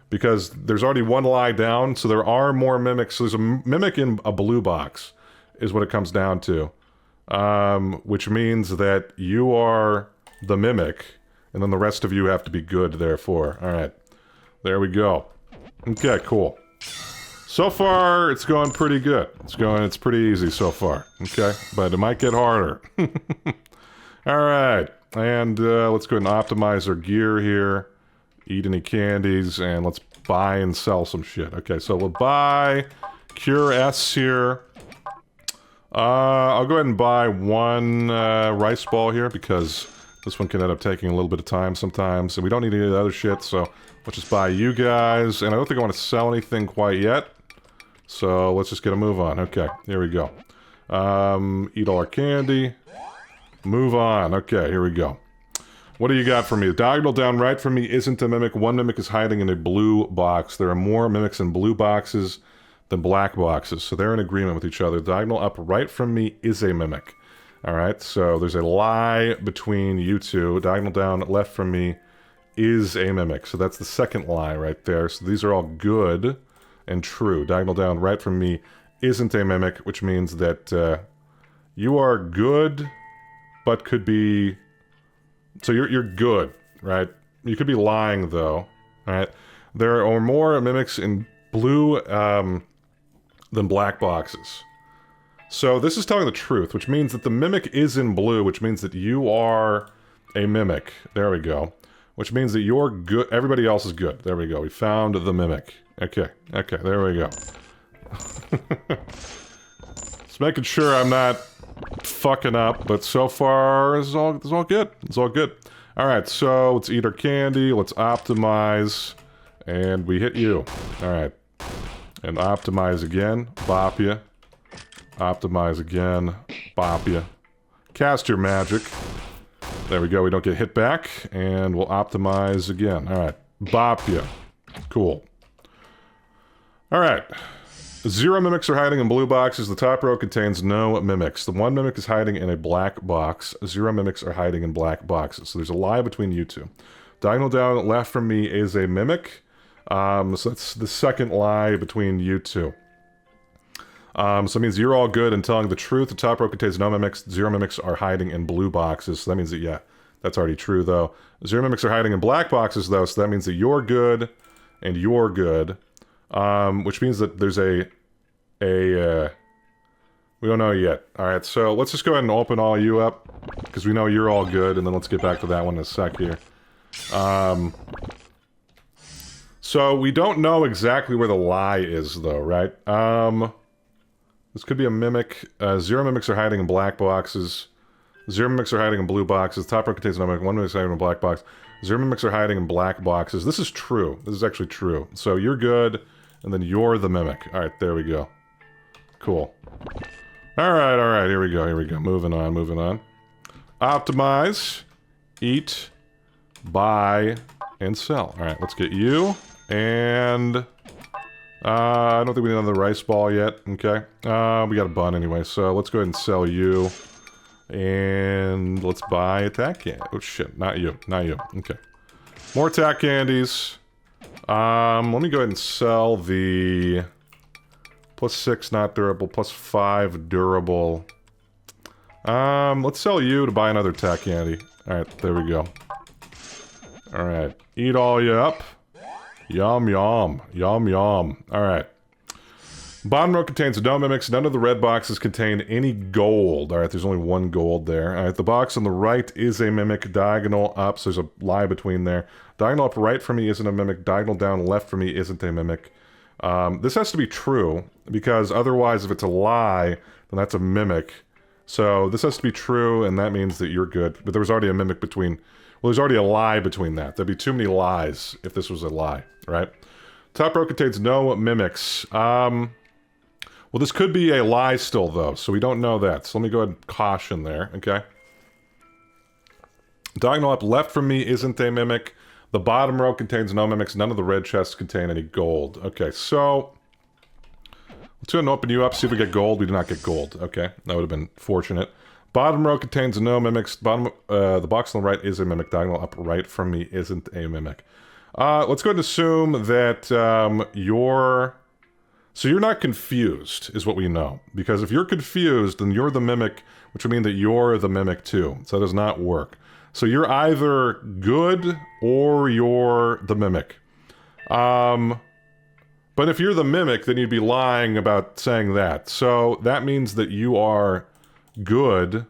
because there's already one lie down, so there are more mimics. So there's a mimic in a blue box, is what it comes down to. Which means that you are the mimic, and then the rest of you have to be good, therefore. Alright, there we go. Okay, cool. So far, it's going pretty good. It's pretty easy so far, okay? But it might get harder. Alright, and let's go ahead and optimize our gear here. Eat any candies, and let's buy and sell some shit. Okay, so we'll buy Cure S here. I'll go ahead and buy one rice ball here, because this one can end up taking a little bit of time sometimes, and we don't need any of the other shit, so let's just buy you guys. And I don't think I want to sell anything quite yet, so let's just get a move on. Okay, here we go. Eat all our candy. Move on. Okay, here we go. What do you got for me? The diagonal down right from me isn't a mimic. One mimic is hiding in a blue box. There are more mimics in blue boxes than black boxes, so they're in agreement with each other. The diagonal up right from me is a mimic. Alright, so there's a lie between you two. Diagonal down left from me is a mimic, so that's the second lie right there. So these are all good and true. Diagonal down right from me isn't a mimic, which means that you are good, but could be... So you're good, right? You could be lying, though, right? There are more mimics in blue than black boxes. So this is telling the truth, which means that the mimic is in blue, which means that you are a mimic. There we go. Which means that you're good. Everybody else is good. There we go. We found the mimic. Okay. Okay, there we go. Just making sure I'm not fucking up, but so far it's all good. It's all good. Alright, so let's eat our candy, let's optimize, and we hit you. Alright. And optimize again, bop ya. Optimize again, bop ya. Cast your magic. There we go, we don't get hit back, and we'll optimize again. Alright, bop ya. Cool. Alright. 0 mimics are hiding in blue boxes. The top row contains no mimics. The one mimic is hiding in a black box. 0 mimics are hiding in black boxes. So there's a lie between you two. Diagonal down left from me is a mimic. So that's the second lie between you two. So it means you're all good and telling the truth. The top row contains no mimics. 0 mimics are hiding in blue boxes. So that means that, yeah, that's already true, though. 0 mimics are hiding in black boxes, though. So that means that you're good and you're good. Which means that there's we don't know yet. Alright, so let's just go ahead and open all you up, because we know you're all good, and then let's get back to that one in a sec here. So we don't know exactly where the lie is, though, right? This could be a mimic. 0 mimics are hiding in black boxes. 0 mimics are hiding in blue boxes. The top row contains no mimic. 1 mimic is hiding in a black box. 0 mimics are hiding in black boxes. This is true. This is actually true. So you're good, and then you're the mimic. Alright, there we go. Cool. Alright, here we go, Moving on. Optimize, eat, buy, and sell. Alright, let's get you, and... I don't think we need another rice ball yet, okay? We got a bun anyway, so let's go ahead and sell you. And let's buy attack candy. Oh shit, not you, okay. More attack candies. Let me go ahead and sell the... +6 not durable, +5 durable. Let's sell you to buy another attack candy. Alright, there we go. Alright, eat all you up. Yum, yum. Yum, yum. Alright. Bottom row contains no mimics. None of the red boxes contain any gold. Alright, there's only 1 gold there. Alright, the box on the right is a mimic. Diagonal up, so there's a lie between there. Diagonal up right for me isn't a mimic. Diagonal down left for me isn't a mimic. This has to be true, because otherwise if it's a lie, then that's a mimic. So this has to be true, and that means that you're good. But there was already a mimic between... Well, there's already a lie between that. There'd be too many lies if this was a lie, right? Top row contains no mimics. Well, this could be a lie still, though, so we don't know that. So let me go ahead and caution there, okay? Diagonal up left from me isn't a mimic. The bottom row contains no mimics. None of the red chests contain any gold. Okay, so... let's go ahead and open you up, see if we get gold. We do not get gold. Okay, that would have been fortunate. Bottom row contains no mimics. Bottom, the box on the right is a mimic. Diagonal up right from me isn't a mimic. Let's go ahead and assume that you're... so you're not confused, is what we know. Because if you're confused, then you're the mimic, which would mean that you're the mimic too. So that does not work. So you're either good or you're the mimic. But if you're the mimic, then you'd be lying about saying that. So that means that you are good,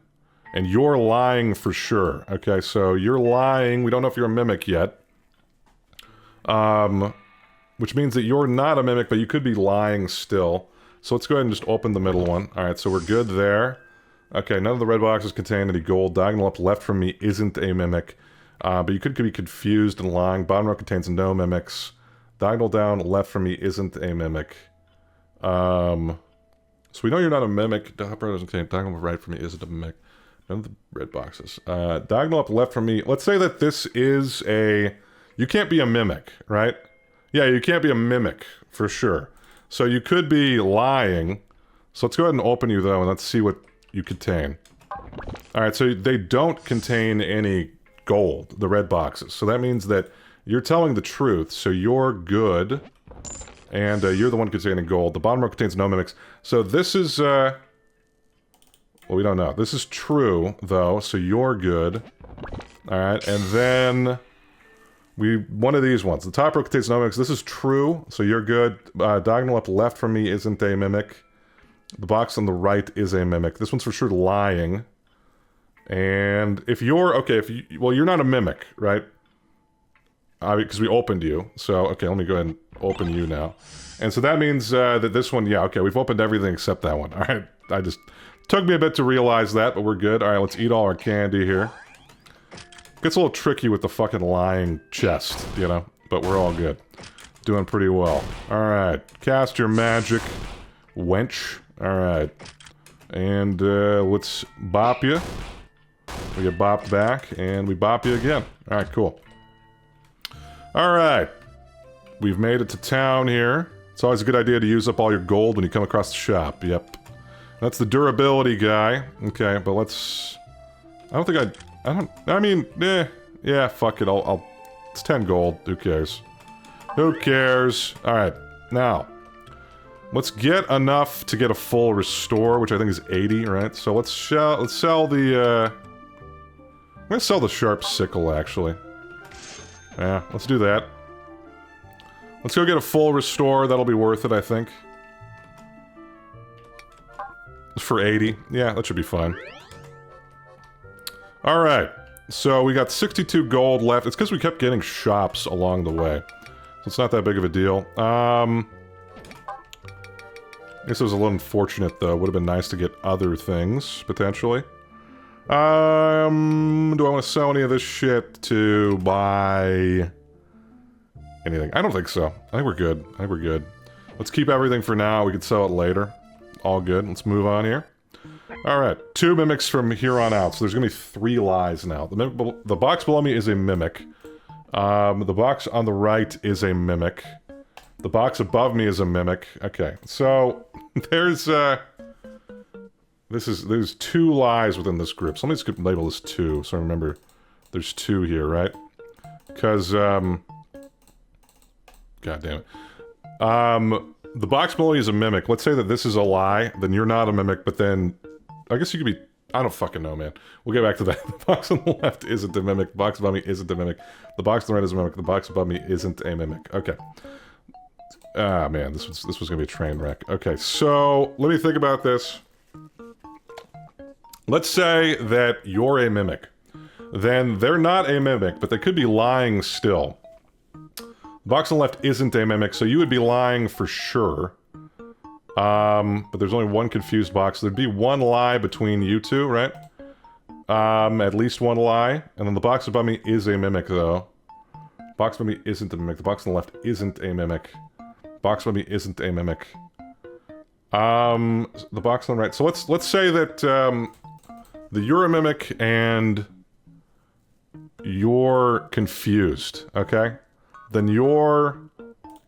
and you're lying for sure. Okay, so you're lying. We don't know if you're a mimic yet. Which means that you're not a mimic, but you could be lying still. So let's go ahead and just open the middle one. Alright, so we're good there. Okay, none of the red boxes contain any gold. Diagonal up left from me isn't a mimic. But you could be confused and lying. Bottom row contains no mimics. Diagonal down left from me isn't a mimic. So we know you're not a mimic. Top row doesn't contain. Diagonal right from me isn't a mimic. None of the red boxes. Diagonal up left from me. Let's say that this is a... you can't be a mimic, right? Yeah, you can't be a mimic, for sure. So you could be lying. So let's go ahead and open you, though, and let's see what you contain. Alright, so they don't contain any gold, the red boxes. So that means that you're telling the truth, so you're good. And you're the one containing gold. The bottom row contains no mimics. So this is, well, we don't know. This is true, though, so you're good. Alright, and then... one of these ones. The top row contains no mimics. This is true, so you're good. Diagonal up left from me isn't a mimic. The box on the right is a mimic. This one's for sure lying. And if you're... okay, if you... well, you're not a mimic, right? Because we opened you. So, okay, let me go ahead and open you now. And so that means that this one... yeah, okay, we've opened everything except that one. Alright, I just... took me a bit to realize that, but we're good. Alright, let's eat all our candy here. Gets a little tricky with the fucking lying chest, you know? But we're all good. Doing pretty well. Alright. Cast your magic, wench. Alright. And, let's bop you. We get bopped back, and we bop you again. Alright, cool. Alright. We've made it to town here. It's always a good idea to use up all your gold when you come across the shop. Yep. That's the durability guy. Okay, but let's... I mean, yeah, fuck it, it's 10 gold, who cares? Who cares? Alright, now, let's get enough to get a full restore, which I think is 80, right? So let's sell the, I'm gonna sell the sharp sickle, actually. Yeah, let's do that. Let's go get a full restore, that'll be worth it, I think. For 80, yeah, that should be fine. Alright, so we got 62 gold left. It's because we kept getting shops along the way. So it's not that big of a deal. I guess it was a little unfortunate, though. Would have been nice to get other things, potentially. Do I want to sell any of this shit to buy... anything? I don't think so. I think we're good. I think we're good. Let's keep everything for now. We can sell it later. All good. Let's move on here. Alright, 2 mimics from here on out, so there's gonna be 3 lies now. The box below me is a mimic. The box on the right is a mimic. The box above me is a mimic. Okay, so there's there's 2 lies within this group. So let me just label this 2, so I remember there's 2 here, right? Because, god damn it. The box below you is a mimic. Let's say that this is a lie, then you're not a mimic, but then... I guess you could be... I don't fucking know, man. We'll get back to that. The box on the left isn't a mimic. The box above me isn't a mimic. The box on the right is a mimic. The box above me isn't a mimic. Okay. Ah, man. This was gonna be a train wreck. Okay, so... let me think about this. Let's say that you're a mimic. Then they're not a mimic, but they could be lying still. The box on the left isn't a mimic, so you would be lying for sure. But there's only one confused box. There'd be 1 lie between you two, right? At least 1 lie. And then the box above me is a mimic, though. Box above me isn't a mimic. The box on the left isn't a mimic. Box above me isn't a mimic. The box on the right. So let's say that, the you're a mimic and you're confused, okay? Then you're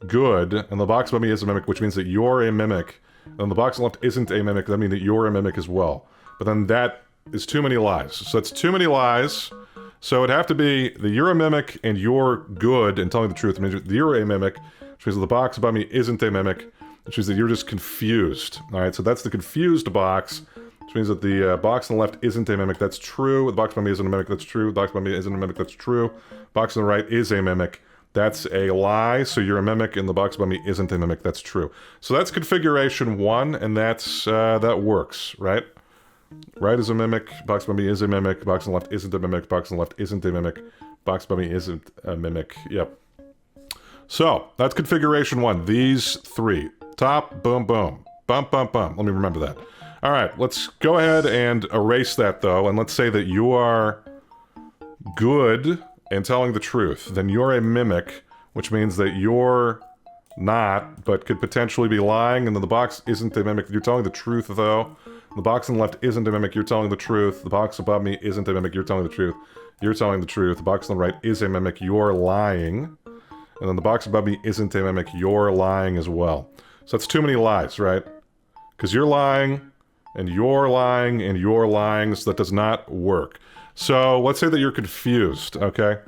good, and the box above me is a mimic, which means that you're a mimic. And the box on the left isn't a mimic, that means that you're a mimic as well. But then that is too many lies. So that's too many lies. So it'd have to be that you're a mimic and you're good and telling the truth. It means that you're a mimic, which means that the box above me isn't a mimic, which means that you're just confused. Alright, so that's the confused box, which means that the box on the left isn't a mimic. That's true. The box above me isn't a mimic. That's true. The box above me isn't a mimic. That's true. Box on the right is a mimic. That's a lie, so you're a mimic, and the box above me isn't a mimic. That's true. So that's configuration 1, and that's, that works, right? Right is a mimic, box above me is a mimic, box on the left isn't a mimic, box on the left isn't a mimic, box above me isn't a mimic, yep. So, that's configuration 1, these 3. Top, boom, boom. Bump, bump, bump. Let me remember that. Alright, let's go ahead and erase that, though, and let's say that you are good and telling the truth. Then you're a mimic, which means that you're not, but could potentially be lying, and then the box isn't a mimic. You're telling the truth, though. The box on the left isn't a mimic, you're telling the truth. The box above me isn't a mimic, you're telling the truth. You're telling the truth. The box on the right is a mimic, you're lying. And then the box above me isn't a mimic, you're lying as well. So that's too many lies, right? Because you're lying, and you're lying, and you're lying, so that does not work. So, let's say that you're confused, okay?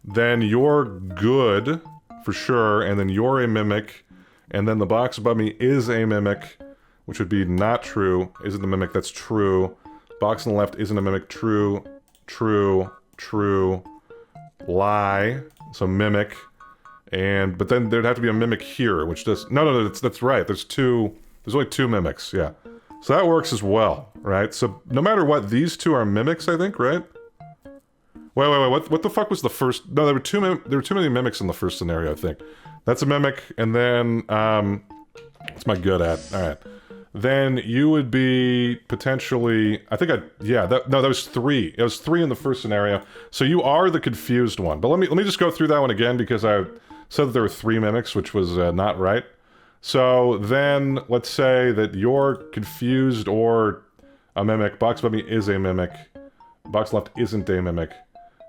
Then you're good, for sure, and then you're a mimic, and then the box above me is a mimic, which would be not true, isn't a mimic, that's true. Box on the left isn't a mimic, true, true, true, lie, so mimic, and, but then there'd have to be a mimic here, which does, no, that's right, there's only 2 mimics, yeah. So that works as well, right? So no matter what, these 2 are mimics, I think, right? Wait, what the fuck was the first? No, there were too many mimics in the first scenario, I think. That's a mimic, and then, what's my good at? Alright. Then you would be potentially, I think that was 3. It was 3 in the first scenario. So you are the confused one. But let me just go through that one again, because I said that there were 3 mimics, which was not right. So then, let's say that you're confused or a mimic. Box above me is a mimic. Box left isn't a mimic.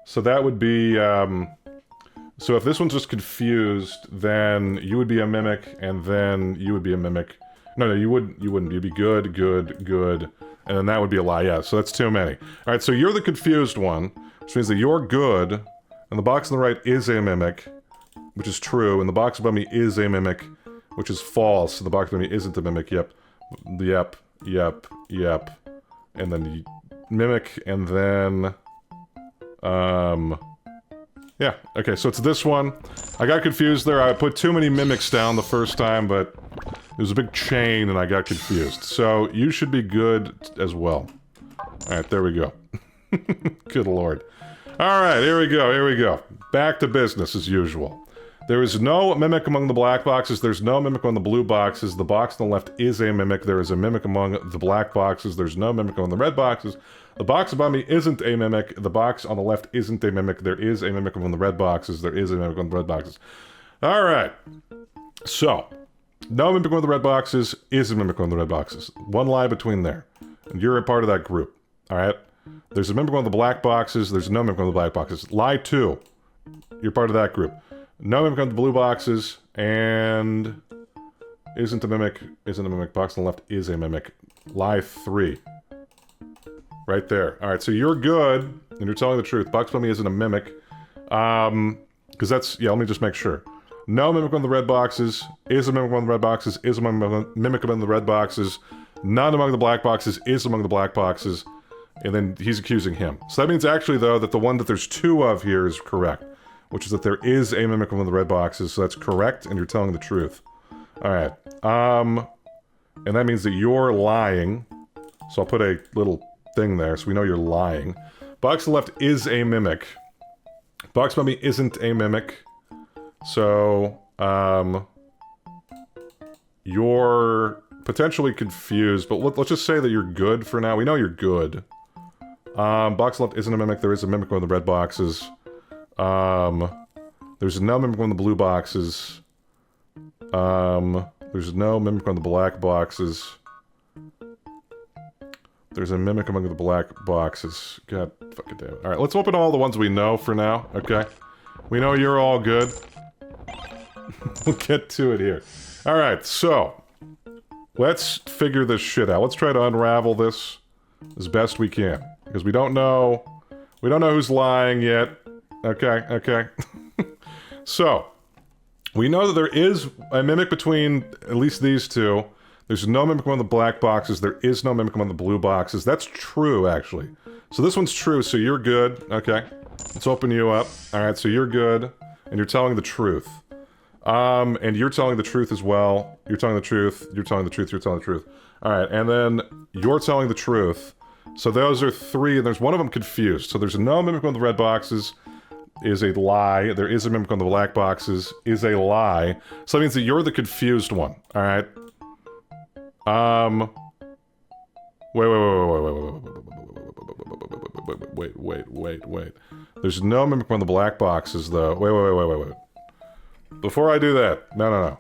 So that would be, so if this one's just confused, then you would be a mimic, and then you would be a mimic. No, you wouldn't. You'd be good, and then that would be a lie, yeah, so that's too many. Alright, so you're the confused one, which means that you're good, and the box on the right is a mimic, which is true, and the box above me is a mimic, which is false, so the box above me isn't a mimic, yep, and then mimic, and then, yeah, okay, so it's this one. I got confused there, I put too many mimics down the first time, but it was a big chain and I got confused. So, you should be good as well. Alright, there we go. Good lord. Alright, here we go. Back to business as usual. There is no mimic among the black boxes, there's no mimic among the blue boxes, the box on the left is a mimic, there is a mimic among the black boxes, there's no mimic among the red boxes, the box above me isn't a mimic, the box on the left isn't a mimic, there is a mimic among the red boxes, there is a mimic among the red boxes. Alright. So, no mimic among the red boxes is a mimic among the red boxes. One lie between there. And you're a part of that group. Alright? There's a mimic among the black boxes, there's no mimic among the black boxes. Lie 2. You're part of that group. No mimic among the blue boxes, and isn't a mimic, box on the left is a mimic. Lie 3. Right there. Alright, so you're good, and you're telling the truth. Box above me isn't a mimic. Because that's, yeah, let me just make sure. No mimic among the red boxes, is a mimic among the red boxes, is a mimic among the red boxes, none among the black boxes, is among the black boxes, and then he's accusing him. So that means actually, though, that the one that there's 2 of here is correct, which is that there is a mimic among the red boxes, so that's correct, and you're telling the truth. Alright, and that means that you're lying, so I'll put a little thing there, so we know you're lying. Box to the left is a mimic. Box above me isn't a mimic. So, you're potentially confused, but let's just say that you're good for now. We know you're good. Box left isn't a mimic, there is a mimic on the red boxes. There's no mimic on the blue boxes. There's no mimic on the black boxes. There's a mimic among the black boxes. God fucking damn it. Alright, let's open all the ones we know for now, okay? We know you're all good. We'll get to it here. Alright, so... let's figure this shit out. Let's try to unravel this as best we can. Because we don't know... we don't know who's lying yet. Okay, okay. So... we know that there is a mimic between at least these two. There's no mimic among the black boxes. There is no mimic among the blue boxes. That's true, actually. So this one's true, so you're good. Okay. Let's open you up. Alright, so you're good. And you're telling the truth. And you're telling the truth as well. You're telling the truth. You're telling the truth. You're telling the truth. Alright, and then you're telling the truth. So those are three, and there's one of them confused. So there's no mimic among the red boxes. Is a lie. There is a mimic on the black boxes. Is a lie. So that means that you're the confused one. Alright. Wait. There's no mimic on the black boxes, though. Wait. Before I do that, no.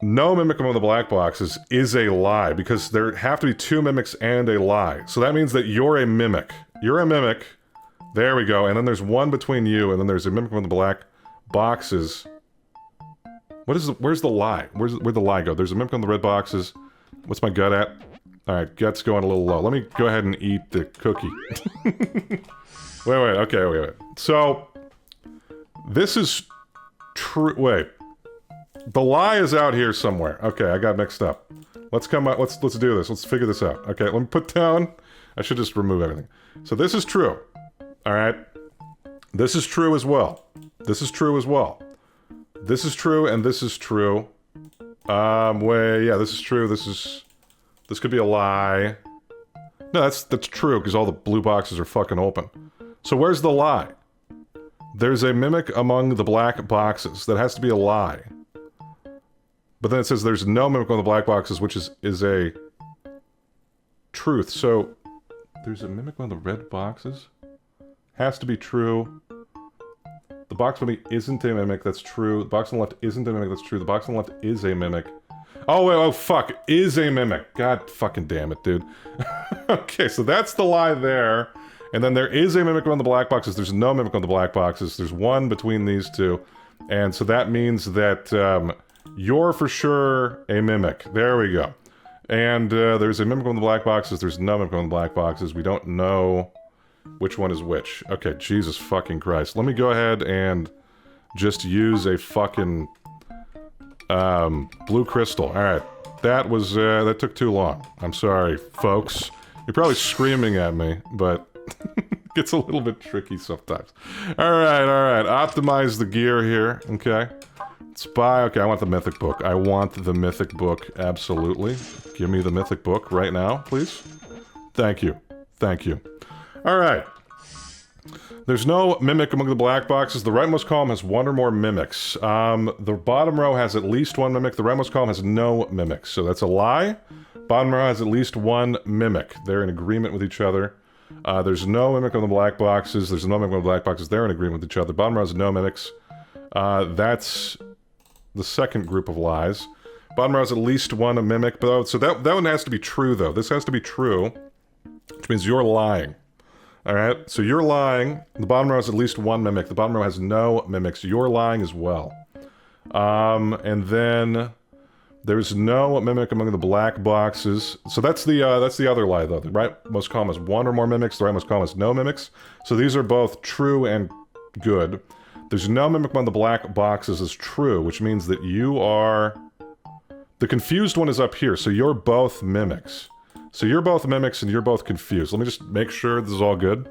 No mimic among the black boxes is a lie, because there have to be two mimics and a lie. So that means that you're a mimic. You're a mimic. There we go, and then there's one between you, and then there's a mimic among the black boxes. What is the, where's the lie? Where'd the lie go? There's a mimic on the red boxes. What's my gut at? Alright, gut's going a little low. Let me go ahead and eat the cookie. wait. So, this is true. Wait. The lie is out here somewhere. Okay, I got mixed up. Let's come up. Let's do this. Let's figure this out. Okay, let me put down. I should just remove everything. So this is true. Alright. This is true as well. This is true as well. This is true, and this is true. Yeah, this is true. This could be a lie. No, that's true, because all the blue boxes are fucking open. So where's the lie? There's a mimic among the black boxes. That has to be a lie. But then it says there's no mimic among the black boxes, which is a truth. So, there's a mimic among the red boxes? Has to be true. The box on me isn't a mimic, that's true. The box on the left isn't a mimic, that's true. The box on the left is a mimic. Oh, wait, oh, fuck. Is a mimic. God fucking damn it, dude. Okay, so that's the lie there. And then there is a mimic on the black boxes. There's no mimic on the black boxes. There's one between these two. And so that means that you're for sure a mimic. There we go. And there's a mimic on the black boxes. There's no mimic on the black boxes. We don't know which one is which. Okay, Jesus fucking Christ. Let me go ahead and just use a fucking blue crystal. Alright. That was, that took too long. I'm sorry, folks. You're probably screaming at me, but it gets a little bit tricky sometimes. Alright. Optimize the gear here, okay? Spy, okay, I want the mythic book. I want the mythic book, absolutely. Give me the mythic book right now, please. Thank you. Alright. There's no mimic among the black boxes. The rightmost column has one or more mimics. The bottom row has at least one mimic. The rightmost column has no mimics. So that's a lie. Bottom row has at least one mimic. They're in agreement with each other. There's no mimic on the black boxes. There's no mimic on the black boxes. They're in agreement with each other. Bottom row has no mimics. That's the second group of lies. Bottom row has at least one mimic. But, so that one has to be true, though. This has to be true, which means you're lying. Alright, so you're lying. The bottom row has at least one mimic. The bottom row has no mimics. You're lying as well. And then there's no mimic among the black boxes. So that's the other lie, though. The rightmost column has one or more mimics. The rightmost column has no mimics. So these are both true and good. There's no mimic among the black boxes is true, which means that you are... The confused one is up here, so you're both mimics. So you're both mimics and you're both confused. Let me just make sure this is all good.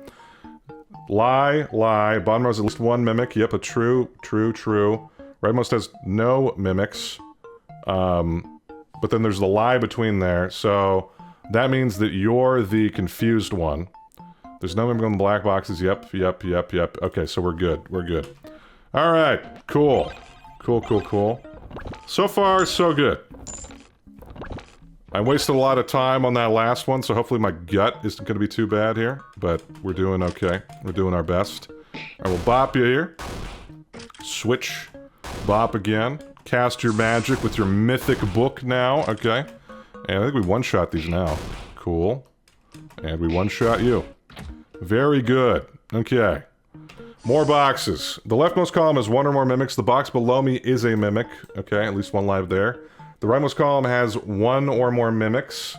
Lie. Bottom row has at least one mimic. Yep, a true. Rightmost has no mimics. But then there's the lie between there. So that means that you're the confused one. There's no mimic on the black boxes. Yep. Okay, so we're good. Alright, cool. So far, so good. I wasted a lot of time on that last one, so hopefully my gut isn't going to be too bad here. But we're doing okay. We're doing our best. I will bop you here. Switch. Bop again. Cast your magic with your mythic book now. Okay. And I think we one-shot these now. Cool. And we one-shot you. Very good. Okay. More boxes. The leftmost column has one or more mimics. The box below me is a mimic. Okay, at least one live there. The rightmost column has one or more mimics.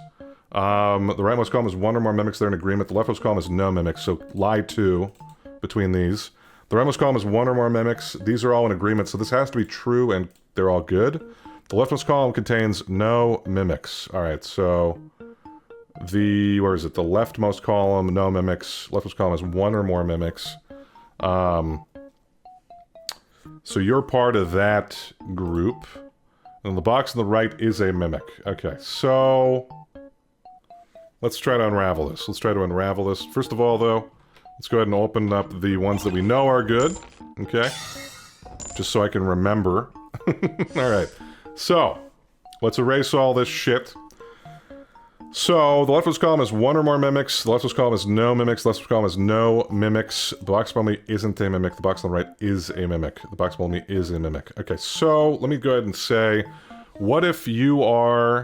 The rightmost column has one or more mimics. They're in agreement. The leftmost column has no mimics, so lie 2 between these. The rightmost column has one or more mimics. These are all in agreement, so this has to be true, and they're all good. The leftmost column contains no mimics. Alright, so... where is it? The leftmost column, no mimics. Leftmost column has one or more mimics. So you're part of that group. And the box on the right is a mimic. Okay, so... let's try to unravel this. Let's try to unravel this. First of all, though, let's go ahead and open up the ones that we know are good. Okay? Just so I can remember. Alright. So, let's erase all this shit. So, the leftmost column has one or more mimics, the leftmost column has no mimics, the leftmost column has no mimics, the box below me isn't a mimic, the box on the right is a mimic, the box below me is a mimic. Okay, so, let me go ahead and say, what if you are,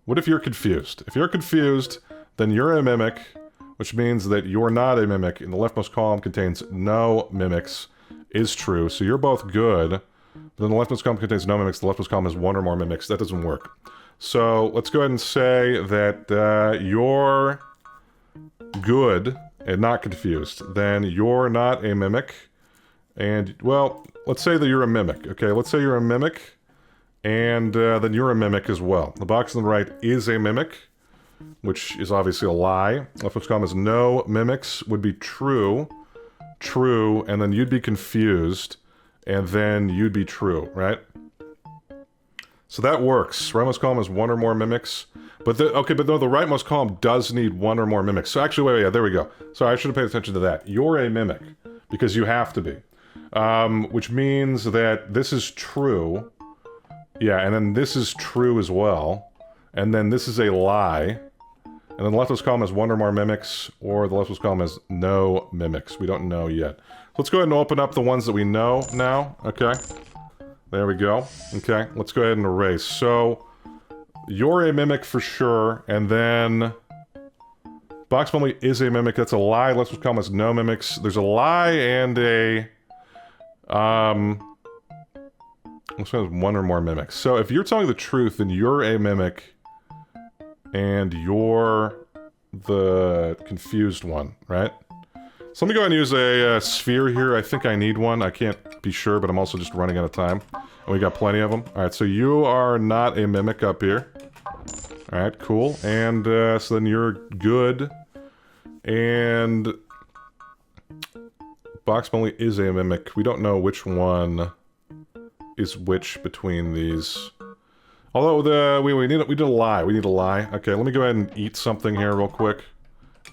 what if you're confused? If you're confused, then you're a mimic, which means that you're not a mimic, and the leftmost column contains no mimics, is true, so you're both good, but then the leftmost column contains no mimics, the leftmost column has one or more mimics, that doesn't work. So, let's go ahead and say that you're good and not confused. Then you're not a mimic. And, well, let's say that you're a mimic. Okay, let's say you're a mimic. And then you're a mimic as well. The box on the right is a mimic, which is obviously a lie. Leftmost column has no mimics, would be true. True, and then you'd be confused. And then you'd be true, right? So that works. Rightmost column has one or more mimics. But the rightmost column does need one or more mimics. So actually, wait, yeah, there we go. Sorry, I should have paid attention to that. You're a mimic, because you have to be. Which means that this is true. Yeah, and then this is true as well. And then this is a lie. And then the leftmost column has one or more mimics, or the leftmost column has no mimics. We don't know yet. So let's go ahead and open up the ones that we know now. Okay. There we go. Okay, let's go ahead and erase. So, you're a mimic for sure, and then... box below me is a mimic, that's a lie. Leftmost column has no mimics. There's a lie and a... let's have one or more mimics. So, if you're telling the truth, then you're a mimic, and you're the confused one, right? So let me go ahead and use a sphere here. I think I need one. I can't be sure, but I'm also just running out of time. And we got plenty of them. Alright, so you are not a mimic up here. Alright, cool. And so then you're good. And... box only is a mimic. We don't know which one is which between these. Although, we did a lie. We need a lie. Okay, let me go ahead and eat something here real quick.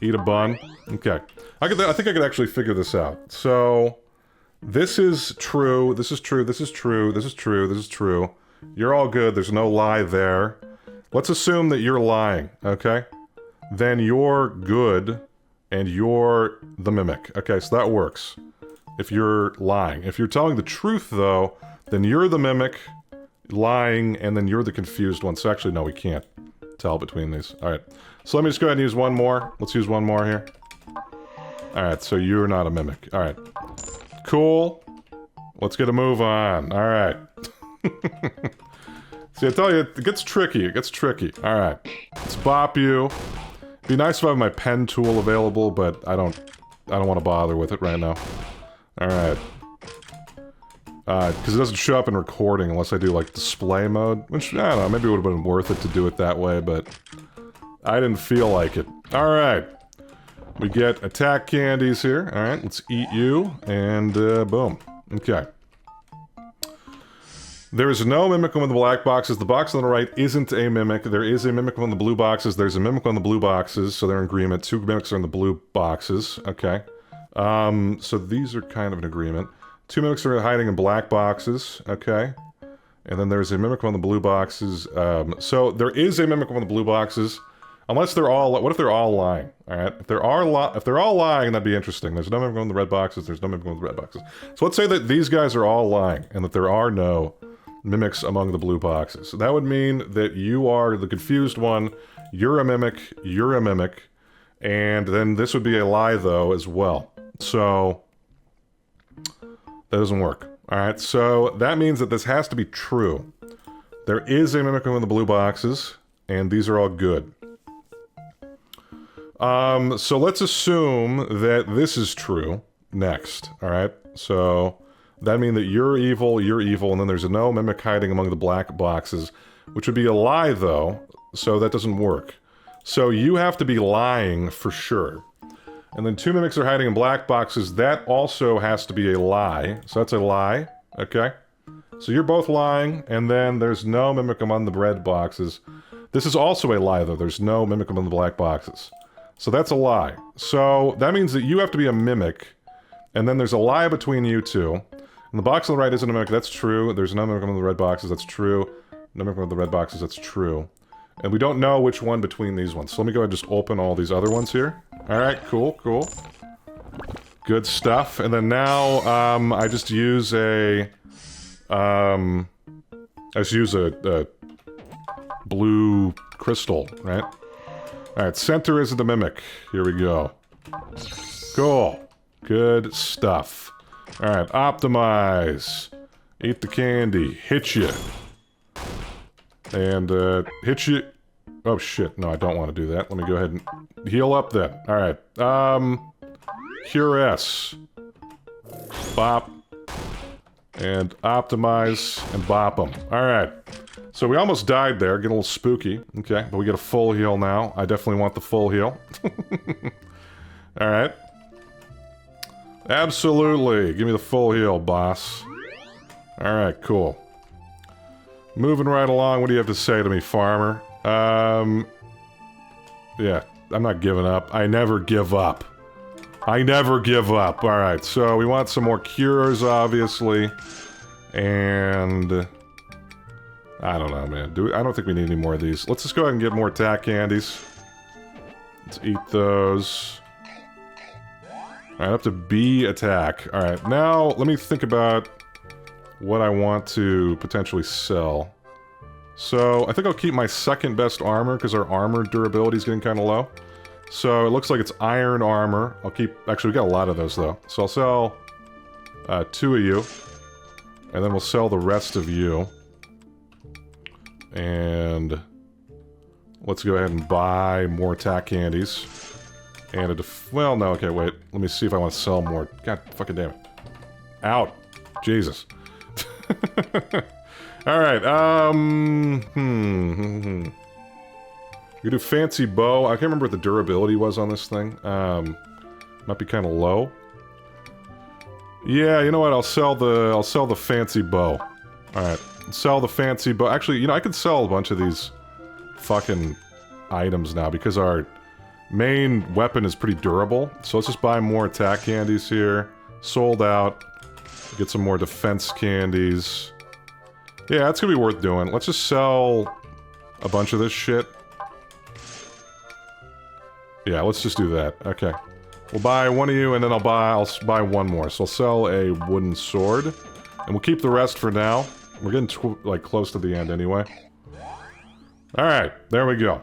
Eat a bun. Okay. I think I could actually figure this out. So, this is true, this is true, this is true, this is true, this is true. You're all good, there's no lie there. Let's assume that you're lying, okay? Then you're good, and you're the mimic. Okay, so that works. If you're lying. If you're telling the truth, though, then you're the mimic, lying, and then you're the confused one. So actually, no, we can't tell between these. Alright. So let me just go ahead and use one more. Let's use one more here. Alright, so you're not a mimic. Alright. Cool. Let's get a move on. Alright. See, I tell you, it gets tricky. It gets tricky. Alright. Let's bop you. It'd be nice if I have my pen tool available, but I don't want to bother with it right now. Alright. Because it doesn't show up in recording unless I do, like, display mode. Which, I don't know, maybe it would have been worth it to do it that way, but... I didn't feel like it. Alright. We get attack candies here. Alright, let's eat you. And, boom. Okay. There is no mimic on the black boxes. The box on the right isn't a mimic. There is a mimic on the blue boxes. There's a mimic on the blue boxes, so they're in agreement. 2 mimics are in the blue boxes. Okay. So these are kind of an agreement. 2 mimics are hiding in black boxes. Okay. And then there's a mimic on the blue boxes. So there is a mimic on the blue boxes. Unless they're all... what if they're all lying? Alright? If they're all lying, that'd be interesting. There's no mimic on the red boxes. There's no mimic on the red boxes. So let's say that these guys are all lying, and that there are no mimics among the blue boxes. That would mean that you are the confused one, you're a mimic, and then this would be a lie, though, as well. So, that doesn't work. Alright, so that means that this has to be true. There is a mimic among the blue boxes, and these are all good. So let's assume that this is true next, alright? So, that means that you're evil, and then there's no mimic hiding among the black boxes, which would be a lie, though, so that doesn't work. So you have to be lying for sure. And then 2 mimics are hiding in black boxes, that also has to be a lie. So that's a lie, okay? So you're both lying, and then there's no mimic among the red boxes. This is also a lie, though, there's no mimic among the black boxes. So that's a lie. So that means that you have to be a mimic, and then there's a lie between you two. And the box on the right isn't a mimic, that's true. There's no mimic among the red boxes, that's true. No mimic among the red boxes, that's true. And we don't know which one between these ones. So let me go ahead and just open all these other ones here. Alright, cool, cool. Good stuff. And then now, I just use a... I just use a blue crystal, right? Alright, center is the mimic. Here we go. Cool. Good stuff. Alright, optimize. Eat the candy. Hit you. And, hit you... Oh shit, no, I don't want to do that. Let me go ahead and heal up then. Alright, Cure S. Bop. And optimize and bop them. Alright. So we almost died there, get a little spooky. Okay, but we get a full heal now. I definitely want the full heal. Alright. Absolutely. Give me the full heal, boss. Alright, cool. Moving right along, what do you have to say to me, farmer? Yeah, I'm not giving up. I never give up. I never give up. Alright, so we want some more cures, obviously. And... I don't know, man. I don't think we need any more of these. Let's just go ahead and get more attack candies. Let's eat those. Alright, up to B attack. Alright, now let me think about what I want to potentially sell. So, I think I'll keep my second best armor, because our armor durability is getting kind of low. So, it looks like it's iron armor. I'll keep... Actually, we got a lot of those, though. So, I'll sell 2 of you. And then we'll sell the rest of you. And... let's go ahead and buy more attack candies. And a well, no, okay, wait. Let me see if I want to sell more. God fucking damn it. Out. Jesus. Alright, We do fancy bow. I can't remember what the durability was on this thing. Might be kind of low. Yeah, you know what? I'll sell the fancy bow. Alright, sell the fancy bow. Actually, you know, I could sell a bunch of these fucking items now because our main weapon is pretty durable. So let's just buy more attack candies here. Sold out. Get some more defense candies. Yeah, that's gonna be worth doing. Let's just sell a bunch of this shit. Yeah, let's just do that. Okay. We'll buy one of you, and then I'll buy one more. So I'll sell a wooden sword. And we'll keep the rest for now. We're getting, like, close to the end anyway. Alright, there we go.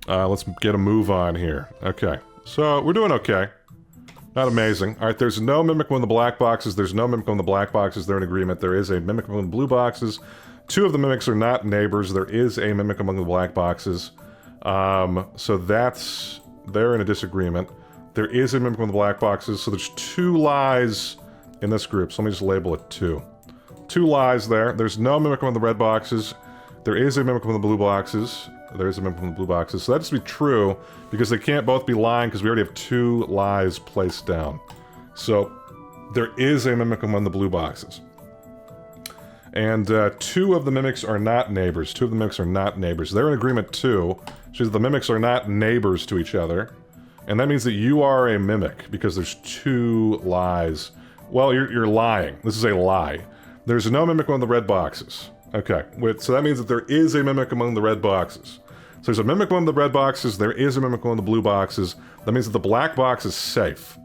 Let's get a move on here. Okay. So, we're doing okay. Not amazing. Alright, there's no mimic among the black boxes. There's no mimic among the black boxes. They're in agreement. There is a mimic among the blue boxes. 2 of the mimics are not neighbors. There is a mimic among the black boxes. So that's... they're in a disagreement. There is a mimic among the black boxes. So there's 2 lies in this group. So let me just label it 2. 2 lies there. There's no mimic among the red boxes. There is a mimic among the blue boxes. There is a mimic among the blue boxes. So that has to be true, because they can't both be lying, because we already have 2 lies placed down. So, there is a mimic among the blue boxes. And 2 of the mimics are not neighbors. 2 of the mimics are not neighbors. They're in agreement too. So the mimics are not neighbors to each other. And that means that you are a mimic, because there's 2 lies. Well, you're lying. This is a lie. There's no mimic among the red boxes. Okay, so that means that there is a mimic among the red boxes. So there's a mimic among the red boxes, there is a mimic among the blue boxes. That means that the black box is safe.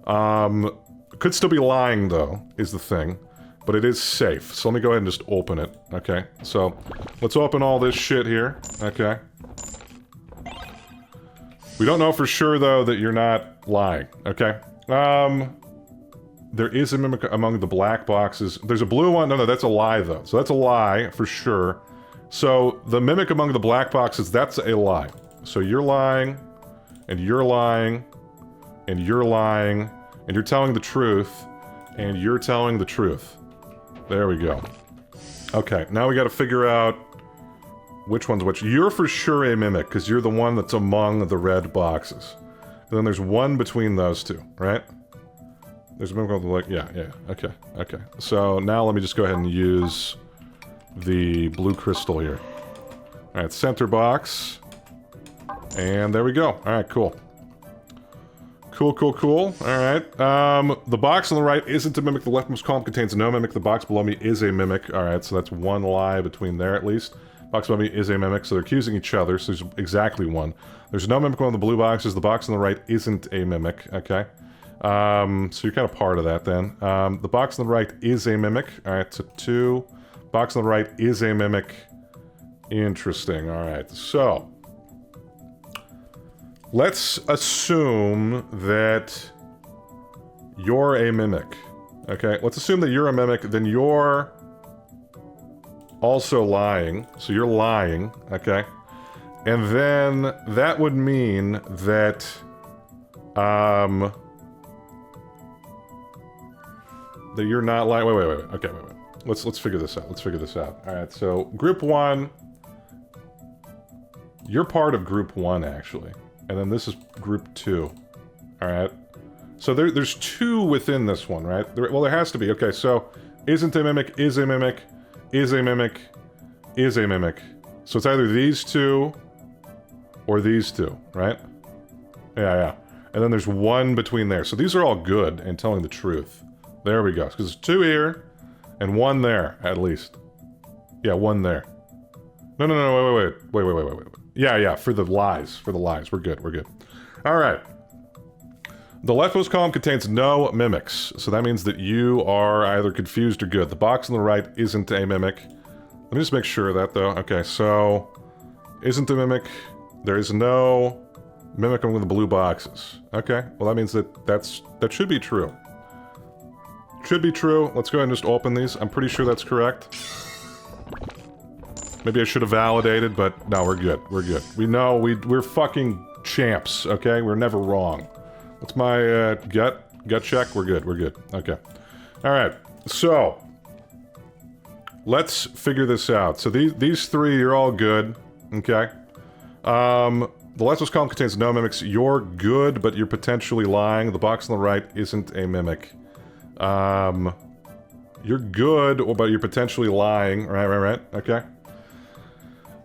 Could still be lying, though, is the thing. but it is safe. So let me go ahead and just open it. Okay, so let's open all this shit here. Okay. We don't know for sure, though, that you're not lying. Okay. There is a mimic among the black boxes. There's a blue one. No, that's a lie, though. So that's a lie, for sure. So the mimic among the black boxes, that's a lie. So you're lying, and you're lying, and you're lying, and you're telling the truth, and you're telling the truth. There we go. Okay, now we gotta figure out which one's which. You're for sure a mimic, because you're the one that's among the red boxes. And then there's one between those two, right? There's a mimic like, yeah, okay, okay. So now let me just go ahead and use the blue crystal here. Alright, center box. And there we go. Alright, cool. Cool, cool, cool. Alright. The box on the right isn't a mimic. The leftmost column contains no mimic. The box below me is a mimic. Alright, so that's one lie between there at least. Box above me is a mimic, so they're accusing each other, so there's exactly one. There's no mimic on the blue boxes. The box on the right isn't a mimic. Okay. So you're kind of part of that then. The box on the right is a mimic. Alright, so 2. Box on the right is a mimic. Interesting. Alright, so let's assume that you're a mimic. Okay, let's assume that you're a mimic, then you're also lying. So you're lying, okay? And then that would mean that, that you're not lying. Wait. Okay, wait. Let's figure this out. Let's figure this out. Alright, so group 1. You're part of group 1, actually. And then this is group 2. Alright. So there's 2 within this one, right? Well, there has to be. Okay, so isn't a mimic, is a mimic, is a mimic, is a mimic. So it's either these 2 or these 2, right? Yeah. And then there's 1 between there. So these are all good and telling the truth. There we go. Because there's 2 here and 1 there, at least. Yeah, 1 there. No, wait. Yeah, for the lies. For the lies. We're good. Alright. The leftmost column contains no mimics. So that means that you are either confused or good. The box on the right isn't a mimic. Let me just make sure of that, though. Okay, so isn't a mimic. There is no mimic among the blue boxes. Okay, well that means that should be true. Should be true. Let's go ahead and just open these. I'm pretty sure that's correct. Maybe I should have validated, but no, we're good. We're good. We know we're fucking champs, okay? We're never wrong. What's my gut check? We're good. Okay. Alright, so let's figure this out. So these 3, you're all good. Okay. The leftmost column contains no mimics. You're good, but you're potentially lying. The box on the right isn't a mimic. You're good, but you're potentially lying. Right. Okay.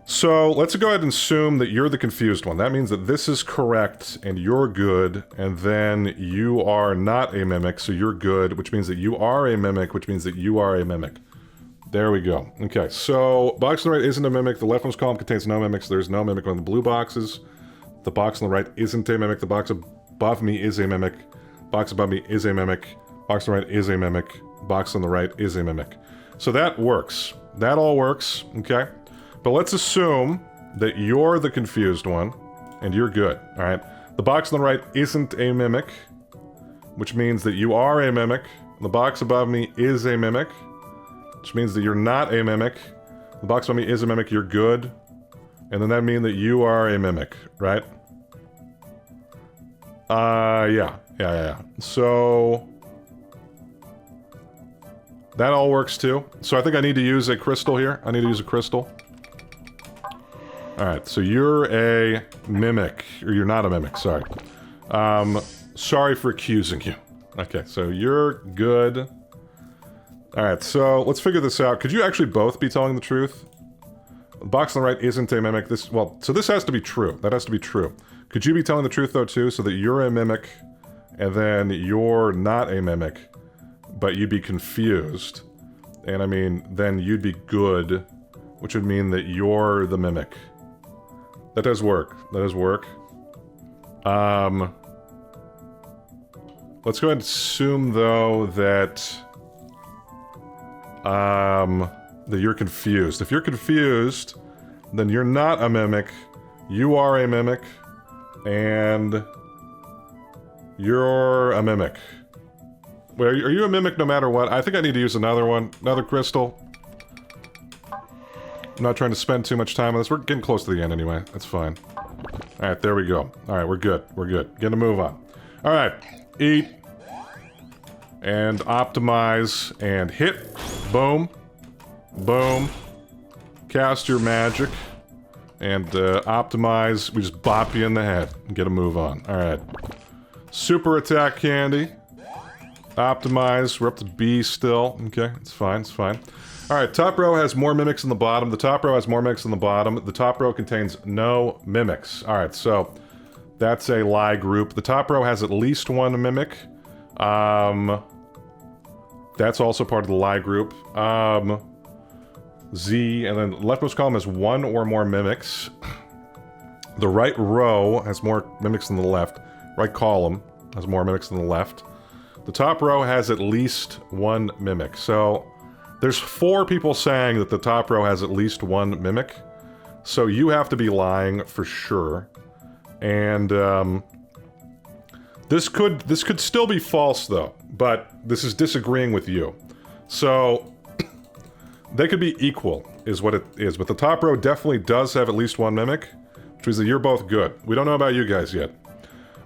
So, let's go ahead and assume that you're the confused one. That means that this is correct, and you're good, and then you are not a mimic, so you're good, which means that you are a mimic, which means that you are a mimic. There we go. Okay, so, box on the right isn't a mimic. The leftmost column contains no mimics. There's no mimic on the blue boxes. The box on the right isn't a mimic. The box above me is a mimic. Box above me is a mimic. Box on the right is a mimic. Box on the right is a mimic. So that works. That all works, okay? But let's assume that you're the confused one, and you're good, alright? The box on the right isn't a mimic, which means that you are a mimic. The box above me is a mimic, which means that you're not a mimic. The box above me is a mimic, you're good. And then that means that you are a mimic, right? Yeah. So that all works too. So I think I need to use a crystal here. I need to use a crystal. Alright, so you're a mimic. Or you're not a mimic, sorry. Sorry for accusing you. Okay, so you're good. Alright, so let's figure this out. Could you actually both be telling the truth? The box on the right isn't a mimic. So this has to be true. That has to be true. Could you be telling the truth, though, too, so that you're a mimic, and then you're not a mimic, but you'd be confused? And, I mean, then you'd be good, which would mean that you're the mimic. That does work. Let's go ahead and assume, though, that that you're confused. If you're confused, then you're not a mimic. You are a mimic. And you're a mimic. Wait, are you a mimic no matter what? I think I need to use another one. Another crystal. I'm not trying to spend too much time on this. We're getting close to the end anyway. That's fine. Alright, there we go. Alright, we're good. We're good. Get a move on. Alright. Eat. And optimize. And hit. Boom. Boom. Cast your magic. And optimize. We just bop you in the head. And get a move on. Alright. Super attack candy. Optimize. We're up to B still. Okay, it's fine, it's fine. Alright, top row has more mimics than the bottom. The top row has more mimics than the bottom. The top row contains no mimics. Alright, so that's a lie group. The top row has at least one mimic. That's also part of the lie group. Z, and then the leftmost column has one or more mimics. The right row has more mimics than the left. Right column has more mimics than the left. The top row has at least one mimic. So there's 4 people saying that the top row has at least one mimic. So you have to be lying for sure. And this could still be false though, but this is disagreeing with you. So they could be equal is what it is, but the top row definitely does have at least one mimic, which means that you're both good. We don't know about you guys yet.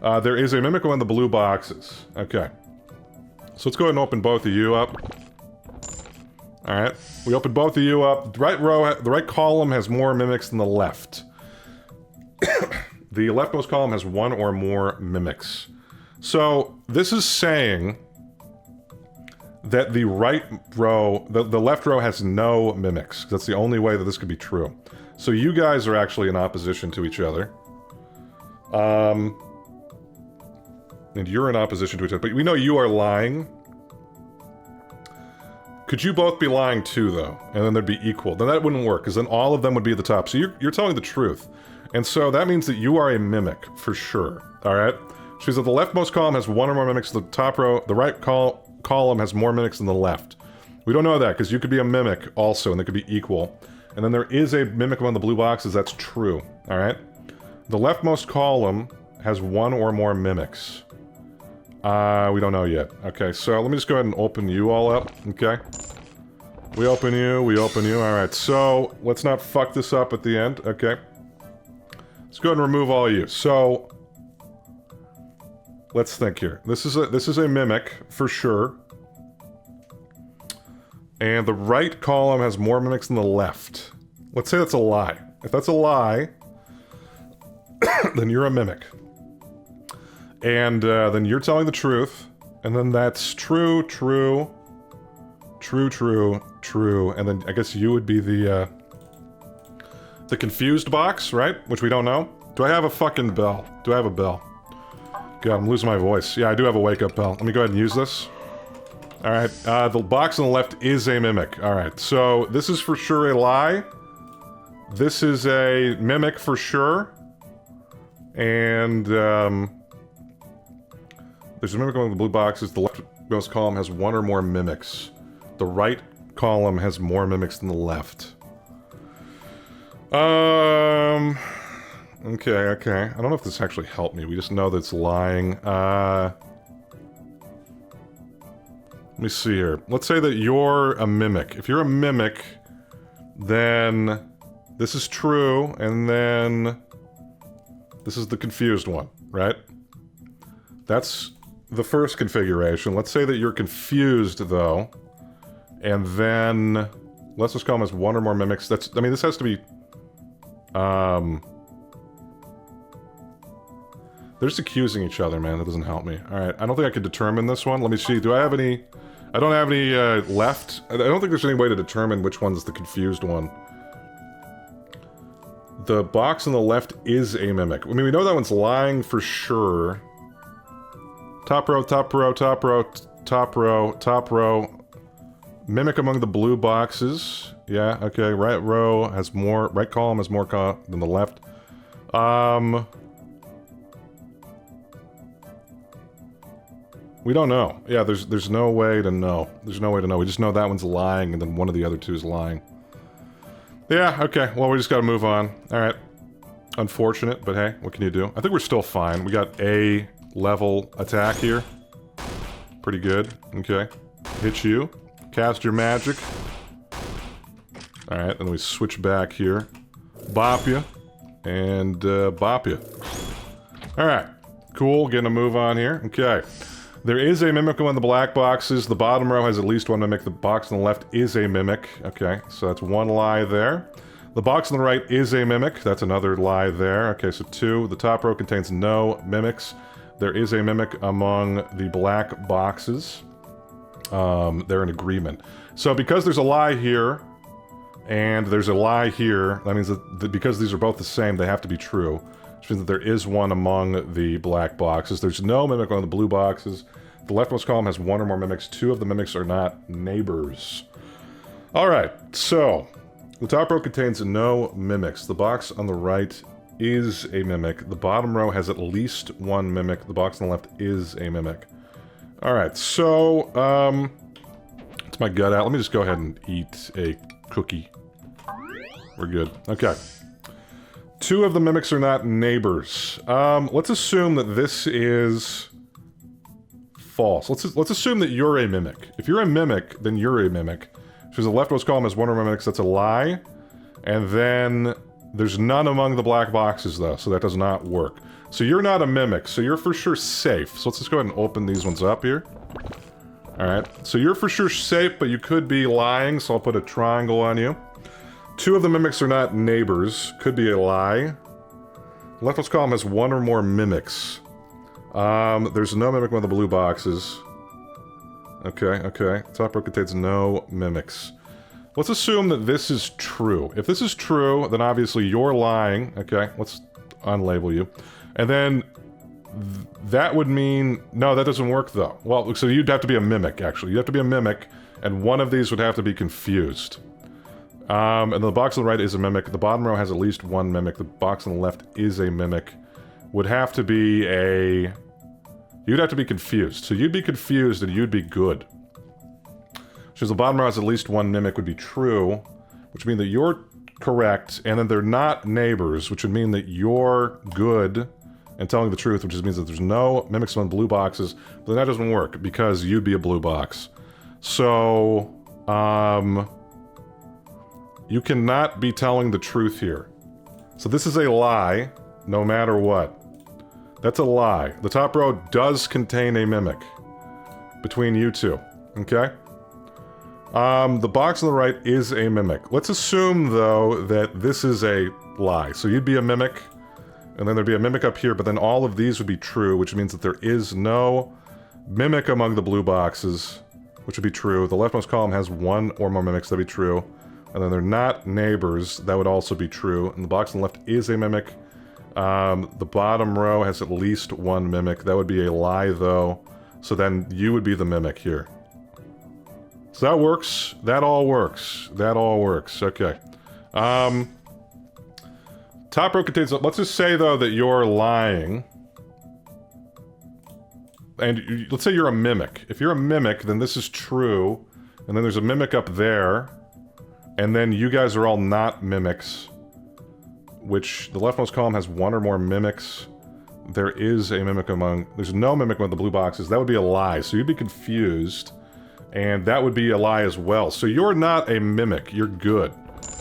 There is a mimic on the blue boxes. Okay. So let's go ahead and open both of you up. Alright. We opened both of you up. The right row, the right column has more mimics than the left. The leftmost column has one or more mimics. So, this is saying that the right row, the left row has no mimics. That's the only way that this could be true. So you guys are actually in opposition to each other. And you're in opposition to each other, but we know you are lying. Could you both be lying too, though? And then they'd be equal. Then that wouldn't work, because then all of them would be at the top. So you're telling the truth. And so that means that you are a mimic, for sure. Alright? Which means that the leftmost column has one or more mimics, the top row, the right column has more mimics than the left. We don't know that, because you could be a mimic also, and they could be equal. And then there is a mimic among the blue boxes, that's true. Alright? The leftmost column has one or more mimics. We don't know yet. Okay, so let me just go ahead and open you all up, okay? We open you, alright, so let's not fuck this up at the end, okay? Let's go ahead and remove all you. So, let's think here. This is a mimic, for sure. And the right column has more mimics than the left. Let's say that's a lie. If that's a lie, then you're a mimic. And then you're telling the truth, and then that's true, true, true, true, true, and then I guess you would be the confused box, right? Which we don't know. Do I have a fucking bell? Do I have a bell? God, I'm losing my voice. Yeah, I do have a wake-up bell. Let me go ahead and use this. Alright, the box on the left is a mimic. Alright, so this is for sure a lie. This is a mimic for sure. And, there's a mimic among the blue boxes. The leftmost column has one or more mimics. The right column has more mimics than the left. Okay. I don't know if this actually helped me. We just know that it's lying. Let me see here. Let's say that you're a mimic. If you're a mimic, then this is true, and then this is the confused one, right? That's the first configuration. Let's say that you're confused, though, and then let's just call them as one or more mimics. That's, I mean, this has to be, they're just accusing each other, man. That doesn't help me. Alright, I don't think I could determine this one. Let me see. Do I have any, I don't have any, left. I don't think there's any way to determine which one's the confused one. The box on the left is a mimic. I mean, we know that one's lying for sure. Top row, top row, top row, top row, top row. Mimic among the blue boxes. Yeah, okay. Right row has more... Right column has more than the left. We don't know. Yeah, there's no way to know. There's no way to know. We just know that one's lying, and then one of the other two is lying. Yeah, okay. Well, we just gotta move on. Alright. Unfortunate, but hey, what can you do? I think we're still fine. We got A level attack here. Pretty good. Okay. Hit you. Cast your magic. Alright, then we switch back here. Bop you. And, bop you. Alright. Cool. Getting a move on here. Okay. There is a mimic in the black boxes. The bottom row has at least one mimic. The box on the left is a mimic. Okay, so that's one lie there. The box on the right is a mimic. That's another lie there. Okay, so 2. The top row contains no mimics. There is a mimic among the black boxes. They're in agreement. So because there's a lie here, and there's a lie here, that means that because these are both the same, they have to be true. Which means that there is one among the black boxes. There's no mimic on the blue boxes. The leftmost column has 1 or more mimics. 2 of the mimics are not neighbors. Alright, so the top row contains no mimics. The box on the right is a mimic. The bottom row has at least 1 mimic. The box on the left is a mimic. Alright, so, it's my gut out. Let me just go ahead and eat a cookie. We're good. Okay. 2 of the mimics are not neighbors. Let's assume that this is false. Let's assume that you're a mimic. If you're a mimic, then you're a mimic. Because the leftmost column has 1 or more mimics, that's a lie. And then there's none among the black boxes, though, so that does not work. So you're not a mimic, so you're for sure safe. So let's just go ahead and open these ones up here. Alright, so you're for sure safe, but you could be lying, so I'll put a triangle on you. 2 of the mimics are not neighbors. Could be a lie. Leftmost column has 1 or more mimics. There's no mimic with the blue boxes. Okay. Top row contains no mimics. Let's assume that this is true. If this is true, then obviously you're lying. Okay, let's unlabel you. And then that would mean... No, that doesn't work, though. Well, so you'd have to be a mimic, actually. You'd have to be a mimic, and one of these would have to be confused. And the box on the right is a mimic. The bottom row has at least 1 mimic. The box on the left is a mimic. Would have to be a... You'd have to be confused. So you'd be confused and you'd be good. Because the bottom row has at least 1 mimic would be true, which would mean that you're correct, and then they're not neighbors, which would mean that you're good and telling the truth, which just means that there's no mimics on blue boxes. But then that doesn't work, because you'd be a blue box. So, you cannot be telling the truth here. So this is a lie, no matter what. That's a lie. The top row does contain a mimic. Between you two. Okay? The box on the right is a mimic. Let's assume, though, that this is a lie. So you'd be a mimic, and then there'd be a mimic up here, but then all of these would be true, which means that there is no mimic among the blue boxes, which would be true. The leftmost column has 1 or more mimics, that'd be true. And then they're not neighbors, that would also be true. And the box on the left is a mimic. The bottom row has at least 1 mimic. That would be a lie, though. So then you would be the mimic here. So that works. That all works. That all works. Okay. Top row contains... Let's just say, though, that you're lying. And let's say you're a mimic. If you're a mimic, then this is true. And then there's a mimic up there. And then you guys are all not mimics. Which, the leftmost column has 1 or more mimics. There is a mimic among... There's no mimic among the blue boxes. That would be a lie. So you'd be confused. And that would be a lie as well. So you're not a mimic. You're good.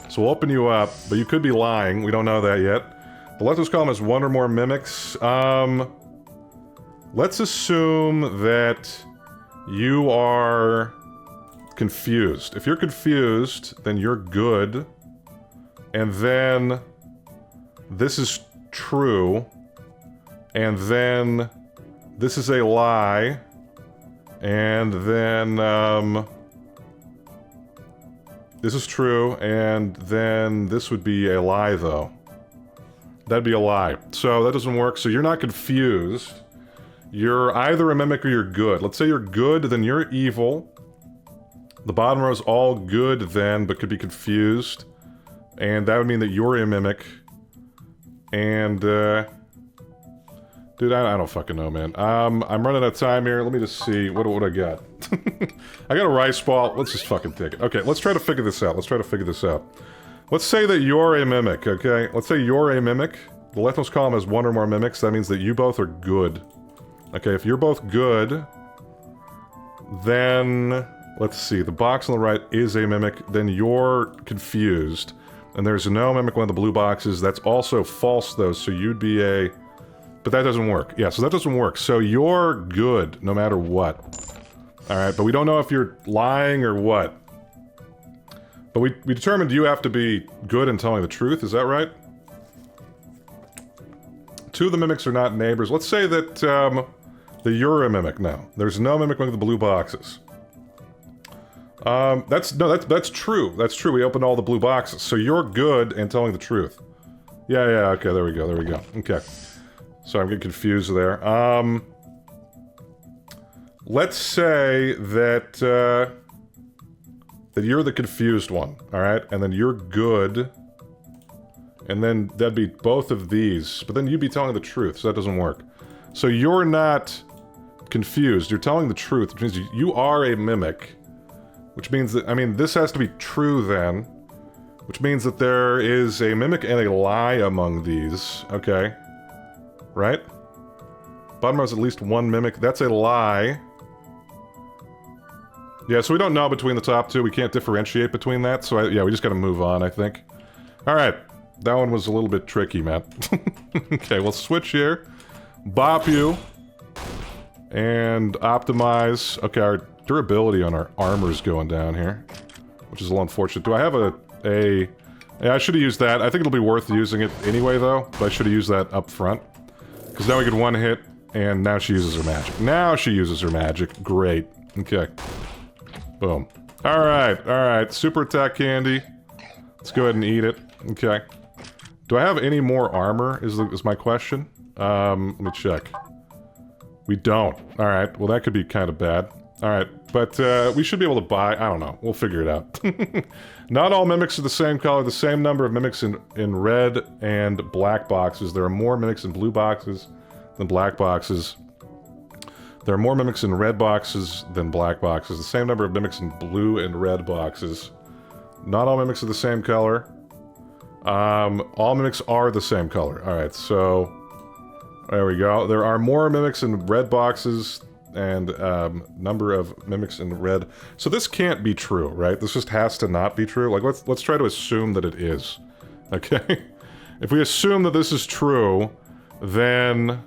So we'll open you up, but you could be lying. We don't know that yet. The leftmost column has 1 or more mimics. Let's assume that you are confused. If you're confused, then you're good. And then this is true. And then this is a lie. And then, this is true, and then this would be a lie, though. That'd be a lie. So that doesn't work, so you're not confused. You're either a mimic or you're good. Let's say you're good, then you're evil. The bottom row is all good then, but could be confused. And that would mean that you're a mimic. And, did Dude, I don't fucking know, man. I'm running out of time here. Let me just see. What I got? I got a rice ball. Let's just fucking take it. Okay, let's try to figure this out. Let's say that you're a mimic, okay? Let's say you're a mimic. The leftmost column has one or more mimics. That means that you both are good. Okay, if you're both good, then... Let's see. The box on the right is a mimic. Then you're confused. And there's no mimic one of the blue boxes. That's also false, though, so you'd be a... But that doesn't work. Yeah, so that doesn't work. So you're good, no matter what. Alright, but we don't know if you're lying or what. But we determined you have to be good in telling the truth, is that right? Two of the mimics are not neighbors. Let's say that, that you're a mimic now. There's no mimic with the blue boxes. That's true. That's true. We opened all the blue boxes. So you're good in telling the truth. Yeah, okay, there we go. Okay. So I'm getting confused there. Let's say that, that you're the confused one, alright? And then you're good. And then that'd be both of these. But then you'd be telling the truth, so that doesn't work. So you're not confused. You're telling the truth, which means you are a mimic. Which means that, I mean, this has to be true then. Which means that there is a mimic and a lie among these. Okay. Right? Bottom row is at least one mimic. That's a lie. Yeah, so we don't know between the top two. We can't differentiate between that. So, yeah, we just gotta move on, I think. Alright. That one was a little bit tricky, Matt. Okay, we'll switch here. Bop you. And optimize. Okay, our durability on our armor's going down here. Which is a little unfortunate. Do I have a... Yeah, I should have used that. I think it'll be worth using it anyway, though. But I should have used that up front. Because now we get one hit, and now she uses her magic. Great. Okay. Boom. Alright. Super attack candy. Let's go ahead and eat it. Okay. Do I have any more armor, is my question? Let me check. We don't. Alright, well that could be kind of bad. Alright, but we should be able to buy... I don't know. We'll figure it out. Not all mimics are the same color. The same number of mimics in red and black boxes. There are more mimics in blue boxes than black boxes. There are more mimics in red boxes than black boxes. The same number of mimics in blue and red boxes. Not all mimics are the same color. All mimics are the same color. Alright, so... There we go. There are more mimics in red boxes and number of mimics in red. So this can't be true, right? This just has to not be true. Like, let's try to assume that it is. Okay? If we assume that this is true, then...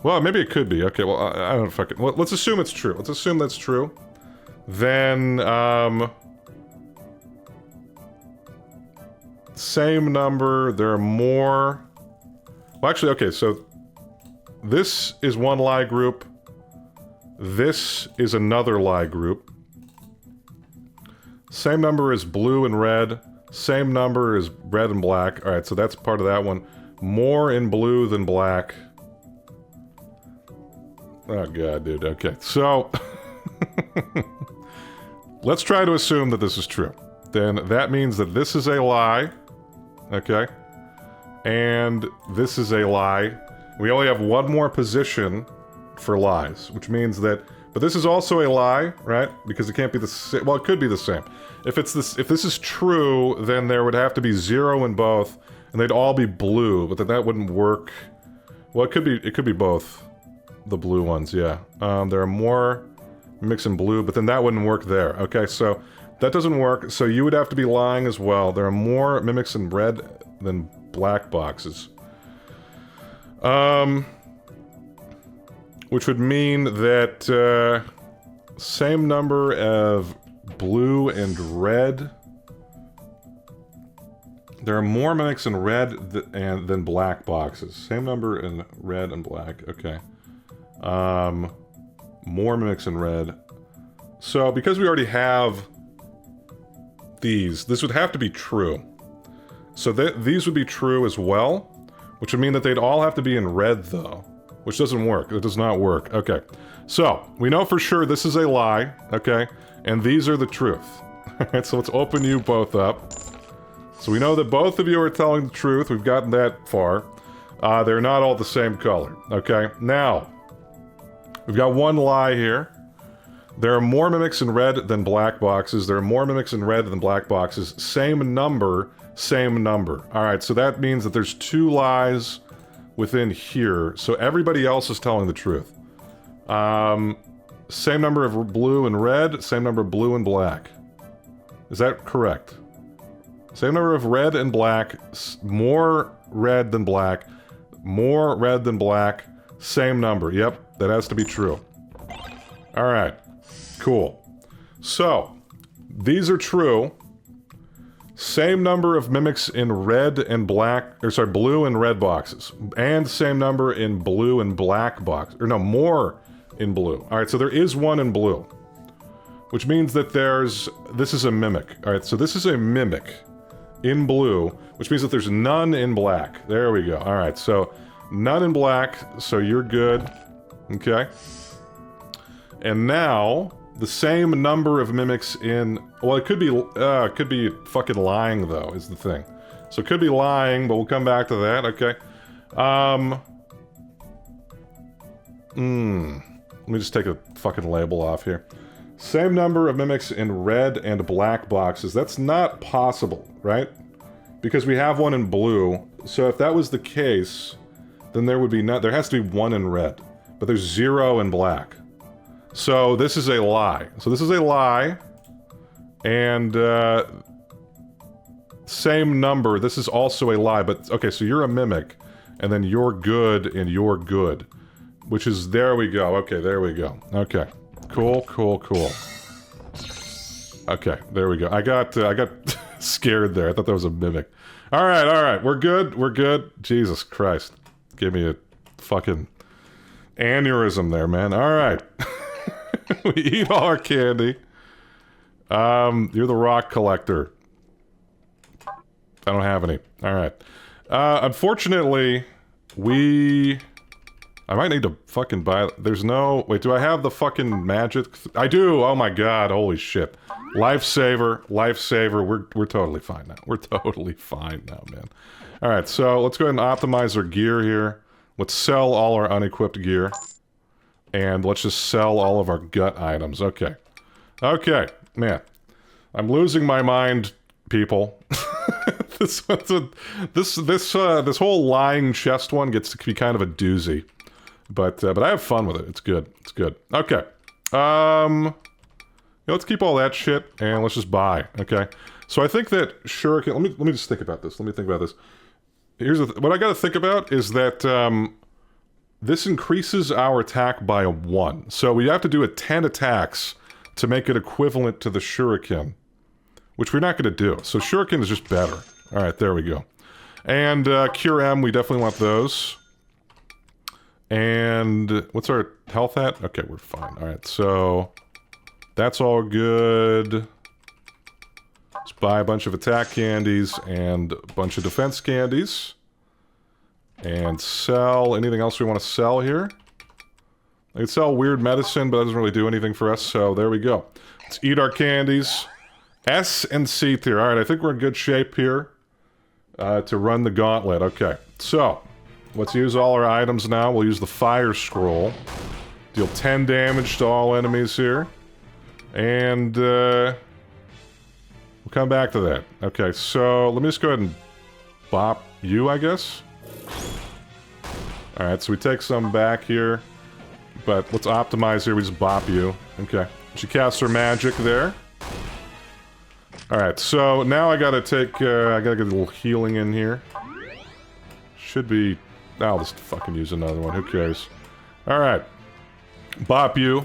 Well, maybe it could be. Okay, well, I don't fucking... Well, let's assume it's true. Let's assume that's true. Then, same number, there are more... Well, actually, okay, so... This is one lie group. This is another lie group. Same number as blue and red. Same number as red and black. Alright, so that's part of that one. More in blue than black. Oh god, dude. Okay, so... Let's try to assume that this is true. Then that means that this is a lie. Okay? And this is a lie. We only have one more position for lies, which means that... But this is also a lie, right? Because it can't be the same... Well, it could be the same. If this is true, then there would have to be 0 in both, and they'd all be blue, but that wouldn't work. Well, it could be both. The blue ones, yeah. There are more mimics in blue, but then that wouldn't work there. Okay, so that doesn't work, so you would have to be lying as well. There are more mimics in red than black boxes. Which would mean that, same number of blue and red. There are more mimics in red than black boxes. Same number in red and black, okay. More mimics in red. So, because we already have these, this would have to be true. So these would be true as well, which would mean that they'd all have to be in red, though. Which doesn't work. It does not work. Okay. So, we know for sure this is a lie, okay? And these are the truth. Alright, so let's open you both up. So we know that both of you are telling the truth. We've gotten that far. They're not all the same color. Okay, now, we've got one lie here. There are more mimics in red than black boxes. There are more mimics in red than black boxes. Same number, same number. Alright, so that means that there's 2 lies within here. So everybody else is telling the truth. Same number of blue and red, same number of blue and black. Is that correct? Same number of red and black, more red than black, more red than black, same number. Yep, that has to be true. Alright. Cool. So, these are true. Same number of mimics in red and black, or sorry, blue and red boxes. And same number in blue and black box, or no, more in blue. Alright, so there is one in blue. Which means that this is a mimic. Alright, so this is a mimic in blue, which means that there's none in black. There we go. Alright, so none in black, so you're good. Okay. And now, the same number of mimics in... Well, it could be fucking lying, though, is the thing. So it could be lying, but we'll come back to that, okay? Let me just take a fucking label off here. Same number of mimics in red and black boxes. That's not possible, right? Because we have one in blue. So if that was the case, then there would be there has to be one in red. But there's 0 in black. So this is a lie. So this is a lie. And, same number. This is also a lie. But, okay, so you're a mimic. And then you're good and you're good. Which is, there we go. Okay, there we go. Okay. Cool, cool, cool. Okay, there we go. I got scared there. I thought that was a mimic. Alright, we're good, we're good. Jesus Christ. Give me a fucking aneurysm there, man. Alright. We eat all our candy. You're the rock collector. I don't have any. Alright. Unfortunately, I might need to fucking buy... There's no... Wait, do I have the fucking magic? I do! Oh my god, holy shit. Lifesaver, lifesaver. We're totally fine now. We're totally fine now, man. Alright, so let's go ahead and optimize our gear here. Let's sell all our unequipped gear. And let's just sell all of our gut items. Okay. Okay, man. I'm losing my mind, people. This whole lying chest one gets to be kind of a doozy. But I have fun with it. It's good. It's good. Okay. Let's keep all that shit and let's just buy. Okay. So I think that shuriken. Let me just think about this. Let me think about this. Here's what I got to think about is that this increases our attack by 1. So we have to do 10 attacks to make it equivalent to the shuriken, which we're not going to do. So shuriken is just better. All right, there we go. And Cure M, we definitely want those. And what's our health at? Okay, we're fine. Alright, so that's all good. Let's buy a bunch of attack candies and a bunch of defense candies. And sell anything else we want to sell here. I could sell weird medicine, but that doesn't really do anything for us, so there we go. Let's eat our candies. S and C tier. Alright, I think we're in good shape here to run the gauntlet. Okay, so... Let's use all our items now. We'll use the fire scroll. Deal 10 damage to all enemies here. And, we'll come back to that. Okay, so let me just go ahead and bop you, I guess. Alright, so we take some back here. But let's optimize here. We just bop you. Okay. She casts her magic there. Alright, so now I gotta take, I gotta get a little healing in here. Should be... I'll just fucking use another one, who cares? Alright. Bop you.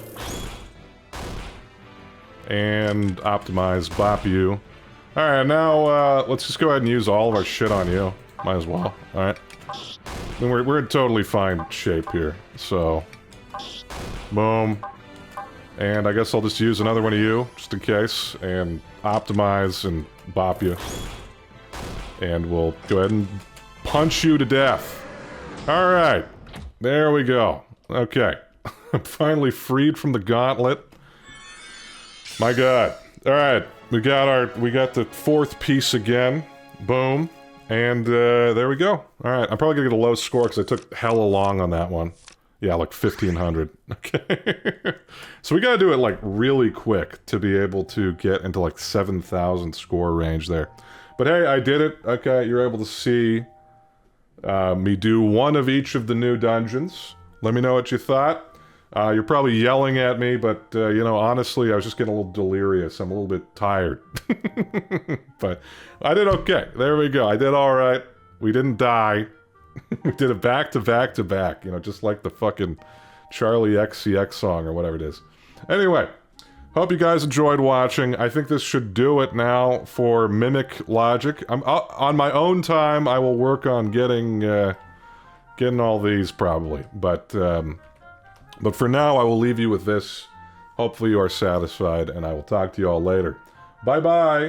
And optimize, bop you. Alright, now, let's just go ahead and use all of our shit on you. Might as well, alright? And we're in totally fine shape here, so... Boom. And I guess I'll just use another one of you, just in case, and optimize and bop you. And we'll go ahead and punch you to death. Alright, there we go. Okay, I'm finally freed from the gauntlet. My god. Alright, we got the 4th piece again. Boom. And there we go. Alright, I'm probably gonna get a low score because I took hella long on that one. Yeah, like 1500. Okay. So we gotta do it like really quick to be able to get into like 7,000 score range there. But hey, I did it. Okay, you're able to see me do one of each of the new dungeons. Let me know what you thought. You're probably yelling at me, but, you know, honestly, I was just getting a little delirious. I'm a little bit tired. But I did okay. There we go. I did alright. We didn't die. We did it back to back to back. You know, just like the fucking Charlie XCX song or whatever it is. Anyway, hope you guys enjoyed watching. I think this should do it now for Mimic Logic. On my own time, I will work on getting all these probably. But for now, I will leave you with this. Hopefully you are satisfied, and I will talk to you all later. Bye-bye!